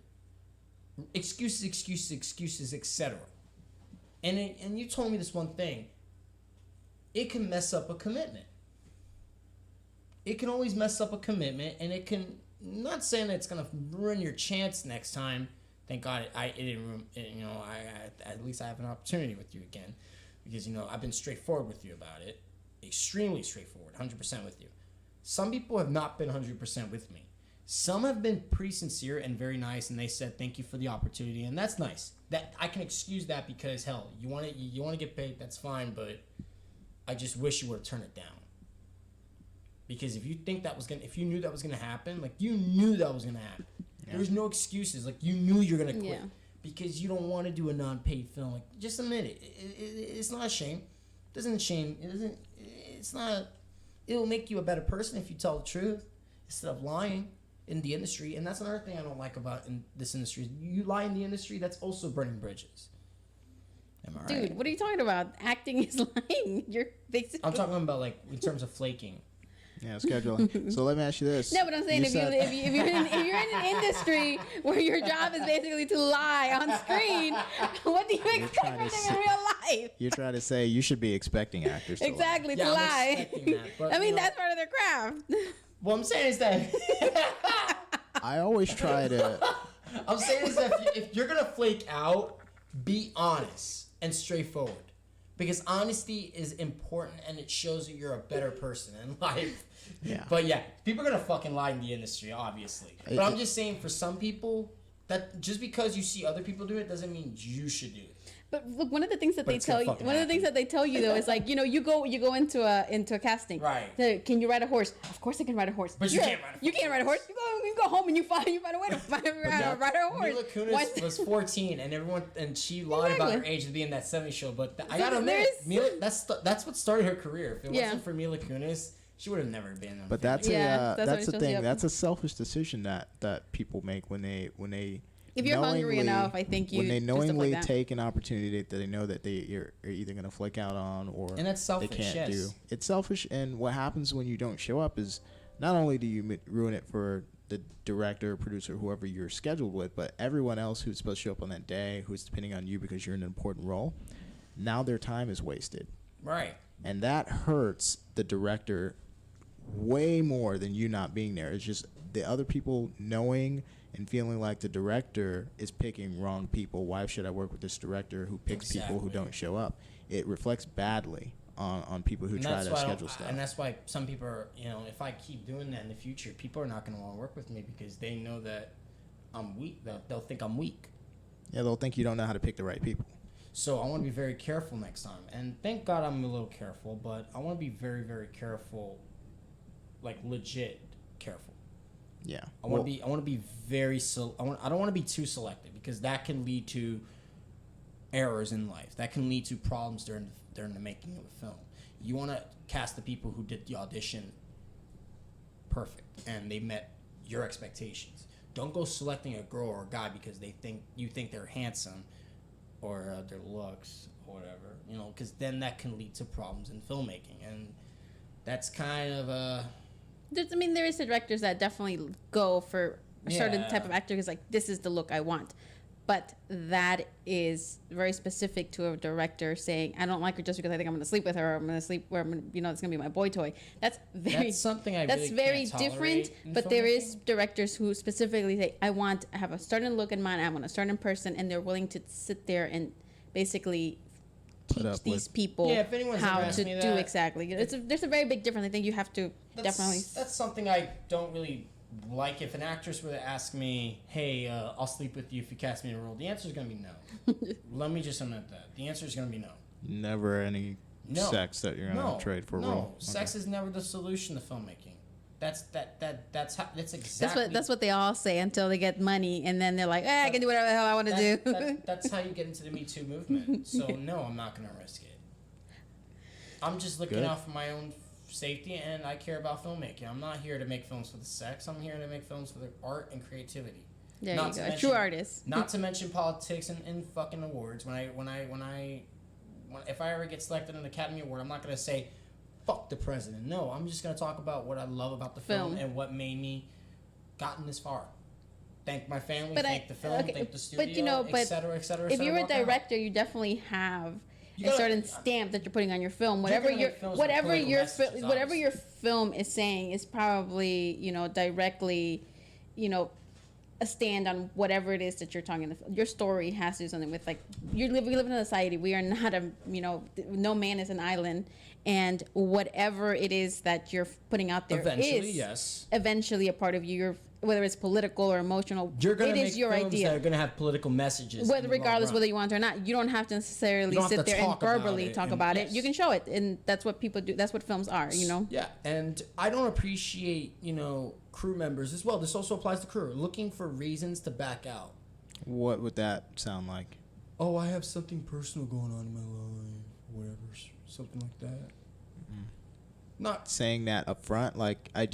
excuses, etc. And you told me this one thing. It can mess up a commitment. It can always mess up a commitment, and it can. I'm not saying that it's gonna ruin your chance next time. Thank God it didn't ruin. At least I have an opportunity with you again, because I've been straightforward with you about it, extremely straightforward, 100% with you. Some people have not been 100% with me. Some have been pretty sincere and very nice, and they said thank you for the opportunity, and that's nice. That I can excuse that because hell, you want to get paid, that's fine, but I just wish you would have turned it down. Because if you knew that was gonna happen, you knew that was gonna happen. Yeah. There's no excuses. You knew you're gonna quit because you don't want to do a non-paid film. Just admit it. It's not a shame. It doesn't shame. It doesn't. It's not. It'll make you a better person if you tell the truth instead of lying in the industry. And that's another thing I don't like about in this industry. You lie in the industry, that's also burning bridges. Am I right? Dude, what are you talking about? Acting is lying. You're basically. I'm talking about in terms of flaking. Yeah, scheduling. So let me ask you this. No, but I'm saying if you're in an industry where your job is basically to lie on screen, what do you expect from them in real life? You're trying to say you should be expecting actors to exactly lie. To lie. That, but, I mean, that's part of their craft. What I'm saying is that I always try to. I'm saying is that if you're gonna flake out, be honest and straightforward, because honesty is important and it shows that you're a better person in life. Yeah. But yeah, people are gonna fucking lie in the industry, obviously. But I'm just saying, for some people, that just because you see other people do it doesn't mean you should do it. But look, one of the things that they tell you, though, is like, you go into a casting. Right. Can you ride a horse? Of course I can ride a horse. But you can't ride a horse. You can't ride a horse. You go home and you find a way to ride a horse. Mila Kunis was 14, and she lied about her age to be in that 70s show. But I gotta admit, Mila, that's what started her career. If it wasn't for Mila Kunis, she would have never been. But that's the thing. That's a selfish decision that people make when they. If you're hungry enough, I think you. When they knowingly take an opportunity that they know that you're either going to flake out on or and that's selfish, they can't yes. do. It's selfish, and what happens when you don't show up is not only do you ruin it for the director, producer, whoever you're scheduled with, but everyone else who's supposed to show up on that day, who's depending on you because you're in an important role. Now their time is wasted. Right. And that hurts the director way more than you not being there. It's just the other people knowing and feeling like the director is picking wrong people. Why should I work with this director who picks people who don't show up? It reflects badly on people who try to schedule stuff. And that's why some people are, if I keep doing that in the future, people are not going to want to work with me because they know that I'm weak. They'll think I'm weak. Yeah, they'll think you don't know how to pick the right people. So I want to be very careful next time. And thank God I'm a little careful, but I want to be very, very careful, like legit careful. Yeah. I want to be very I don't want to be too selective because that can lead to errors in life. That can lead to problems during the making of a film. You want to cast the people who did the audition perfect and they met your expectations. Don't go selecting a girl or a guy because you think they're handsome or their looks or whatever, because then that can lead to problems in filmmaking, and that's kind of there is directors that definitely go for a certain type of actor because, like, this is the look I want. But that is very specific to a director saying, I don't like her just because I think I'm going to sleep with her, or I'm going to sleep where it's going to be my boy toy. That's something that's very different. But there is directors who specifically say, I have a certain look in mind, I want a certain person, and they're willing to sit there and basically teach these people how to do exactly. There's a very big difference. I think you have to definitely. That's something I don't really like. If an actress were to ask me, "Hey, I'll sleep with you if you cast me in a role," the answer is going to be no. Let me just admit that the answer is going to be no. Never any sex that you're going to trade for a role. No, sex is never the solution to filmmaking. That's exactly. That's what they all say until they get money, and then they're like, I can do whatever the hell I want to do. That's how you get into the Me Too movement. So no, I'm not going to risk it. I'm just looking out for my own safety, and I care about filmmaking. I'm not here to make films for the sex. I'm here to make films for the art and creativity. There you go, a true artist. Not to mention politics and fucking awards. If I ever get selected in an Academy Award, I'm not going to say, fuck the president. No, I'm just going to talk about what I love about the film and what made me gotten this far. Thank my family, thank the film, thank the studio, et cetera, et cetera. If you're a director, you definitely have a certain stamp that you're putting on your film. Whatever your film is saying is probably, directly, a stand on whatever it is that you're talking about. Your story has to do something with, like, we live in a society. We are not no man is an island, and whatever it is that you're putting out there eventually a part of you. Whether it's political or emotional, it is your idea. That are going to have political messages. Regardless whether you want it or not, you don't have to necessarily sit there and verbally talk about it. You can show it, and that's what people do. That's what films are, Yeah, and I don't appreciate, crew members as well. This also applies to crew. Looking for reasons to back out. What would that sound like? Oh, I have something personal going on in my life, whatever, something like that. Mm-hmm. Not saying that up front. Like, I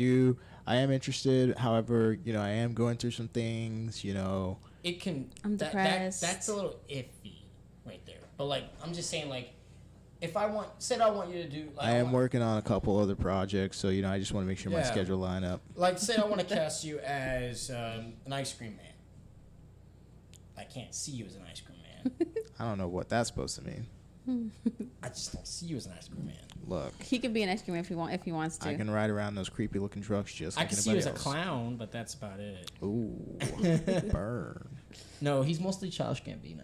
am interested. However, I am going through some things, It can. I'm depressed. That's a little iffy right there. But, like, I'm just saying, like, if I want you to do. Like, I am working on a couple other projects, so, I just want to make sure my schedule line up. Like, say I want to cast you as an ice cream man. I can't see you as an ice cream man. I don't know what that's supposed to mean. I just don't see you as an ice cream man. Look, He could be an ice cream if he wants to. I can ride around those creepy looking trucks just I like can see you as anybody a else. clown, but that's about it. Ooh, burn. No, he's mostly Childish Gambino.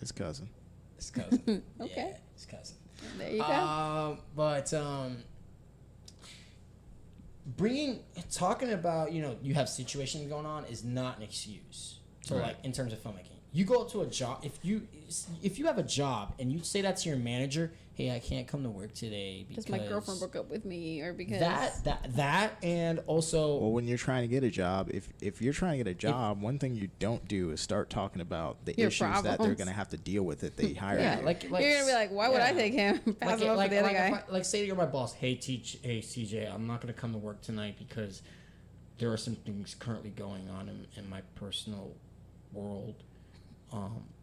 His cousin. His cousin. Okay. Yeah, his cousin. There you go. But talking about, you have situations going on is not an excuse to Right. like in terms of filmmaking. You go to a job, if you have a job and you say that to your manager, hey, I can't come to work today because my girlfriend broke up with me, or because that and also, Well, when you're trying to get a job, if you're trying to get a job, one thing you don't do is start talking about the Your issues that they're problems. going to have to deal with if they hire yeah, you. like you're gonna be like, why would I take him? Pass him up for the other guy. Like say you're my boss, hey CJ, I'm not gonna come to work tonight because there are some things currently going on in my personal world.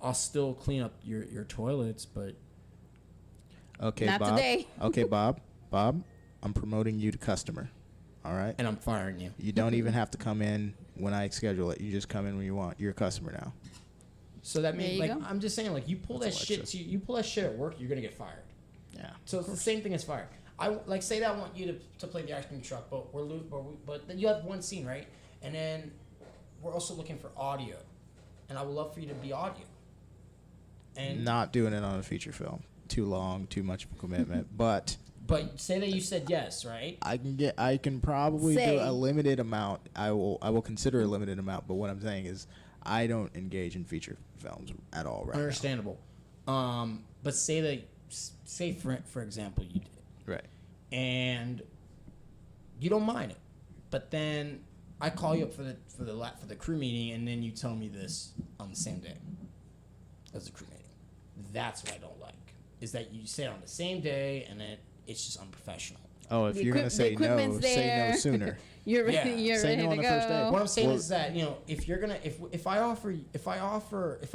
I'll still clean up your toilets, but Okay, Not Bob. today. Okay, Bob. Bob, I'm promoting you to customer. All right? and I'm firing you. You don't even have to come in when I schedule it. You just come in when you want. You're a customer now. So that There means, you like, go. I'm just saying, like, you pull that That's shit. Alexis. You pull that shit at work, you're gonna get fired. Yeah. So it's the same thing as fire. I like say that I want you to play the ice cream truck, but but then you have one scene, right? And then we're also looking for audio, and I would love for you to be audio. And Not doing it on a feature film. Too long, too much of a commitment. But say that you said yes, right? I can probably Say. do a limited amount. I will consider a limited amount, but what I'm saying is I don't engage in feature films at all right Understandable. But say for example you did, now. Right. and you don't mind it, but then I call you up for the crew meeting, and then you tell me this on the same day as the crew meeting. That's what I don't like. Is that you say it on the same day, and then it's just unprofessional. Oh, if you're going to say no, equipment's say there. no sooner. You're ready. Yeah. You're Say ready no to on go. the first day. What I'm saying Well- is that, if you're gonna if I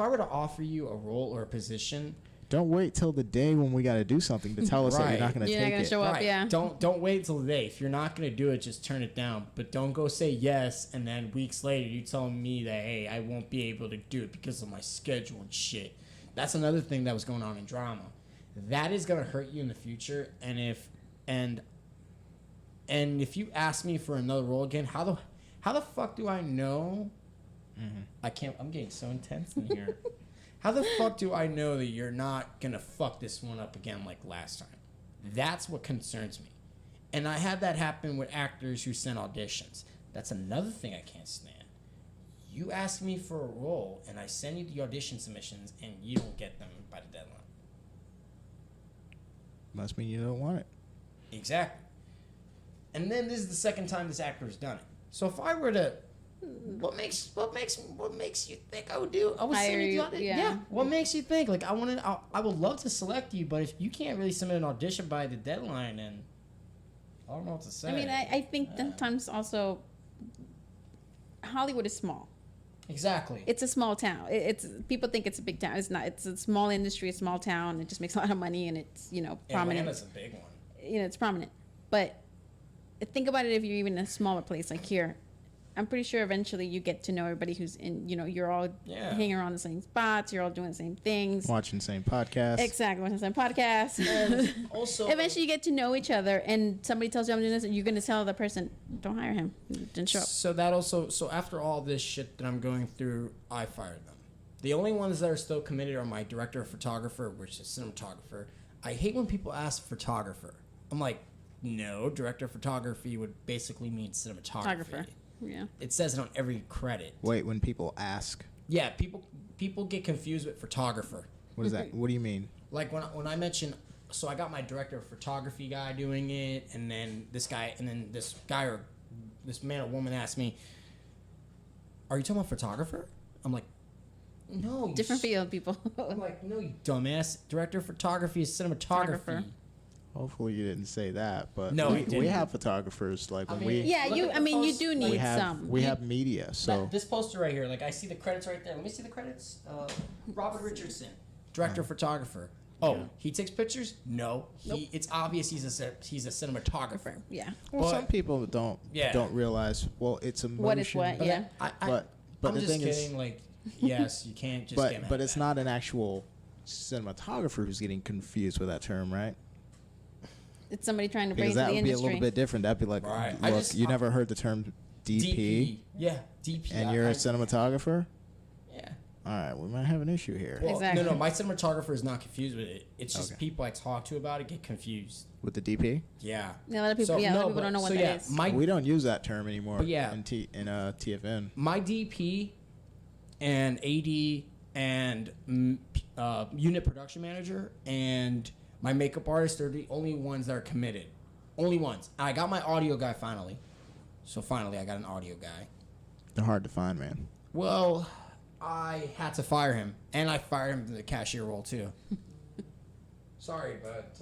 were to offer you a role or a position, Don't wait till the day when we got to do something to tell us that you're not going to You're not take gonna it. show up. Yeah. Don't wait till the day. If you're not gonna do it, just turn it down. But don't go say yes, and then weeks later you telling me that, hey, I won't be able to do it because of my schedule and shit. That's another thing that was going on in drama. That is gonna hurt you in the future. And if you ask me for another role again, how the fuck do I know? Mm-hmm. I'm getting so intense in here. How the fuck do I know that you're not gonna fuck this one up again like last time? That's what concerns me. And I had that happen with actors who sent auditions. That's another thing I can't stand. You ask me for a role, and I send you the audition submissions, and you don't get them by the deadline. Must mean you don't want it. Exactly. And then this is the second time this actor has done it. So if I were to, what makes you think I would do? I would Hire send you you, the audition. yeah. Yeah. What makes you think? Like I would love to select you, but if you can't really submit an audition by the deadline, then I don't know what to say. I mean, I think sometimes also Hollywood is small. Exactly. It's a small town. It's people think it's a big town. It's not. It's a small industry, a small town. It just makes a lot of money, and it's prominent. Atlanta's a big one. It's prominent. But think about it if you're even in a smaller place like here. I'm pretty sure eventually you get to know everybody who's in. You're all hanging around the same spots. You're all doing the same things. Watching the same podcast. Exactly, watching the same podcast. And also, eventually you get to know each other, and somebody tells you I'm doing this, and you're going to tell the person, don't hire him. Didn't show up. So after all this shit that I'm going through, I fired them. The only ones that are still committed are my director of photographer, which is cinematographer. I hate when people ask photographer. I'm like, no, director of photography would basically mean cinematography. Photographer. Yeah. It says it on every credit. Wait, when people ask. Yeah, people get confused with photographer. What is that? What do you mean? Like when I mention, so I got my director of photography guy doing it, and then this guy or this man or woman asked me, "Are you talking about photographer?" I'm like, "No, Different field, people." I'm like, "No, you dumbass. Director of photography is cinematography." Hopefully you didn't say that, but No, we have photographers like when we. Yeah, you do need we have, some. We have media, so. This poster right here, like I see the credits right there. Let me see the credits. Robert Richardson, director of photographer. Oh, he takes pictures? No, it's obvious he's a cinematographer. Yeah. Well, some people don't realize. Well, it's a motion. What is what? Yeah. But I'm the just thing kidding. is, Like, yes, you can't just. but it's not an actual cinematographer who's getting confused with that term, right? it's somebody trying to break Because into that the would be a industry. little bit different. That'd be like, Right. look, you never heard the term DP, Yeah, DP. and you're a cinematographer? Yeah. All right, we might have an issue here. Well, no, my cinematographer is not confused with it. It's just Okay. people I talk to about it get confused. With the DP? Yeah. Yeah, a lot of people. a lot of people don't know what that is. We don't use that term anymore. But yeah. in TFN. My DP and AD and unit production manager and my makeup artist are the only ones that are committed. Only ones. I got my audio guy finally. So finally I got an audio guy. They're hard to find, man. Well, I had to fire him. And I fired him to the cashier role too. Sorry, but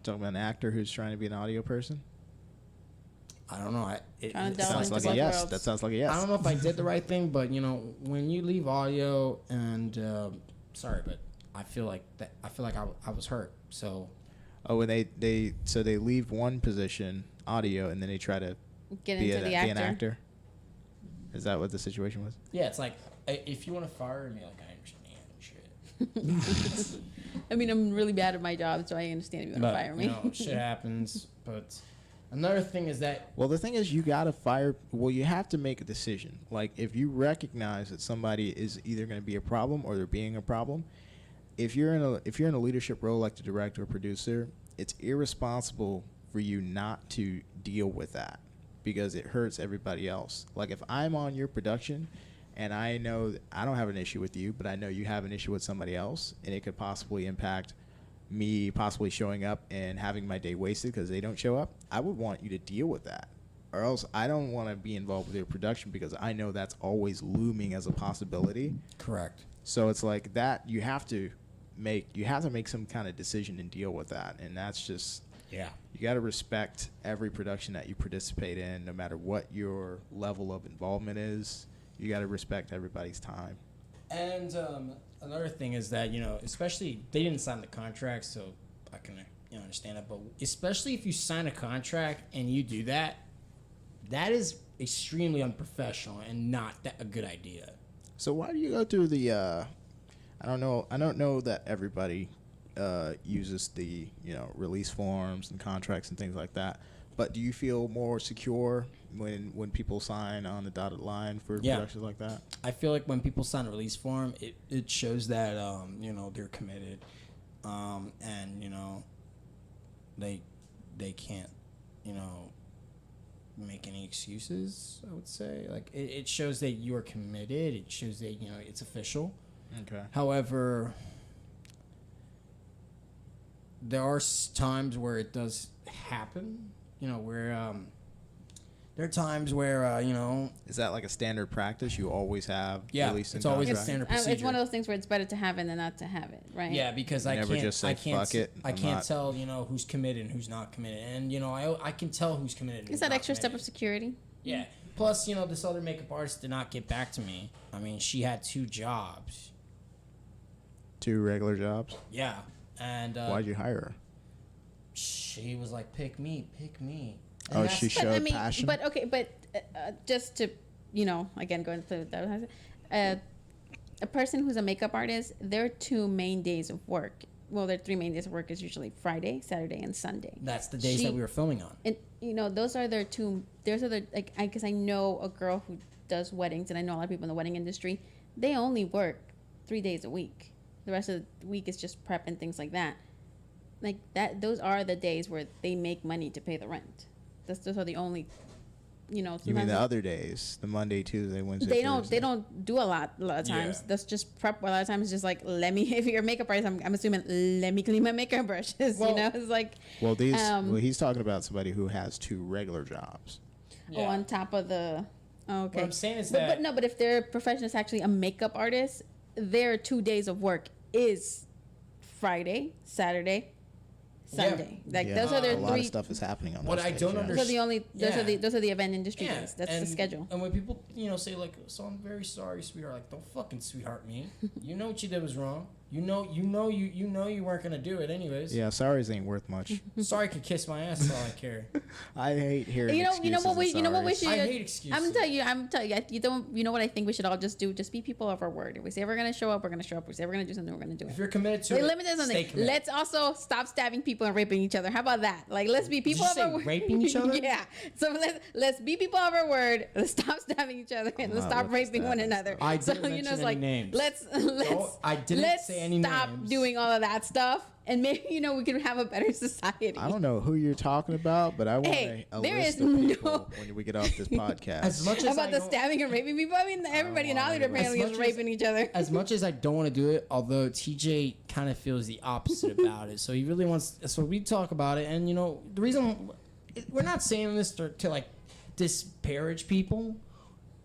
Talking about an actor who's trying to be an audio person? I don't know. It sounds like a yes. That sounds like a yes. I don't know if I did the right thing, but when you leave audio and sorry, but I feel like I was hurt. So when they leave one position, audio, and then they try to Get be into the an actor. actor. Is that what the situation was? yeah, it's like if you want to fire me, like I understand shit. I mean, I'm really bad at my job, so I understand if you want to fire me. Shit happens. But another thing is that Well, the thing is, you gotta fire. Well, you have to make a decision. Like, if you recognize that somebody is either going to be a problem or they're being a problem, if you're in a leadership role like the director or producer, it's irresponsible for you not to deal with that because it hurts everybody else. Like, if I'm on your production and I know that I don't have an issue with you, but I know you have an issue with somebody else, and it could possibly impact me possibly showing up and having my day wasted because they don't show up, I would want you to deal with that. Or else I don't want to be involved with your production because I know that's always looming as a possibility. Correct. So it's like that you have to make some kind of decision and deal with that. And that's just, yeah. You got to respect every production that you participate in, no matter what your level of involvement is. You got to respect everybody's time. And another thing is that, especially they didn't sign the contract, so I can understand that. But especially if you sign a contract and you do that, that is extremely unprofessional and not a good idea. So why do you go through the? I don't know that everybody uses the release forms and contracts and things like that. But do you feel more secure when people sign on the dotted line for productions like that? I feel like when people sign a release form, it shows that they're committed, and they can't make any excuses. I would say like it shows that you are committed. It shows that it's official. Okay. However, there are times where it does happen. Where there are times where is that like a standard practice you always have? It's always a standard procedure. It's one of those things where it's better to have it than not to have it, right? Yeah, because I can't tell who's committed and who's not committed, and I can tell who's committed. And It's that extra step of security. Yeah. Plus, this other makeup artist did not get back to me. I mean, she had 2 jobs. 2 regular jobs? Yeah, and why'd you hire her? She was like, pick me. And she showed passion. But just to, again, going to that, a person who's a makeup artist, their 2 main days of work. Well, their 3 main days of work is usually Friday, Saturday, and Sunday. That's the days that we were filming on. And those are their 2. There's other because I know a girl who does weddings, and I know a lot of people in the wedding industry. They only work 3 days a week. The rest of the week is just prep and things like that. Like that, those are the days where they make money to pay the rent. Those are the only, You mean the other days, the Monday, Tuesday, Wednesday? They don't do a lot of times. That's just prep. A lot of times it's just like, if you're a makeup artist, I'm assuming let me clean my makeup brushes. It's like. Well, he's talking about somebody who has 2 regular jobs. Yeah. Oh, on top of the. Oh, okay. What I'm saying is but if their profession is actually a makeup artist, their 2 days of work is Friday, Saturday, Sunday. Those are their 3. A lot of stuff is happening on those days. I don't understand. Those are the event industry days. That's the schedule. And when people say like, so I'm very sorry, sweetheart. Like, don't fucking sweetheart me. You know what you did was wrong. You know you weren't gonna do it anyways. Yeah, sorries ain't worth much. Sorry could kiss my ass. That's all I care. I hate hearing You know what we excuses. should. I hate excuses. I'm telling you. You know what I think we should all just do? Just be people of our word. If we say we're gonna show up, we're gonna show up. If we say we're gonna do something, we're gonna do it. If you're committed to Let me tell you stay something. committed. Let's also stop stabbing people and raping each other. How about that? Like, let's be people of our word. Raping each other? Yeah. So let's be people of our word. Let's stop stabbing each other and let's stop raping one another. I so didn't mention it's any like names. I didn't let's say any stop names. doing all of that stuff, and maybe we can have a better society. I don't know who you're talking about, but I want a there list is of people when we get off this podcast. As much as about the stabbing and raping people. I mean, everybody in Hollywood apparently is raping each other. As much as I don't want to do it, although TJ kind of feels the opposite about it, so he really wants. So we talk about it, and the reason we're not saying this to like disparage people.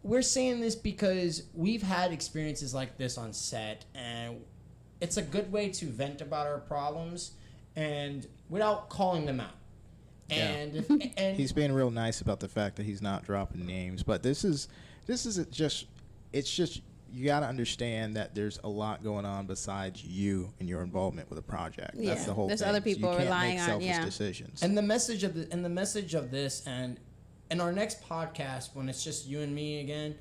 We're saying this because we've had experiences like this on set, and it's a good way to vent about our problems and without calling them out. And he's being real nice about the fact that he's not dropping names, but this is just you got to understand that there's a lot going on besides you and your involvement with a project. Yeah, that's the whole there's thing. other people you can't relying make on selfish decisions. And the message of this and in our next podcast, when it's just you and me again,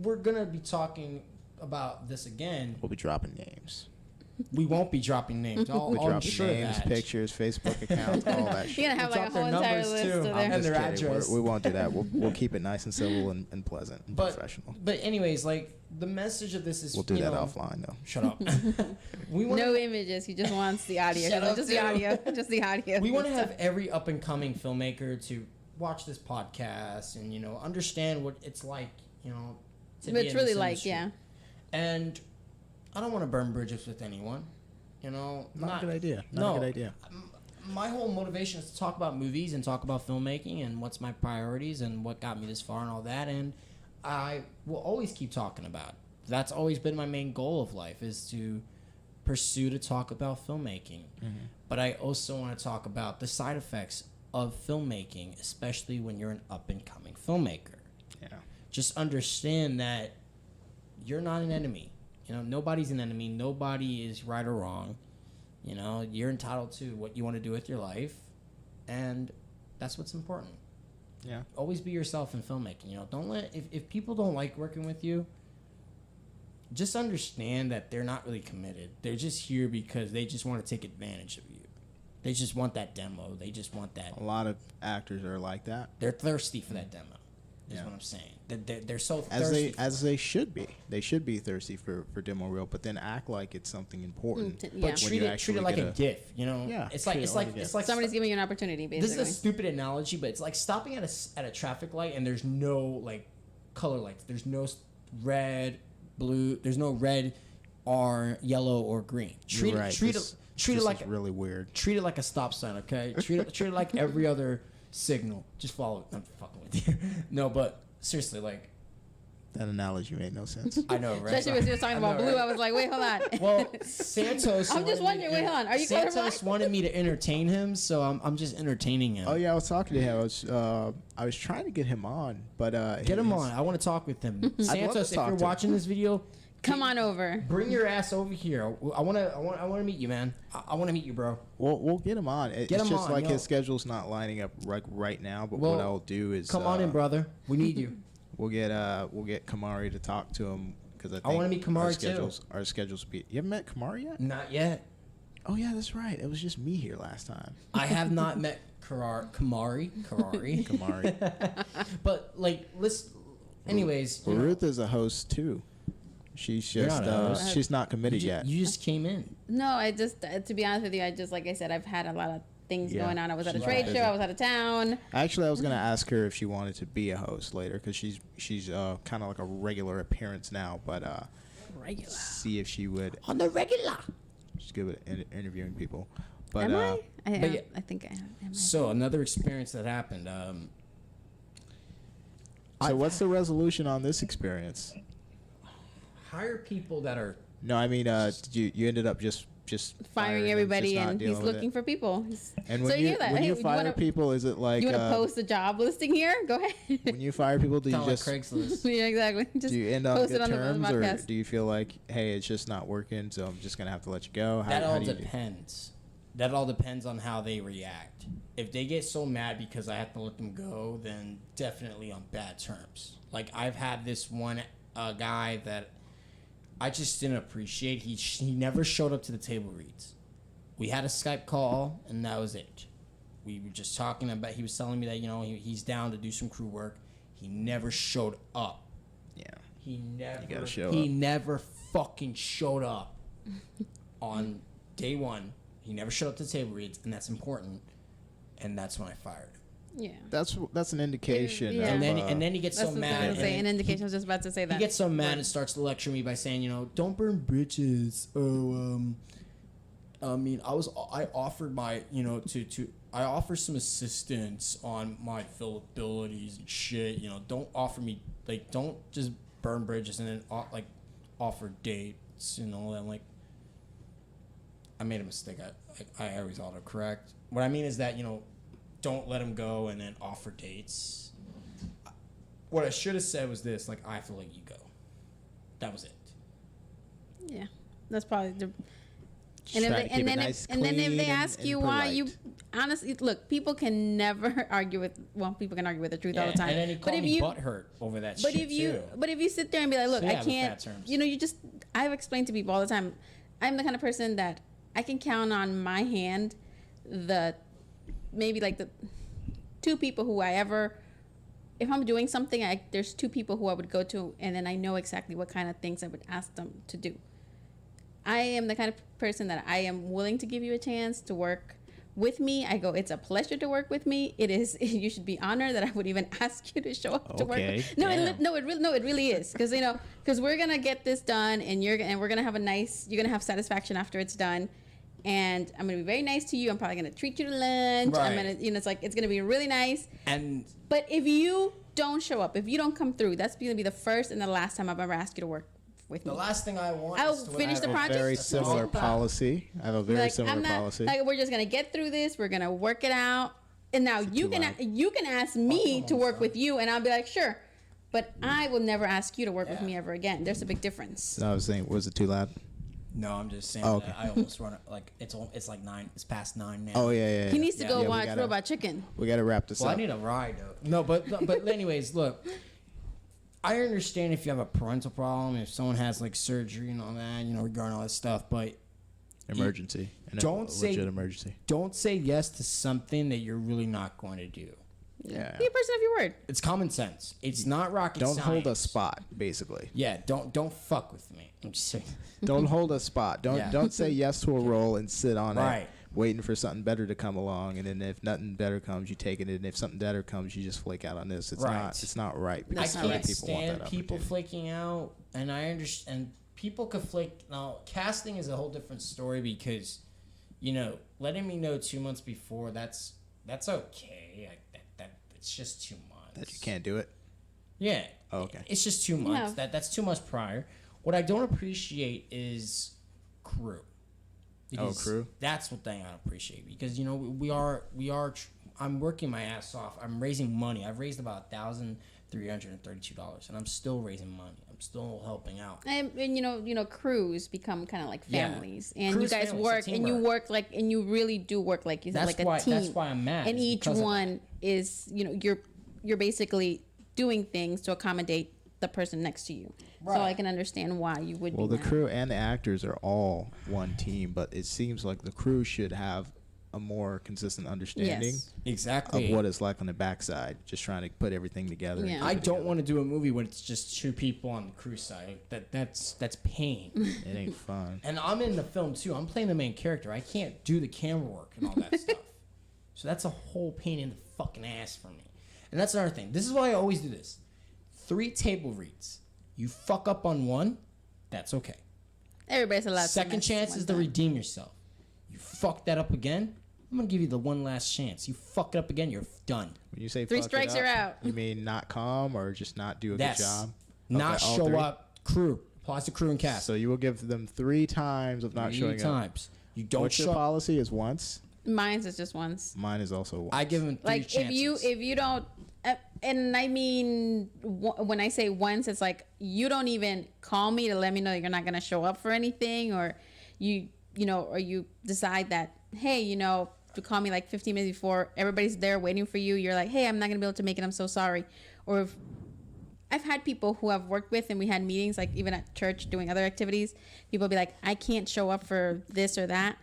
we're gonna be talking about this again. We'll be dropping names. We won't be dropping names. We'll be dropping names, pictures, Facebook accounts, all that shit. You're gonna have like a whole entire list of them. And their address. We won't do that. We'll keep it nice and civil and pleasant and professional. But anyways, like the message of this is we'll do that offline though. Shut up. No images. He just wants the audio. Just the audio. Just the audio. We want to have every up and coming filmmaker to watch this podcast and understand what it's like, to what be it's in really this like, industry. yeah. And I don't want to burn bridges with anyone, Not a good idea. Not a good idea. My whole motivation is to talk about movies and talk about filmmaking and what's my priorities and what got me this far and all that, and I will always keep talking about it. That's always been my main goal of life, is to pursue to talk about filmmaking. But I also want to talk about the side effects of filmmaking, especially when you're an up-and-coming filmmaker. Yeah. Just understand that you're not an enemy. Nobody's an enemy. Nobody is right or wrong. You're entitled to what you want to do with your life, and that's what's important. Yeah. Always be yourself in filmmaking. Don't let if people don't like working with you, just understand that they're not really committed. They're just here because they just want to take advantage of you. They just want that demo. They just want that. A lot of actors are like that. They're thirsty for that demo. Is what I'm saying. They're so thirsty. As they should be. They should be thirsty for demo reel, but then act like it's something important. But treat it like a gift. Yeah. It's like somebody's giving you an opportunity. Basically, this is a stupid analogy, but it's like stopping at a traffic light and there's no color lights. There's no red, blue. There's no red, or yellow or green. Treat it like really weird. Treat it like a stop sign, okay? Treat it like every other signal. Just follow it. I'm fucking with you. No, but seriously, like that analogy made no sense. I know, right? Especially when you were talking about blue, I was like, wait, hold on. Well, Santos. I'm just wondering. Wait, hold on. Are you Santos wanted me to entertain him, so I'm just entertaining him. Oh yeah, I was talking to him. I was trying to get him on, but get him on. I want to talk with him. Santos, if you're watching this video, come on over. Bring your ass over here. I want to meet you, man. I want to meet you, bro. We'll get him on. It's just like his schedule's not lining up right now. But what I'll do is come on in, brother. We need you. We'll get Kamari to talk to him because I want to meet Kamari too. Our schedules be. You haven't met Kamari yet? Not yet. Oh yeah, that's right. It was just me here last time. I have not met Kamari. But listen. Anyways, well, Ruth is a host too. She's just she's not committed yet. You just came in. No, I just to be honest with you, like I said, I've had a lot of things going on. I was at a trade show. I was out of town. Actually, I was gonna ask her if she wanted to be a host later because she's kind of like a regular appearance now. But regular. See if she would on the regular. She's good at interviewing people. But am I? I think I am. So another experience that happened. So what's the resolution on this experience? Hire people that are. No, I mean, you ended up just just firing them, everybody, just not and dealing he's with looking it? for people. And so when you, hear that. when Hey, you fire wanna, people, is it like you want to post a job listing here? Go ahead. when you fire people, do you Kinda like just Craigslist. Yeah, exactly. Just do you end up post good it on terms, the or podcast. do you feel like, hey, it's just not working, so I'm just gonna have to let you go? That all do you do? depends. That all depends on how they react. If they get so mad because I have to let them go, then definitely on bad terms. Like I've had this one guy that I just didn't appreciate. He never showed up to the table reads. We had a Skype call, and that was it. We were just talking about. He was telling me that he's down to do some crew work. He never showed up. Yeah. He never. You gotta show he up. never fucking showed up on day one. He never showed up to the table reads, and that's important. And that's when I fired him. Yeah. That's an indication. Yeah. Of, And then he gets so mad. An indication. I was just about to say that. He gets so mad and starts to lecture me by saying, don't burn bridges. I mean, I offered my, I offer some assistance on my fillabilities and shit. Don't offer me, don't just burn bridges and then offer dates. And I'm like, I made a mistake. I always autocorrect. What I mean is that, don't let him go and then offer dates. What I should have said was this, I have to let you go. That was it. Yeah, that's probably the. Just try to keep it nice, and then if clean, they ask and you why, polite. you honestly look. People can never argue with. Well, people can argue with the truth all the time. And then he called me butthurt over that shit too. But if you sit there and be like, look, So, yeah, I can't. with fat terms. You just. I've explained to people all the time. I'm the kind of person that I can count on my hand. Maybe the 2 people who I ever. If I'm doing something, there's 2 people who I would go to, and then I know exactly what kind of things I would ask them to do. I am the kind of person that I am willing to give you a chance to work with me. I go, it's a pleasure to work with me. It is. You should be honored that I would even ask you to show up to work. No, it really is, because we're gonna get this done, and we're gonna have you're gonna have satisfaction after it's done, and I'm gonna be very nice to you. I'm probably gonna treat you to lunch. Right. I'm gonna, it's gonna be really nice. And but if you don't show up, if you don't come through, that's gonna be the first and the last time I've ever asked you to work with me. The last thing I want I'll is to finish the I have project. a very similar policy. I have a very similar I'm not, policy. we're just gonna get through this. We're gonna work it out. And now you can ask me to work with you, and I'll be like, sure. But I will never ask you to work with me ever again. There's a big difference. No, I was saying, was it too loud? No, I'm just saying Oh, okay. that I almost run it it's like 9. It's past 9 now. Oh yeah. He needs to go Yeah, watch Robot Chicken. We gotta wrap this Well, up. I need a ride though. No, but anyways, look. I understand if you have a parental problem, if someone has surgery and all that, regarding all that stuff, but Emergency. Legit emergency. Don't say yes to something that you're really not going to do. Yeah. Be a person of your word. It's common sense. It's not rocket science. Don't hold a spot, basically. Yeah, don't fuck with me. I'm just saying. Don't hold a spot. Don't say yes to a role and sit on it, waiting for something better to come along. And then if nothing better comes, you take it. And if something better comes, you just flake out on this. It's not right. I can't stand people flaking out, and I understand. People could flake. Now, casting is a whole different story because, letting me know 2 months before, that's okay. It's just 2 months. That you can't do it? Yeah. Oh, okay. It's just 2 months. Yeah. That's 2 months prior. What I don't appreciate is crew. Because crew? That's what thing I don't appreciate because I'm working my ass off. I'm raising money. I've raised about $1,332, and I'm still raising money. I'm still helping out. And crews become kind of like families, and Crews, you guys families, work, and you work and you really do work like you said, like a team. That's why I'm mad. And each one is, you're basically doing things to accommodate the person next to you. Right. So I can understand why you would. Well, the crew and the actors are all one team, but it seems like the crew should have a more consistent understanding exactly of what it's like on the backside, just trying to put everything together. Yeah. I don't want to do a movie when it's just 2 people on the crew side. That's pain. It ain't fun. And I'm in the film too. I'm playing the main character. I can't do the camera work and all that stuff. So that's a whole pain in the fucking ass for me. And that's another thing. This is why I always do this. 3 table reads. You fuck up on one, that's okay. Everybody's allowed. Second chance is to redeem yourself. You fuck that up again, I'm gonna give you the one last chance. You fuck it up again, you're done. When you say 3 fuck strikes, it up, you're out. You mean not calm or just not do a good job? Not Okay, all show 3? up. Crew applies to crew and cast. So you will give them 3 times of not showing up. 3 times. You don't What's your show. policy? Is once. Mine's is just once. Mine is also once. I give him 3 Like chances. if you don't, and I mean when I say once, it's like you don't even call me to let me know you're not gonna show up for anything, or you know, or you decide that, hey, you know, to call me like 15 minutes before everybody's there waiting for you. You're like, hey, I'm not gonna be able to make it. I'm so sorry. Or if I've had people who I've worked with and we had meetings, like even at church doing other activities, people be like, I can't show up for this or that,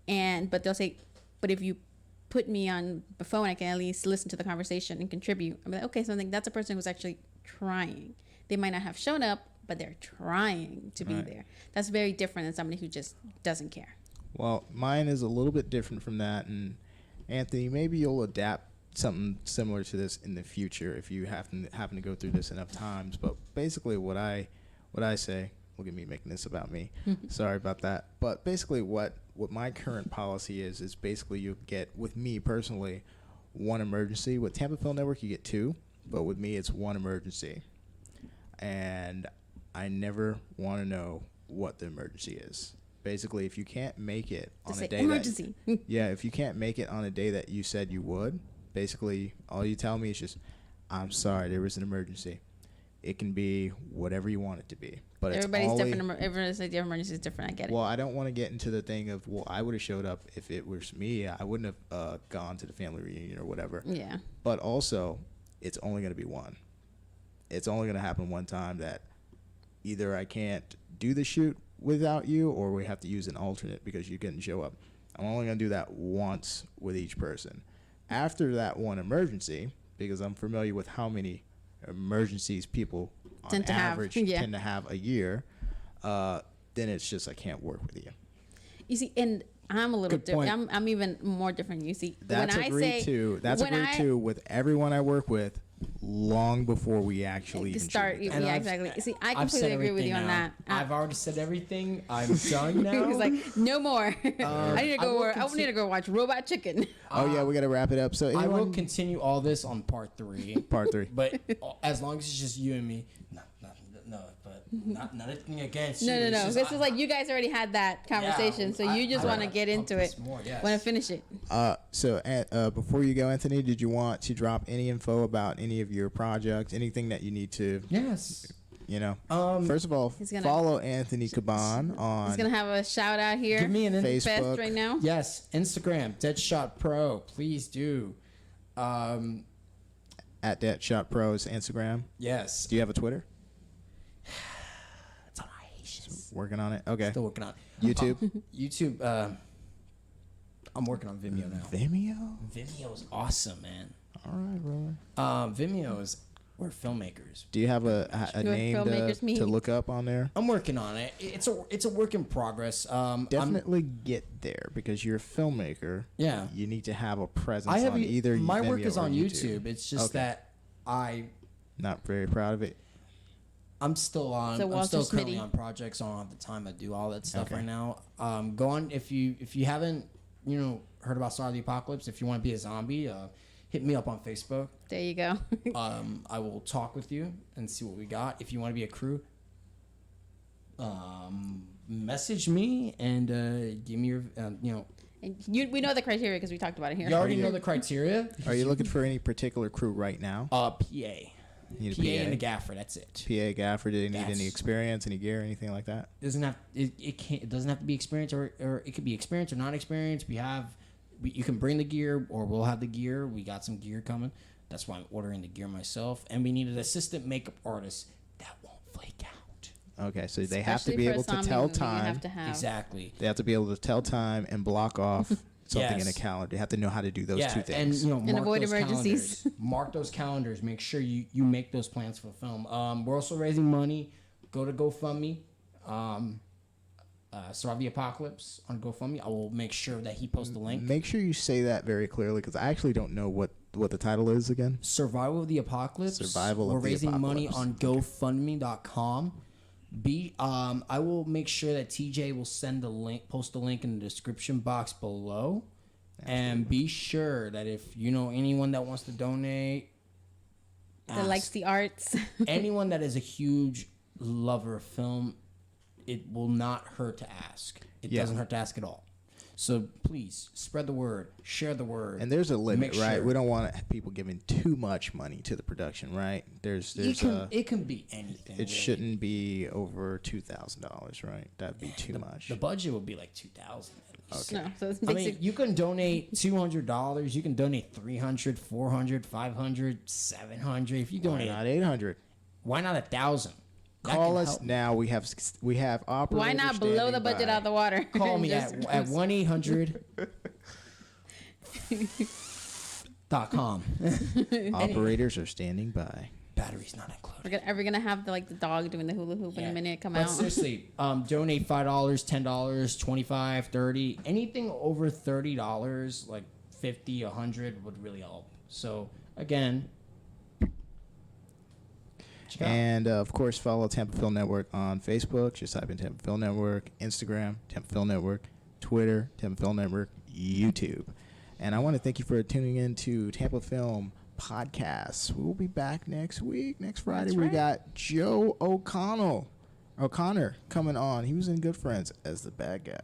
but they'll say, but if you put me on the phone, I can at least listen to the conversation and contribute. I'm like, okay, so I think that's a person who's actually trying. They might not have shown up, but they're trying to be there. That's very different than somebody who just doesn't care. Well, mine is a little bit different from that, and Anthony, maybe you'll adapt something similar to this in the future if you happen to go through this enough times. But basically, what I say, look at me making this about me. Sorry about that. But basically, what my current policy is basically you get, with me personally, 1 emergency. With Tampa Film Network, you get 2, but with me, it's 1 emergency, and I never want to know what the emergency is. Basically, if you can't make it on a day emergency. if you can't make it on a day that you said you would, basically all you tell me is just, I'm sorry, there was an emergency. It can be whatever you want it to be, but Everybody's different. Everybody's like, the emergency is different. I get it. Well, I don't want to get into the thing of, well, I would have showed up if it was me. I wouldn't have gone to the family reunion or whatever. Yeah. But also, it's only going to be one. It's only going to happen one time that either I can't do the shoot without you, or we have to use an alternate because you couldn't show up. I'm only going to do that once with each person. After that 1 emergency, because I'm familiar with how many emergencies people on average tend to have a year, then it's just, I can't work with you. You see, and I'm a little different. I'm even more different. You see, That's agreed to with everyone I work with long before we actually even start. Yeah, exactly. See, I completely agree with you on that. I've already said everything. I'm done now. He's like, no more. I need to go watch Robot Chicken. Oh yeah, we got to wrap it up. So I will continue all this on part 3. Part 3. But as long as it's just you and me, nothing against you. No. This is like you guys already had that conversation, so you just want to get into it. Want to finish it. So before you go, Anthony, did you want to drop any info about any of your projects, anything that you need to? Yes. You know, first of all, follow Anthony Caban on. He's gonna have a shout out here. Give me an Facebook right now. Yes, Instagram, Deadshot Pro. Please do. At Deadshot Pro's Instagram. Yes. Do you have a Twitter? It's on hiatus. Working on it. Okay. Still working on it. YouTube. YouTube. I'm working on Vimeo now. Vimeo. Vimeo is awesome, man. All right, brother. Vimeo is. We're filmmakers. Do you have a name to look up on there? I'm working on it. It's a work in progress. Definitely get there because you're a filmmaker. Yeah. You need to have a presence on either my Vimeo work is on YouTube. It's just that I not very proud of it. I'm still currently on projects. I don't have the time to do all that stuff right now. Go on if you haven't heard about Star of the Apocalypse. If you want to be a zombie, hit me up on Facebook. There you go. I will talk with you and see what we got. If you want to be a crew, message me and give me your, we know the criteria because we talked about it here. You already know the criteria. Are you looking for any particular crew right now? PA. Need a PA and a gaffer. That's it. PA gaffer. Do they need any experience, any gear, anything like that? It doesn't have to be experience, or it could be experience or not experience. You can bring the gear, or we'll have the gear. We got some gear coming. That's why I'm ordering the gear myself. And we need an assistant makeup artist that won't flake out. Okay, so they have to be able to tell time. Exactly. They have to be able to tell time and block off something in a calendar. They have to know how to do those two things. And avoid emergencies. Mark those calendars. Make sure you make those plans for film. We're also raising money. Go to GoFundMe. Survive the Apocalypse on GoFundMe. I will make sure that he posts the link. Make sure you say that very clearly because I actually don't know what the title is again. Survival of the Apocalypse. We're raising money on GoFundMe.com. I will make sure that TJ will send the link, post the link in the description box below. Absolutely. And be sure that if you know anyone that wants to donate, that likes the arts, anyone that is a huge lover of film, it will not hurt to ask. It doesn't hurt to ask at all. So please spread the word, share the word. And there's a limit, Make right? sure. We don't want people giving too much money to the production, right? It can be anything. It really. shouldn't be over $2,000, right? That'd be too much. The budget would be like $2,000. Okay. No, so it's I basic. mean, you can donate $200. You can donate $300, $400, $500, $700. If you donate, Why not 800? Why not 1,000? Call us now. We have operators. Why not blow the standing budget by. out the water? Call me Just- at 1-800. .com. Operators are standing by. Batteries not included. Are we gonna have the dog doing the hula hoop in a minute come But out? seriously, donate $5, $10, $25, $30, anything over $30, like $50, $100 would really help. So again, And of course, follow Tampa Film Network on Facebook. Just type in Tampa Film Network, Instagram, Tampa Film Network, Twitter, Tampa Film Network, YouTube. And I want to thank you for tuning in to Tampa Film Podcasts. We'll be back next week. Next Friday, That's we right. got Joe O'Connor coming on. He was in Good Friends as the bad guy.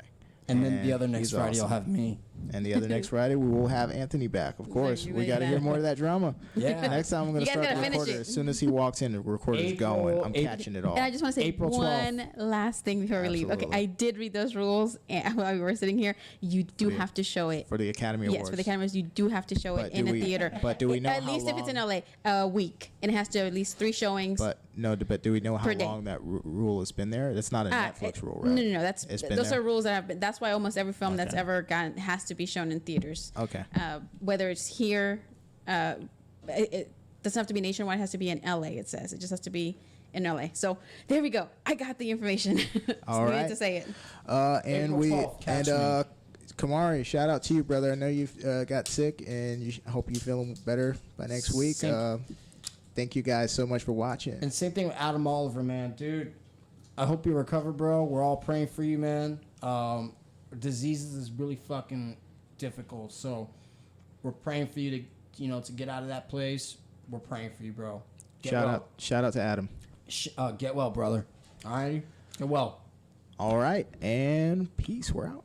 and then the other he's next Friday, awesome. I'll have me. And the other next Friday, we will have Anthony back. Of course, you we ready got to for hear that? more of that drama. Yeah. Next time, I'm going You to guys start the gotta finish recorder. it. As soon as he walks in, the recorder's going. I'm April- catching it all. And I just want to say April 12th. one last thing before we leave. Okay, Absolutely. I did read those rules and while we were sitting here. You do have to show it. For the Academy Awards. Yes, for the cameras, you do have to show But it in do a we- theater. but do we know at how least if it's in long? LA, a week, and it has to have at least 3 showings. But do we know how Per day. long that rule has been there? That's not a Netflix rule, right? No. That's It's been those there? are rules that have been. That's why almost every film that's Okay. ever gotten has to be shown in theaters. Okay. Whether it's here, it doesn't have to be nationwide. It has to be in LA. It says it just has to be in LA. So there we go. I got the information. All Needed right. to say it. And April we 12th, catch Kamari, shout out to you, brother. I know you got sick, and I hope you're feeling better by next week. Thank you guys so much for watching. And same thing with Adam Oliver, man. Dude, I hope you recover, bro. We're all praying for you, man. Diseases is really fucking difficult. So we're praying for you to get out of that place. We're praying for you, bro. Shout out to Adam. Get well, brother. All right? Get well. All right, and peace. We're out.